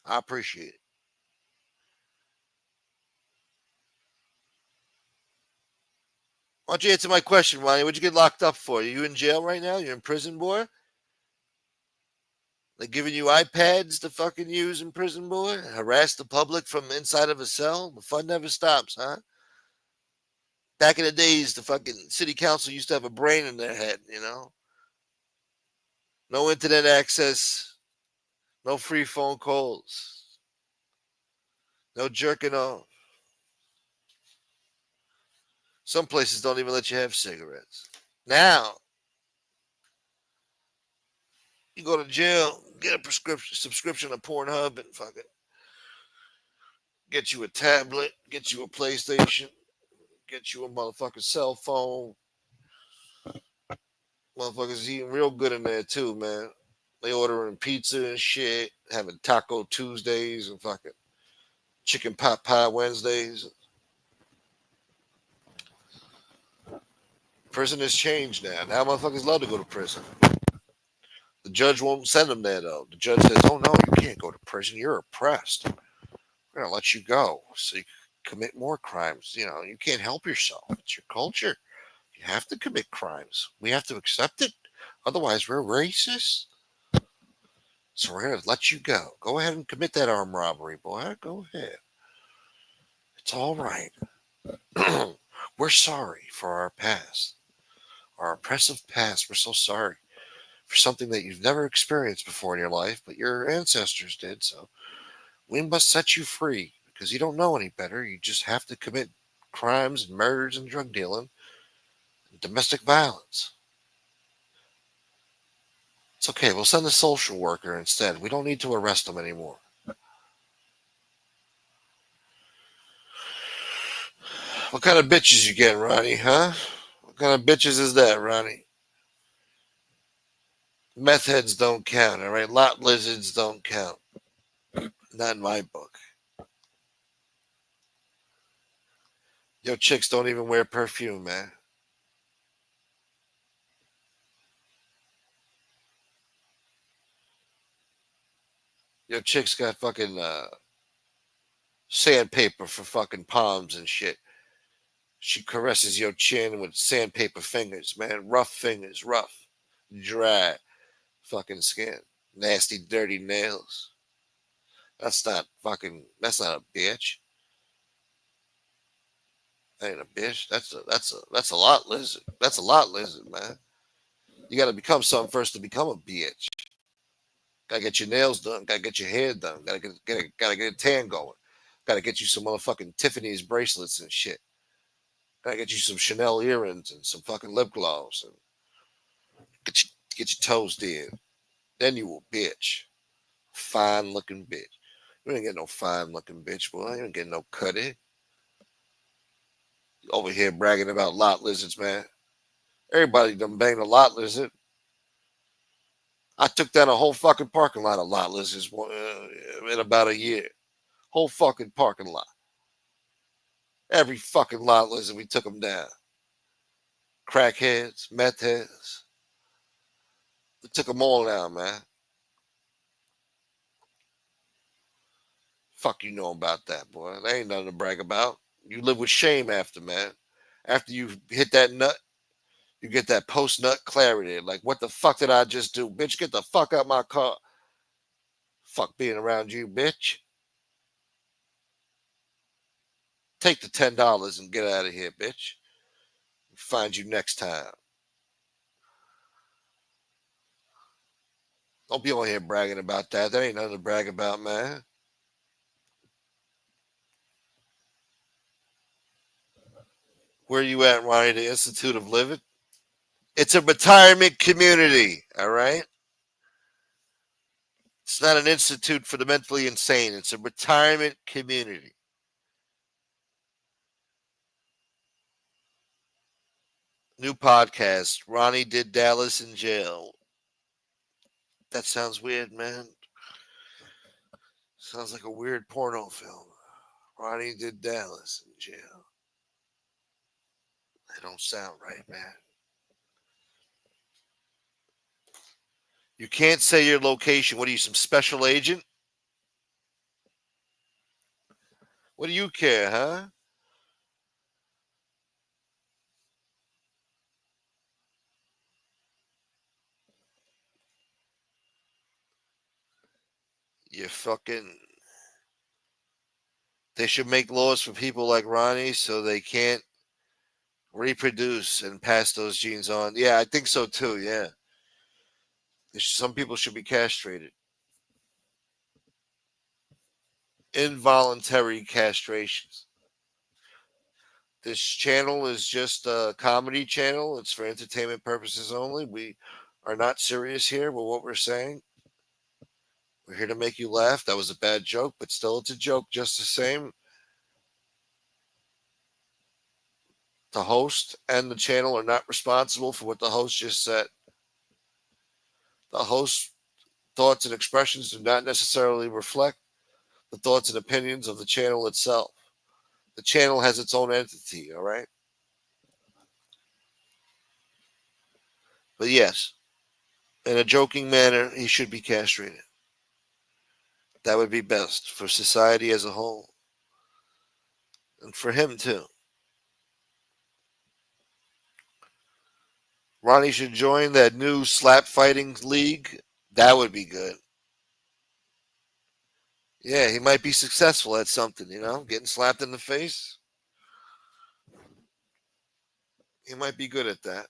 I appreciate it. Why don't you answer my question, Ronnie? What'd you get locked up for? Are you in jail right now? You're in prison, boy? They giving you iPads to fucking use in prison, boy? Harass the public from inside of a cell? The fun never stops, huh? Back in the days, the fucking city council used to have a brain in their head, you know? No internet access, no free phone calls, no jerking off. Some places don't even let you have cigarettes. Now, you go to jail, get a subscription to Pornhub and fucking get you a tablet, get you a PlayStation, get you a motherfucking cell phone. Motherfuckers eating real good in there too, man. They ordering pizza and shit, having Taco Tuesdays and fucking chicken pot pie Wednesdays. Prison has changed now. Now motherfuckers love to go to prison. The judge won't send them there though. The judge says, "Oh no, you can't go to prison. You're oppressed. We're gonna let you go so you can commit more crimes. You know, you can't help yourself. It's your culture. You have to commit crimes. We have to accept it. Otherwise, we're racist. So we're gonna let you go. Go ahead and commit that armed robbery, boy. Go ahead. It's all right. We're sorry for our past, our oppressive past. We're so sorry for something that you've never experienced before in your life, but your ancestors did. So we must set you free because you don't know any better. You just have to commit crimes and murders and drug dealing and domestic violence. It's okay. We'll send a social worker instead. We don't need to arrest them anymore." What kind of bitches you getting, Ronnie, huh? What kind of bitches is that, Ronnie? Meth heads don't count, all right? Lot lizards don't count. Not in my book. Yo, chicks don't even wear perfume, man. Yo, chicks got fucking sandpaper for fucking palms and shit. She caresses your chin with sandpaper fingers, man. Rough fingers, rough, dry, fucking skin. Nasty, dirty nails. That's not a bitch. That ain't a bitch. That's a lot lizard. That's a lot lizard, man. You gotta become something first to become a bitch. Gotta get your nails done. Gotta get your hair done. Gotta get a tan going. Gotta get you some motherfucking Tiffany's bracelets and shit. Gotta get you some Chanel earrings and some fucking lip gloss and get your toes did. Then you a bitch. Fine looking bitch. You ain't getting no fine looking bitch, boy. You ain't getting no cutty. Over here bragging about lot lizards, man. Everybody done banged a lot lizard. I took down a whole fucking parking lot of lot lizards in about a year. Whole fucking parking lot. Every fucking lot lizard, we took them down. Crackheads, meth heads. We took them all down, man. Fuck you know about that, boy. There ain't nothing to brag about. You live with shame after, man. After you hit that nut, you get that post nut clarity. Like, what the fuck did I just do? Bitch, get the fuck out my car. Fuck being around you, bitch. Take the $10 and get out of here, bitch. Find you next time. Don't be on here bragging about that. That ain't nothing to brag about, man. Where you at, Ronnie? The Institute of Living? It's a retirement community, all right? It's not an institute for the mentally insane. It's a retirement community. New podcast. Ronnie did Dallas in jail. That sounds weird, man. Sounds like a weird porno film. Ronnie did Dallas in jail. It don't sound right, man. You can't say your location. What are you, some special agent? What do you care, huh? You fucking. They should make laws for people like Ronnie so they can't reproduce and pass those genes on. Yeah, I think so too. Yeah. Some people should be castrated. Involuntary castrations. This channel is just a comedy channel. It's for entertainment purposes only. We are not serious here with what we're saying. We're here to make you laugh. That was a bad joke, but still it's a joke just the same. The host and the channel are not responsible for what the host just said. The host's thoughts and expressions do not necessarily reflect the thoughts and opinions of the channel itself. The channel has its own entity, all right? But yes, in a joking manner, he should be castrated. That would be best for society as a whole. And for him, too. Ronnie should join that new slap fighting league. That would be good. Yeah, he might be successful at something, getting slapped in the face. He might be good at that.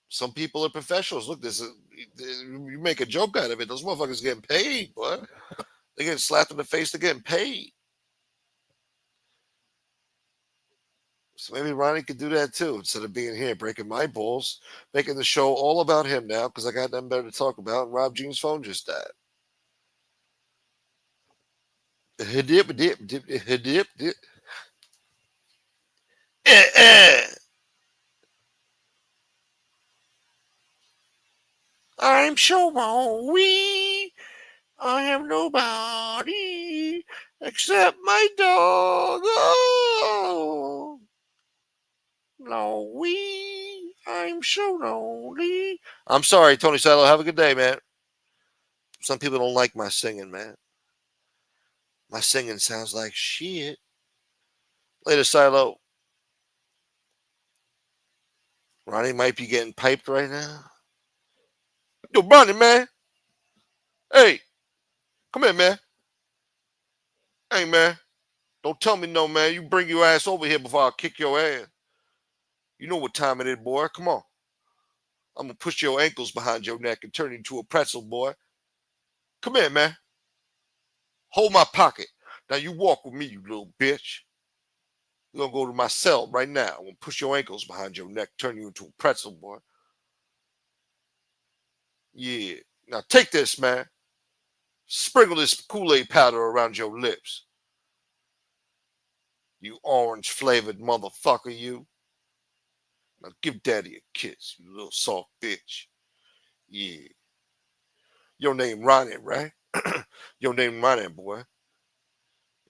Some people are professionals. Look, you make a joke out of it. Those motherfuckers getting paid, boy. They're getting slapped in the face. They're getting paid. So maybe Ronnie could do that too instead of being here breaking my balls, making the show all about him now because I got nothing better to talk about. And Rob Jean's phone just died. I'm so lonely. I have nobody except my dog. Oh, lonely. I'm so lonely. I'm sorry, Tony Silo. Have a good day, man. Some people don't like my singing, man. My singing sounds like shit. Later, Silo. Ronnie might be getting piped right now. Yo, Ronnie, man. Hey, come here, man. Hey, man. Don't tell me no, man. You bring your ass over here before I kick your ass. You know what time it is, boy. Come on. I'm going to push your ankles behind your neck and turn you into a pretzel, boy. Come here, man. Hold my pocket. Now you walk with me, you little bitch. You're going to go to my cell right now. I'm going to push your ankles behind your neck, turn you into a pretzel, boy. Yeah. Now take this, man. Sprinkle this Kool-Aid powder around your lips. You orange-flavored motherfucker, you. Now give daddy a kiss, you little soft bitch. Yeah. Your name Ronnie, right? Your name Ronnie, boy.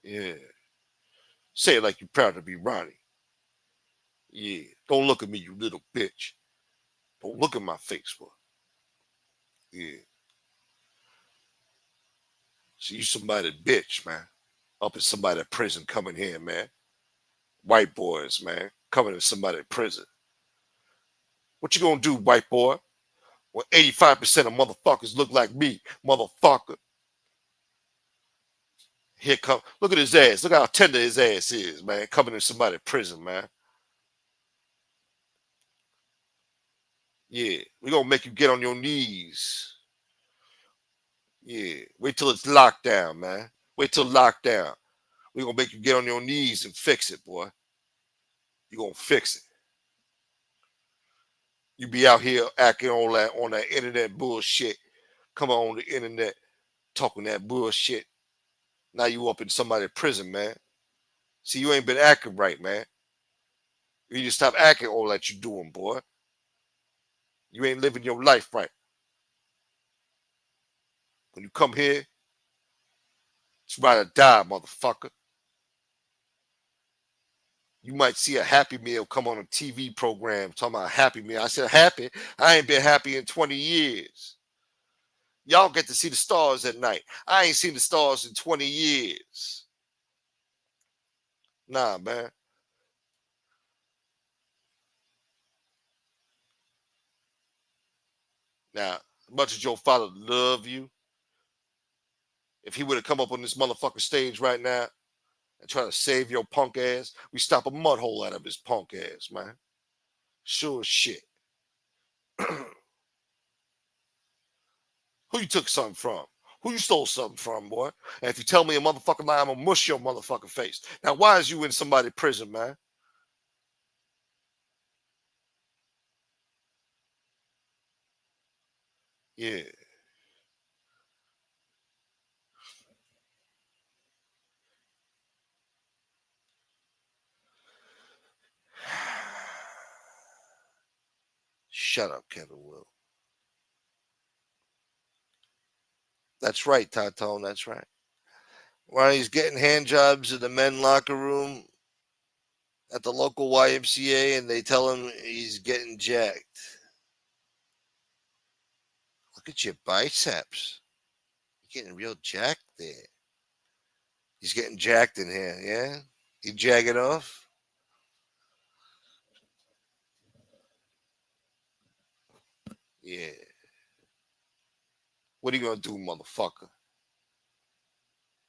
Yeah. Say it like you're proud to be Ronnie. Yeah. Don't look at me, you little bitch. Don't look at my face, boy. Yeah. See, you somebody bitch, man. Up in somebody prison coming here, man. White boys, man. Coming in somebody prison. What you gonna do, white boy? When 85% of motherfuckers look like me, motherfucker. Here come, look at his ass. Look how tender his ass is, man. Coming in somebody's prison, man. Yeah, we gonna make you get on your knees. Yeah, wait till it's locked down, man. Wait till lockdown. We gonna make you get on your knees and fix it, boy. You gonna fix it. You be out here acting on that internet bullshit. Come on the internet talking that bullshit. Now you up in somebody's prison, man. See, you ain't been acting right, man. You need to stop acting all that you doing, boy. You ain't living your life right. When you come here, it's about to die, motherfucker. You might see a Happy Meal come on a TV program talking about Happy Meal. I said, happy? I ain't been happy in 20 years. Y'all get to see the stars at night. I ain't seen the stars in 20 years. Nah, man. Now, as much as your father love you, if he would have come up on this motherfucking stage right now and try to save your punk ass, we stop a mud hole out of his punk ass, man. Sure as shit. Who you took something from? Who you stole something from, boy? And if you tell me a motherfucking lie, I'm gonna mush your motherfucking face. Now, why is you in somebody's prison, man? Yeah. Shut up, Kevin Will. That's right, Tatone. That's right. While he's getting hand jobs in the men locker room at the local YMCA, and they tell him he's getting jacked. Look at your biceps. You're getting real jacked there. He's getting jacked in here, yeah? He jagging off? Yeah. What are you gonna do, motherfucker?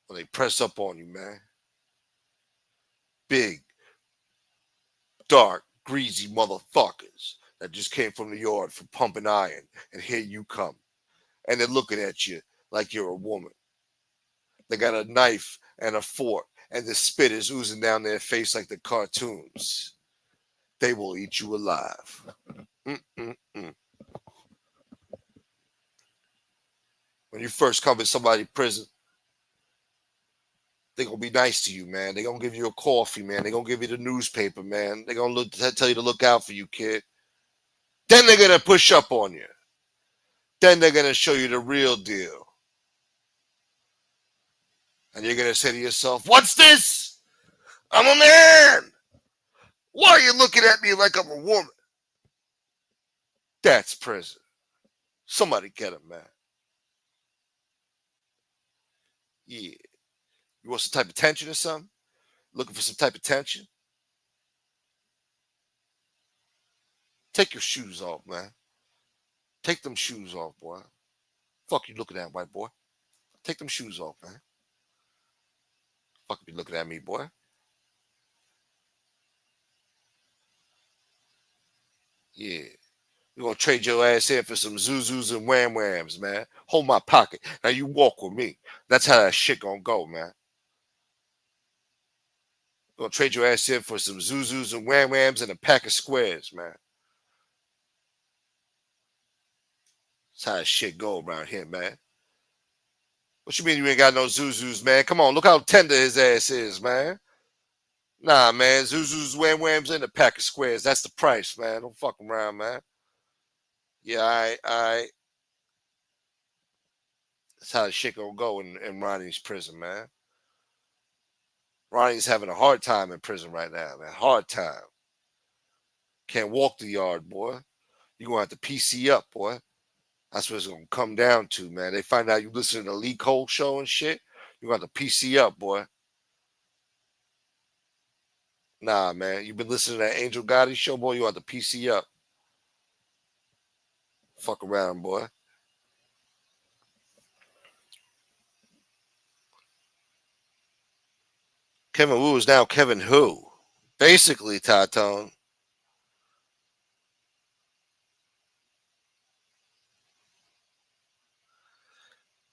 When they press up on you, man. Big, dark, greasy motherfuckers that just came from the yard for pumping iron, and here you come. And they're looking at you like you're a woman. They got a knife and a fork, and the spit is oozing down their face like the cartoons. They will eat you alive. Mm-mm-mm. When you first come in somebody's prison, they're going to be nice to you, man. They're going to give you a coffee, man. They're going to give you the newspaper, man. They're going to tell you to look out for you, kid. Then they're going to push up on you. Then they're going to show you the real deal. And you're going to say to yourself, what's this? I'm a man. Why are you looking at me like I'm a woman? That's prison. Somebody get him, man. Yeah. You want some type of tension or something? Looking for some type of tension? Take your shoes off, man. Take them shoes off, boy. Fuck you looking at, white boy. Take them shoes off, man. Fuck you looking at me, boy. Yeah. We're gonna trade your ass in for some Zuzus and Wham Whams, man. Hold my pocket. Now you walk with me. That's how that shit gonna go, man. We're gonna trade your ass in for some Zuzus and Wham Whams and a pack of squares, man. That's how that shit go around here, man. What you mean you ain't got no Zuzus, man? Come on, look how tender his ass is, man. Nah, man. Zuzus, Wham Whams, and a pack of squares. That's the price, man. Don't fuck around, man. Yeah, I. That's how the shit gonna go in Ronnie's prison, man. Ronnie's having a hard time in prison right now, man. Hard time. Can't walk the yard, boy. You're gonna have to PC up, boy. That's what it's gonna come down to, man. They find out you listen to the Lee Cole show and shit. You're gonna have to PC up, boy. Nah, man. You've been listening to that Angel Gotti show, boy. You have to PC up. Fuck around, boy. Kevin Wu is now Kevin Who. Basically, Tatone.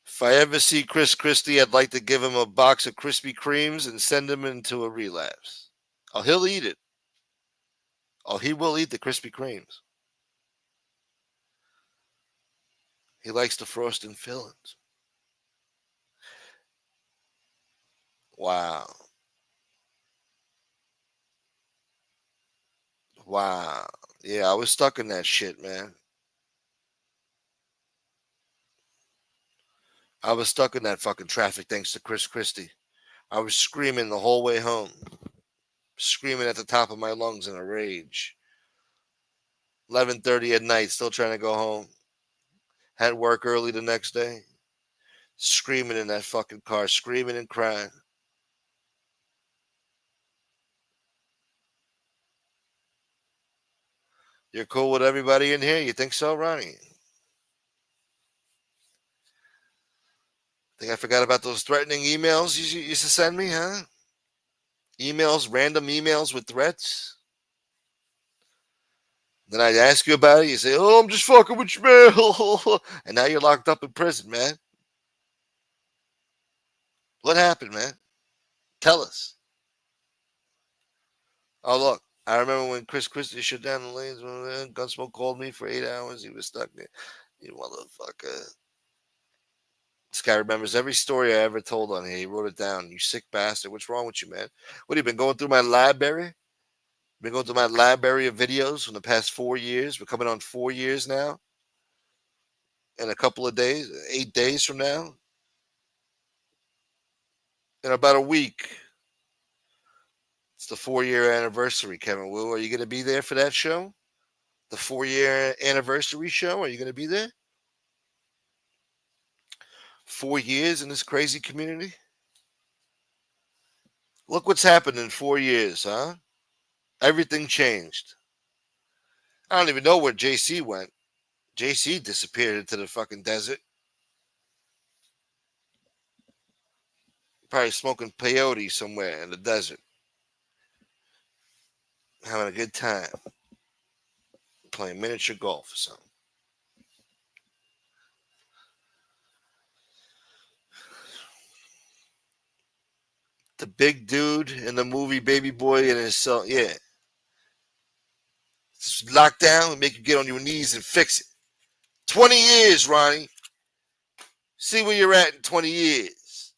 If I ever see Chris Christie, I'd like to give him a box of Krispy Kremes and send him into a relapse. Oh, he'll eat it. Oh, he will eat the Krispy Kremes. He likes the frosted fillings. Wow. Wow. Yeah, I was stuck in that shit, man. I was stuck in that fucking traffic thanks to Chris Christie. I was screaming the whole way home. screaming at the top of my lungs in a rage. 11:30 at night, still trying to go home. Had work early the next day. Screaming in that fucking car, screaming and crying. You're cool with everybody in here? You think so, Ronnie? Think I forgot about those threatening emails you used to send me, huh? Emails, random emails with threats. Then I'd ask you about it. You say, "Oh, I'm just fucking with you, man." And now you're locked up in prison, man. What happened, man? Tell us. Oh, look. I remember when Chris Christie shut down the lanes. Gunsmoke called me for 8 hours. He was stuck there. You motherfucker. This guy remembers every story I ever told on here. He wrote it down. You sick bastard. What's wrong with you, man? What, have you been going through my library? Been going through my library of videos from the past 4 years. We're coming on 4 years now. In a couple of days, 8 days from now. In about a week. It's the 4-year anniversary, Kevin Wu. Are you going to be there for that show? The 4-year anniversary show? Are you going to be there? 4 years in this crazy community? Look what's happened in 4 years, huh? Everything changed. I don't even know where JC went. JC disappeared into the fucking desert. Probably smoking peyote somewhere in the desert. Having a good time. Playing miniature golf or something. The big dude in the movie Baby Boy and his son. Yeah. Lock down and make you get on your knees and fix it. 20 years, Ronnie. See where you're at in 20 years.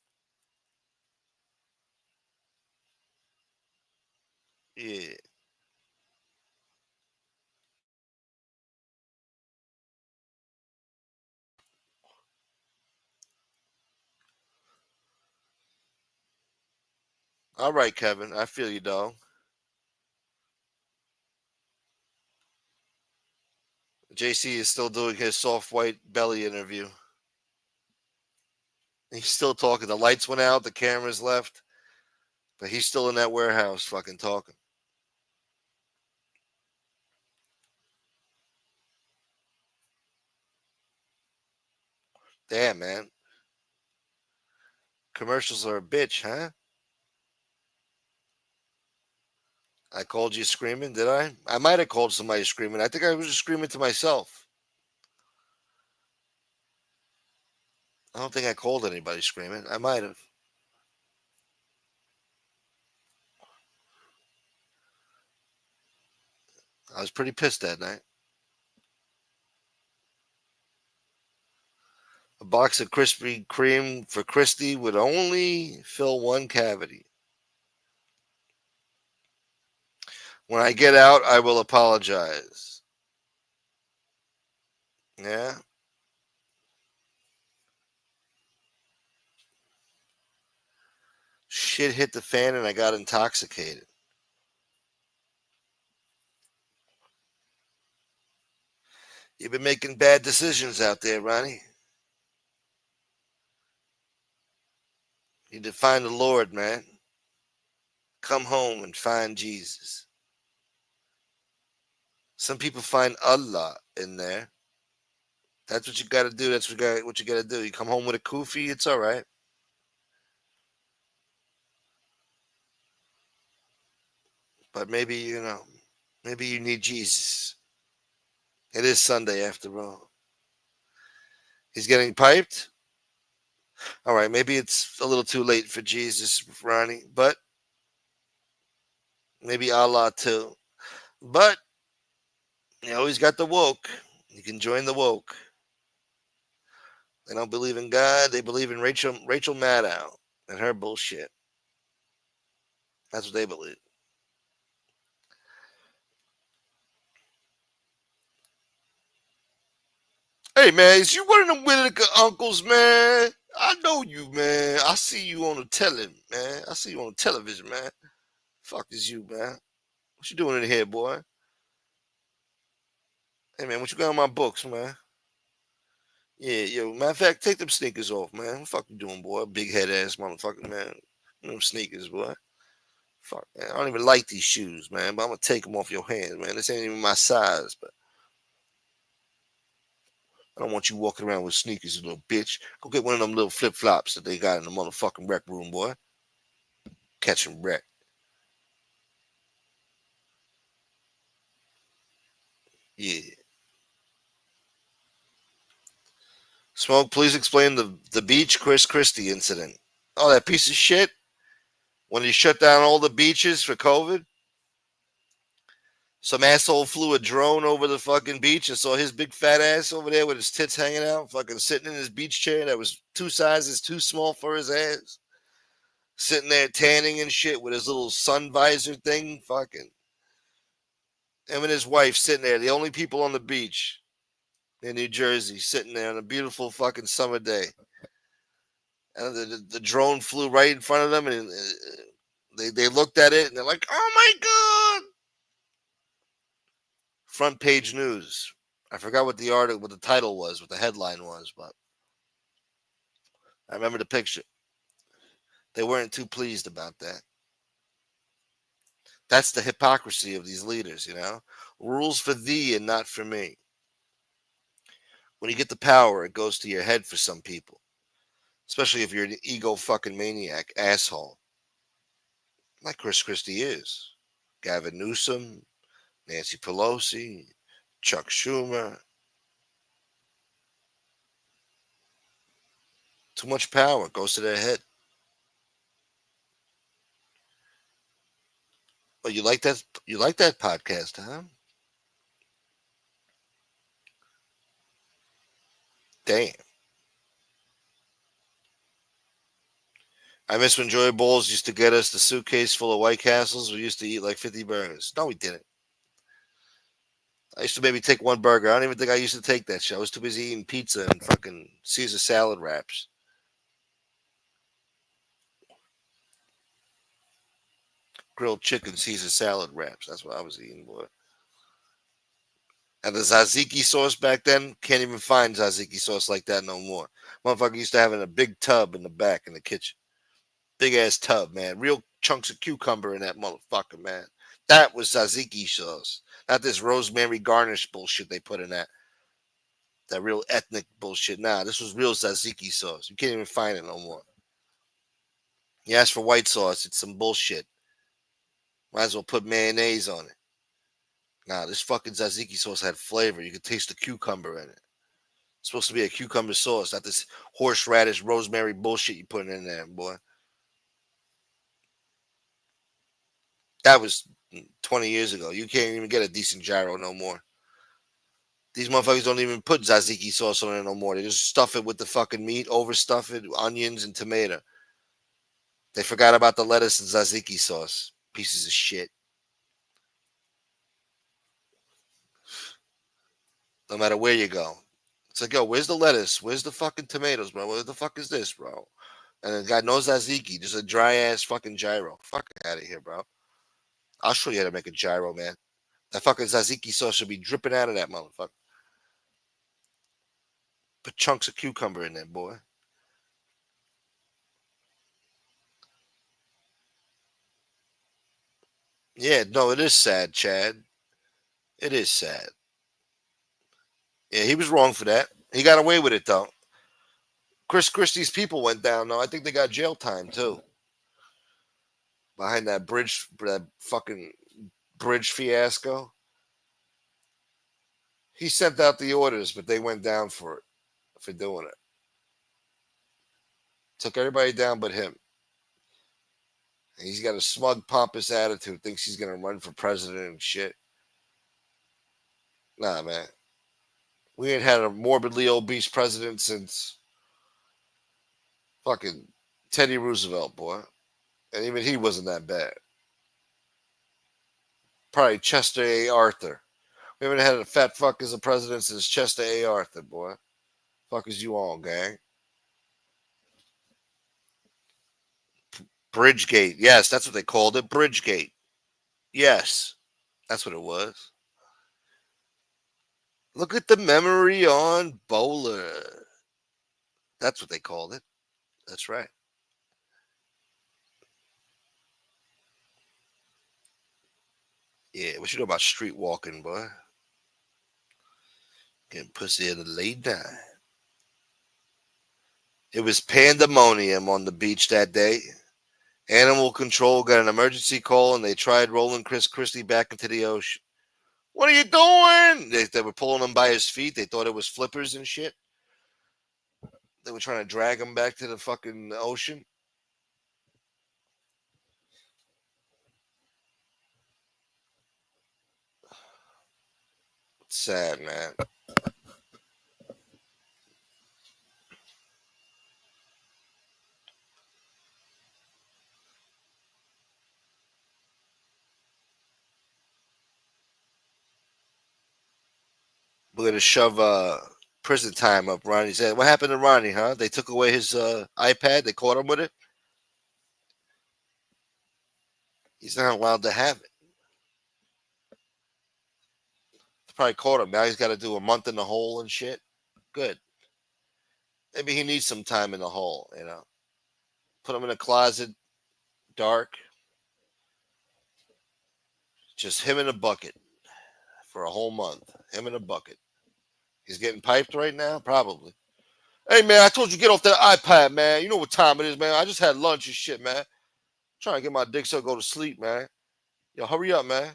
Yeah. All right, Kevin. I feel you, dog. JC is still doing his soft white belly interview. He's still talking. The lights went out. The cameras left. But he's still in that warehouse fucking talking. Damn, man. Commercials are a bitch, huh? I called you screaming, did I? I might have called somebody screaming. I think I was just screaming to myself. I don't think I called anybody screaming. I might have. I was pretty pissed that night. A box of Krispy Kreme for Christy would only fill one cavity. When I get out, I will apologize. Yeah? Shit hit the fan and I got intoxicated. You've been making bad decisions out there, Ronnie. You need to find the Lord, man. Come home and find Jesus. Some people find Allah in there. That's what you got to do. That's what you got to do. You come home with a kufi, it's all right. But maybe, maybe you need Jesus. It is Sunday after all. He's getting piped? All right, maybe it's a little too late for Jesus, Ronnie, but maybe Allah too. But you always got the woke. You can join the woke. They don't believe in God. They believe in Rachel Maddow and her bullshit. That's what they believe. Hey, man, is you one of them Whittaker uncles, man? I know you, man. I see you on the man. I see you on the television, man. Fuck is you, man? What you doing in here, boy? Hey, man, what you got on my books, man? Yeah, yo, matter of fact, take them sneakers off, man. What the fuck you doing, boy? Big head ass motherfucker, man. Them sneakers, boy. Fuck, man. I don't even like these shoes, man, but I'm gonna take them off your hands, man. This ain't even my size, but I don't want you walking around with sneakers, you little bitch. Go get one of them little flip flops that they got in the motherfucking rec room, boy. Catch 'em wreck. Yeah. Smoke, please explain the beach Chris Christie incident. Oh, that piece of shit? When he shut down all the beaches for COVID? Some asshole flew a drone over the fucking beach and saw his big fat ass over there with his tits hanging out, fucking sitting in his beach chair that was 2 sizes too small for his ass. Sitting there tanning and shit with his little sun visor thing, fucking. Him and his wife sitting there, the only people on the beach in New Jersey, sitting there on a beautiful fucking summer day. And the drone flew right in front of them, and they looked at it, and they're like, "Oh my god!" Front page news. I forgot what the article, what the title was, what the headline was, but I remember the picture. They weren't too pleased about that. That's the hypocrisy of these leaders, you know? Rules for thee and not for me. When you get the power, it goes to your head for some people. Especially if you're an ego fucking maniac, asshole. Like Chris Christie is. Gavin Newsom, Nancy Pelosi, Chuck Schumer. Too much power goes to their head. Oh, you like that? You like that podcast, huh? Damn. I miss when Joy Bowles used to get us the suitcase full of White Castles. We used to eat like 50 burgers. No, we didn't. I used to maybe take one burger. I don't even think I used to take that shit. I was too busy eating pizza and fucking Caesar salad wraps. Grilled chicken Caesar salad wraps. That's what I was eating, boy. And the tzatziki sauce back then, can't even find tzatziki sauce like that no more. Motherfucker used to have it in a big tub in the back in the kitchen. Big ass tub, man. Real chunks of cucumber in that motherfucker, man. That was tzatziki sauce. Not this rosemary garnish bullshit they put in that. That real ethnic bullshit. Nah, this was real tzatziki sauce. You can't even find it no more. You ask for white sauce, it's some bullshit. Might as well put mayonnaise on it. Nah, this fucking tzatziki sauce had flavor. You could taste the cucumber in it. It's supposed to be a cucumber sauce, not this horseradish, rosemary bullshit you putting in there, boy. That was 20 years ago. You can't even get a decent gyro no more. These motherfuckers don't even put tzatziki sauce on it no more. They just stuff it with the fucking meat, overstuff it, onions and tomato. They forgot about the lettuce and tzatziki sauce. Pieces of shit. No matter where you go. It's like, yo, where's the lettuce? Where's the fucking tomatoes, bro? What the fuck is this, bro? And the guy knows tzatziki, just a dry ass fucking gyro. Fuck out of here, bro. I'll show you how to make a gyro, man. That fucking tzatziki sauce should be dripping out of that motherfucker. Put chunks of cucumber in there, boy. Yeah, no, it is sad, Chad. It is sad. Yeah, he was wrong for that. He got away with it, though. Chris Christie's people went down, though. I think they got jail time, too. Behind that fucking bridge fiasco. He sent out the orders, but they went down for it, for doing it. Took everybody down but him. And he's got a smug, pompous attitude, thinks he's going to run for president and shit. Nah, man. We ain't had a morbidly obese president since fucking Teddy Roosevelt, boy. And even he wasn't that bad. Probably Chester A. Arthur. We haven't had a fat fuck as a president since Chester A. Arthur, boy. Fuck is you on, gang? Bridgegate. Yes, that's what they called it. Bridgegate. Yes, that's what it was. Look at the memory on Bowler. That's what they called it. That's right. Yeah, what you know about street walking, boy? Getting pussy at a late night. It was pandemonium on the beach that day. Animal control got an emergency call and they tried rolling Chris Christie back into the ocean. What are you doing? They were pulling him by his feet. They thought it was flippers and shit. They were trying to drag him back to the fucking ocean. It's sad, man. We're gonna shove prison time up Ronnie's head. What happened to Ronnie, huh? They took away his iPad. They caught him with it. He's not allowed to have it. They probably caught him. Now he's got to do a month in the hole and shit. Good. Maybe he needs some time in the hole, you know. Put him in a closet, dark. Just him in a bucket for a whole month. Him in a bucket. He's getting piped right now? Probably. Hey, man, I told you get off that iPad, man. You know what time it is, man. I just had lunch and shit, man. Trying to get my dick so I go to sleep, man. Yo, hurry up, man.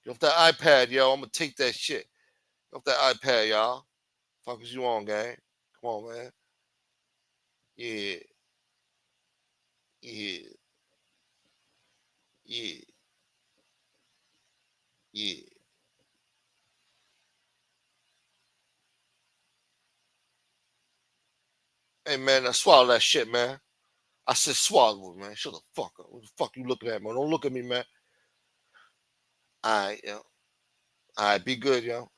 Get off that iPad, yo. I'm going to take that shit. Get off that iPad, y'all. Fuck is you on, gang? Come on, man. Yeah. Yeah. Yeah. Yeah. Hey, man, now swallow that shit, man. I said swallow it, man. Shut the fuck up. What the fuck you looking at, man? Don't look at me, man. All right, yo. All right, be good, yo.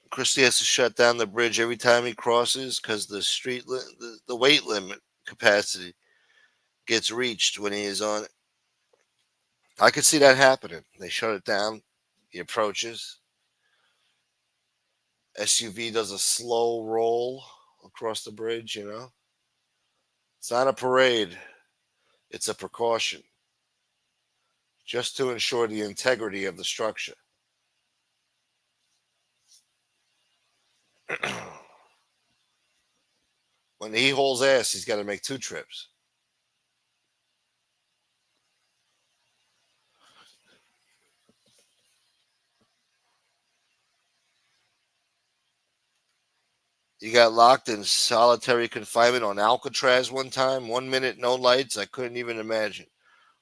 Christie has to shut down the bridge every time he crosses because the weight limit capacity gets reached when he is on it. I could see that happening. They shut it down. He approaches. SUV does a slow roll across the bridge, you know. It's not a parade. It's a precaution just to ensure the integrity of the structure. When he hauls ass, he's got to make 2 trips. You got locked in solitary confinement on Alcatraz one time, 1 minute, no lights. I couldn't even imagine.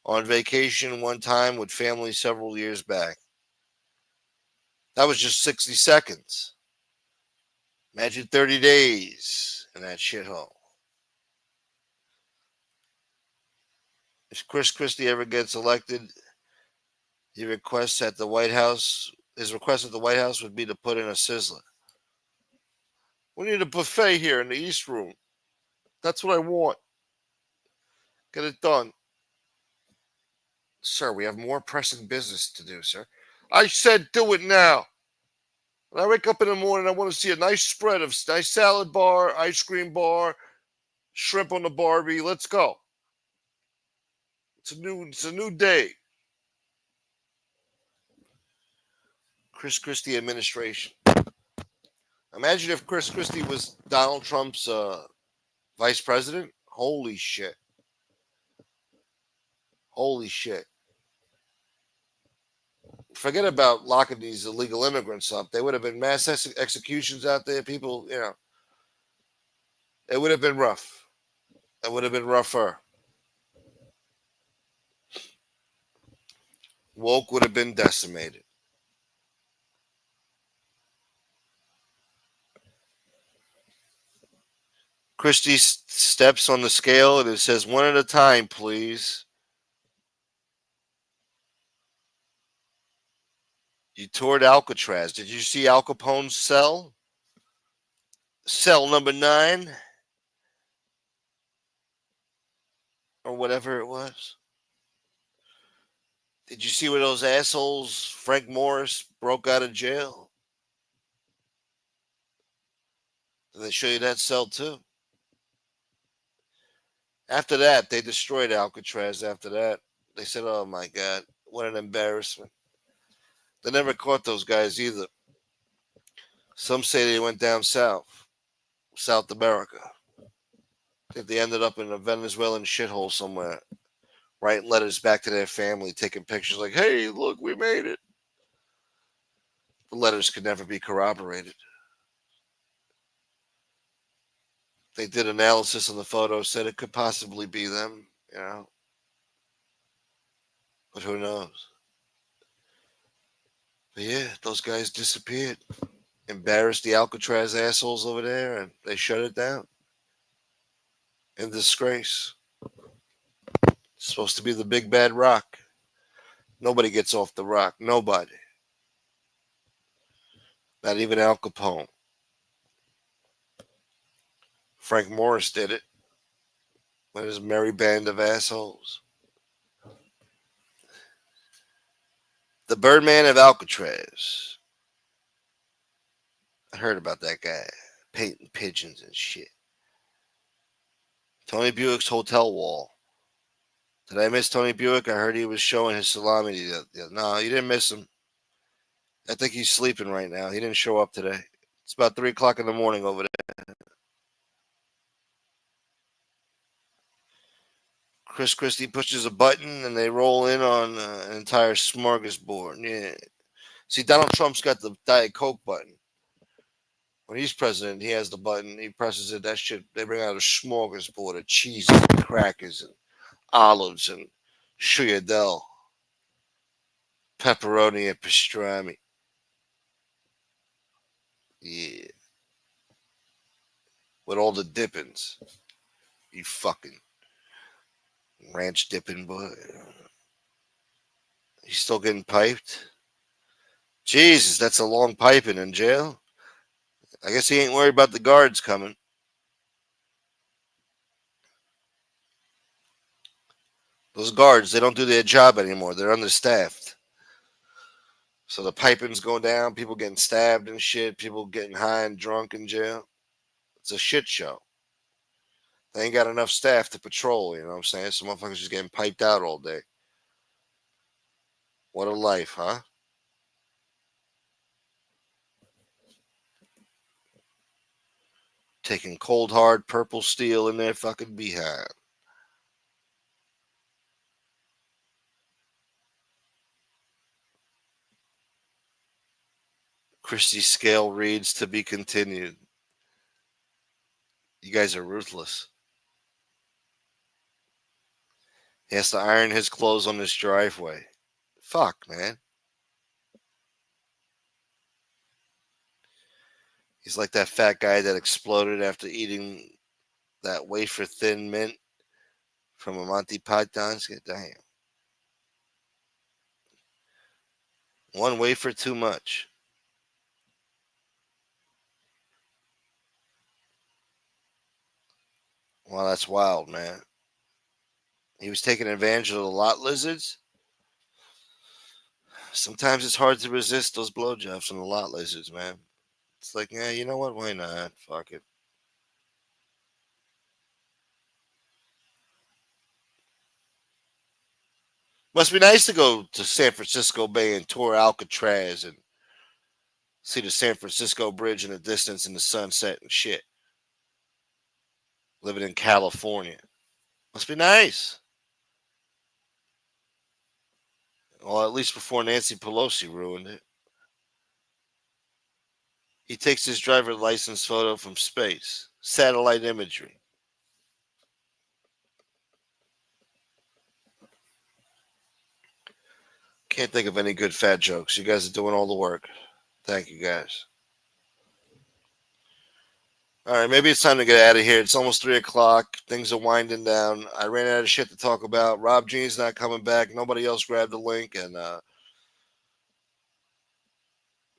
On vacation one time with family several years back. That was just 60 seconds. Imagine 30 days in that shithole. If Chris Christie ever gets elected, he requests at the White House. His request at the White House would be to put in a sizzler. We need a buffet here in the East Room. That's what I want. Get it done. Sir, we have more pressing business to do, sir. I said do it now. When I wake up in the morning, I want to see a nice spread of nice salad bar, ice cream bar, shrimp on the Barbie. Let's go. It's a new day. Chris Christie administration. Imagine if Chris Christie was Donald Trump's vice president. Holy shit. Holy shit. Forget about locking these illegal immigrants up. There would have been mass executions out there. People, you know, it would have been rough. It would have been rougher. Woke would have been decimated. Christie steps on the scale and it says, one at a time, please. You toured Alcatraz. Did you see Al Capone's cell? cell number 9 or whatever it was. Did you see where those assholes, Frank Morris, broke out of jail? Did they show you that cell too? After that, they destroyed Alcatraz. After that, they said, oh my God, what an embarrassment. They never caught those guys either. Some say they went down south, South America. I think they ended up in a Venezuelan shithole somewhere, writing letters back to their family, taking pictures like, hey, look, we made it. The letters could never be corroborated. They did analysis on the photo, said it could possibly be them, you know. But who knows? But yeah, those guys disappeared. Embarrassed the Alcatraz assholes over there, and they shut it down. In disgrace. It's supposed to be the big bad rock. Nobody gets off the rock. Nobody. Not even Al Capone. Frank Morris did it with his merry band of assholes. The Birdman of Alcatraz. I heard about that guy painting pigeons and shit. Tony Buick's hotel wall. Did I miss Tony Buick? I heard he was showing his salami. No, you didn't miss him. I think he's sleeping right now. He didn't show up today. It's about 3 o'clock in the morning over there. Chris Christie pushes a button and they roll in on an entire smorgasbord. Yeah. See, Donald Trump's got the Diet Coke button. When he's president, he has the button. He presses it. That shit, they bring out a smorgasbord of cheese and crackers and olives and shuyadel, pepperoni and pastrami. Yeah. With all the dippings. You fucking ranch dipping boy. He's still getting piped? Jesus, that's a long piping in jail. I guess he ain't worried about the guards coming. Those guards, they don't do their job anymore. They're understaffed. So the piping's going down, people getting stabbed and shit, people getting high and drunk in jail. It's a shit show. They ain't got enough staff to patrol, you know what I'm saying? Some motherfuckers just getting piped out all day. What a life, huh? Taking cold hard purple steel in their fucking behind. Christie's scale reads to be continued. You guys are ruthless. He has to iron his clothes on this driveway. Fuck, man. He's like that fat guy that exploded after eating that wafer thin mint from a Monty Python's. Damn. One wafer too much. Well, that's wild, man. He was taking advantage of the lot lizards. Sometimes it's hard to resist those blowjobs from the lot lizards, man. It's like, yeah, you know what? Why not? Fuck it. Must be nice to go to San Francisco Bay and tour Alcatraz and see the San Francisco Bridge in the distance in the sunset and shit. Living in California. Must be nice. Well, at least before Nancy Pelosi ruined it. He takes his driver's license photo from space. Satellite imagery. Can't think of any good fat jokes. You guys are doing all the work. Thank you, guys. All right, maybe it's time to get out of here. It's almost 3 o'clock. Things are winding down. I ran out of shit to talk about. Rob Jean's not coming back. Nobody else grabbed the link, and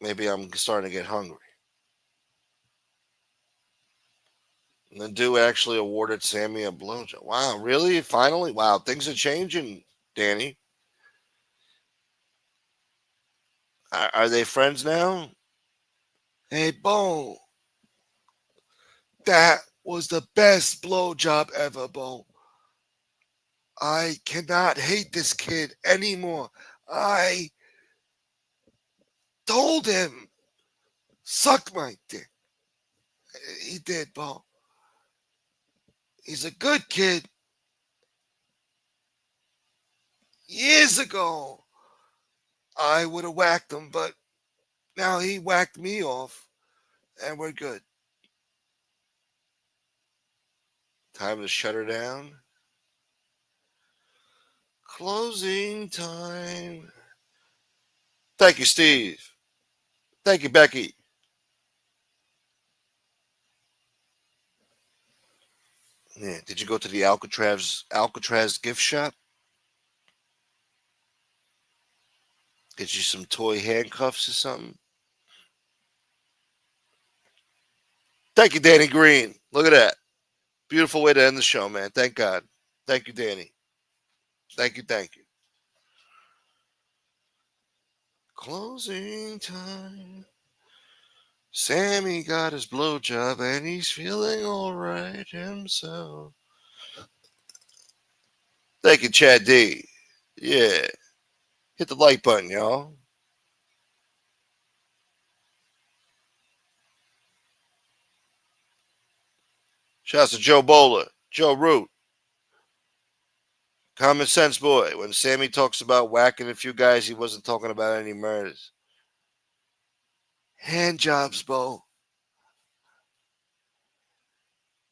maybe I'm starting to get hungry. And the dude actually awarded Sammy a blowjob. Wow, really? Finally? Wow, things are changing, Danny. Are they friends now? Hey, Bo, that was the best blowjob ever, Bo. I cannot hate this kid anymore. I told him, suck my dick. He did, Bo. He's a good kid. Years ago, I would have whacked him, but now he whacked me off, and we're good. Time to shut her down. Closing time. Thank you, Steve. Thank you, Becky. Yeah, did you go to the Alcatraz gift shop? Get you some toy handcuffs or something? Thank you, Danny Green. Look at that. Beautiful way to end the show, man. Thank God. Thank you, Danny. Thank you, thank you. Closing time. Sammy got his blowjob and he's feeling all right himself. Thank you, Chad D. Yeah. Hit the like button, y'all. Shouts to Joe Bowler, Joe Root, Common Sense Boy. When Sammy talks about whacking a few guys, he wasn't talking about any murders. Hand jobs, Bo.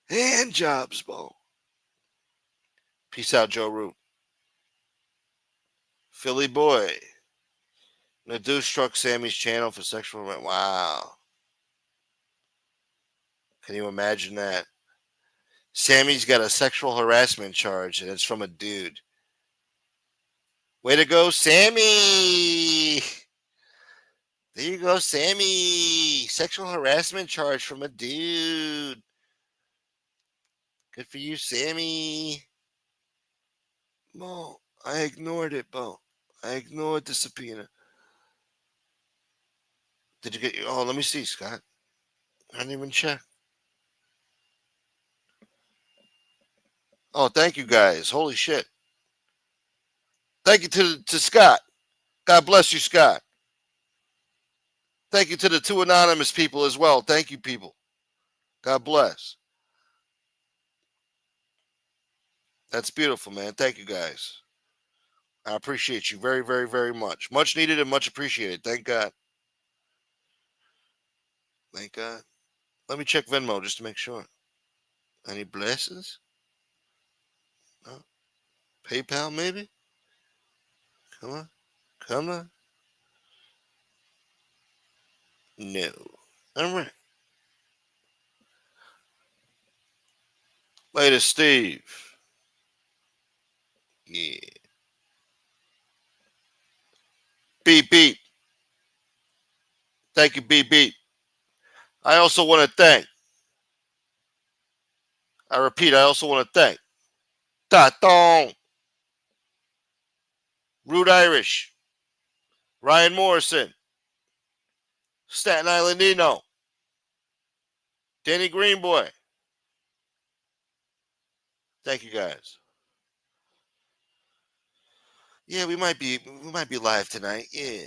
Hand jobs, Bo. Peace out, Joe Root. Philly Boy. Nadu struck Sammy's channel for sexual. Wow. Can you imagine that? Sammy's got a sexual harassment charge, and it's from a dude. Way to go, Sammy! There you go, Sammy. Sexual harassment charge from a dude. Good for you, Sammy. Bo, I ignored it, Bo. I ignored the subpoena. Did you get your... Oh, let me see, Scott. I didn't even check. Oh, thank you, guys. Holy shit. Thank you to Scott. God bless you, Scott. Thank you to the two anonymous people as well. Thank you, people. God bless. That's beautiful, man. Thank you, guys. I appreciate you very, very, very much. Much needed and much appreciated. Thank God. Thank God. Let me check Venmo just to make sure. Any blessings? No? PayPal, maybe? Come on. Come on. No. All right. Later, Steve. Yeah. Beep, beep. Thank you, beep, beep. I also want to thank. I repeat, I also want to thank. Tatong. Rude Irish. Ryan Morrison. Staten Island Nino. Danny Greenboy. Thank you, guys. Yeah, we might be live tonight. Yeah.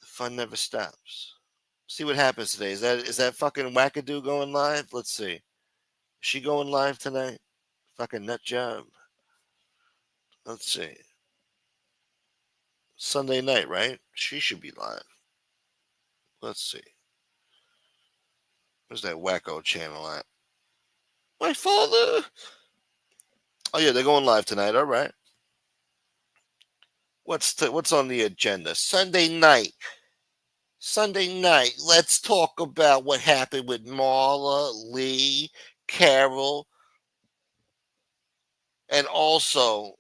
The fun never stops. See what happens today. Is that fucking wackadoo going live? Let's see. Is she going live tonight? Fucking nut job. Let's see. Sunday night, right? She should be live. Let's see. Where's that wacko channel at? My father. Oh yeah, they're going live tonight. All right. What's on the agenda? Sunday night. Sunday night. Let's talk about what happened with Marla, Lee, Carol, and also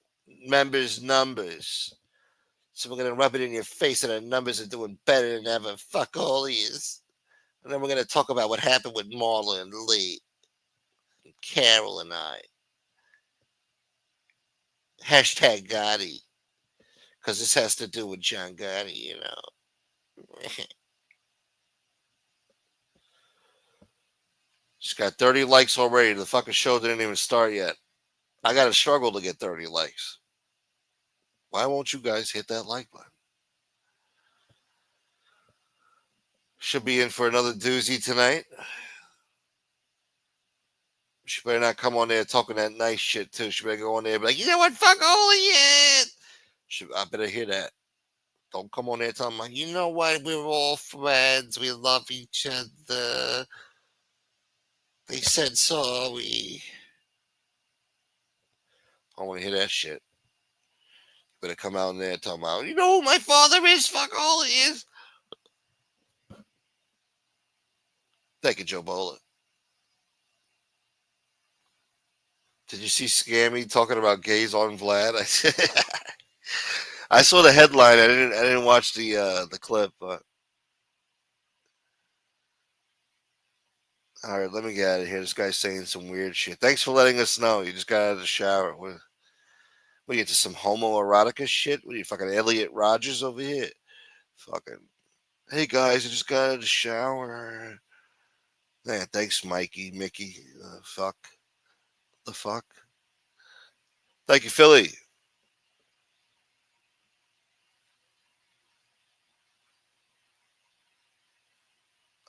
members' numbers. So we're gonna rub it in your face that our numbers are doing better than ever. Fuck all these. And then we're gonna talk about what happened with Marla and Lee. Carol and I. Hashtag Gotti. Because this has to do with John Gotti, you know. Just got 30 likes already. The fucking show didn't even start yet. I got to struggle to get 30 likes. Why won't you guys hit that like button? Should be in for another doozy tonight. She better not come on there talking that nice shit, too. She better go on there and be like, you know what? Fuck all of it. I better hear that. Don't come on there talking like, you know what? We're all friends. We love each other. They said sorry. I don't want to hear that shit. You better come out in there and talk about, you know who my father is? Fuck all he is. Thank you, Joe Bola. Did you see Scammy talking about gays on Vlad? I saw the headline. I didn't watch the clip, but all right, let me get out of here. This guy's saying some weird shit. Thanks for letting us know. You just got out of the shower. What are you into some homoerotica shit? What are you fucking Elliot Rogers over here? Fucking hey guys, I just got out of the shower. Yeah, thanks, Mikey, Mickey. Fuck the fuck. Thank you, Philly.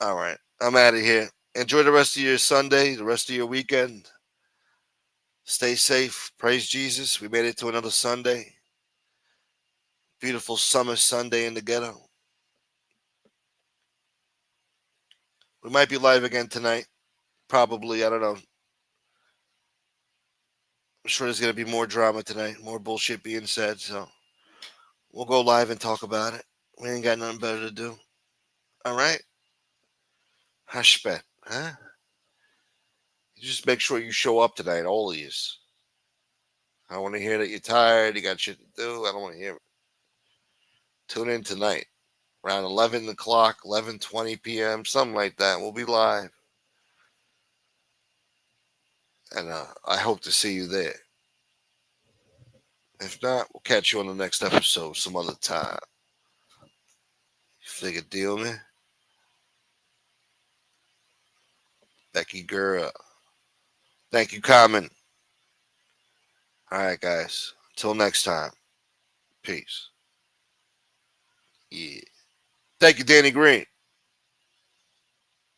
All right, I'm out of here. Enjoy the rest of your Sunday, the rest of your weekend. Stay safe. Praise Jesus. We made it to another Sunday. Beautiful summer Sunday in the ghetto. We might be live again tonight. Probably. I don't know. I'm sure there's going to be more drama tonight. More bullshit being said. So we'll go live and talk about it. We ain't got nothing better to do. All right? Hush bet. Huh? You just make sure you show up tonight, all of you. I want to hear that you're tired. You got shit to do. I don't want to hear it. Tune in tonight. Around 11 o'clock, 11:20 p.m., something like that. We'll be live. And I hope to see you there. If not, we'll catch you on the next episode some other time. You figure deal, man? Becky girl. Thank you, Common. All right, guys. Until next time. Peace. Yeah. Thank you, Danny Green.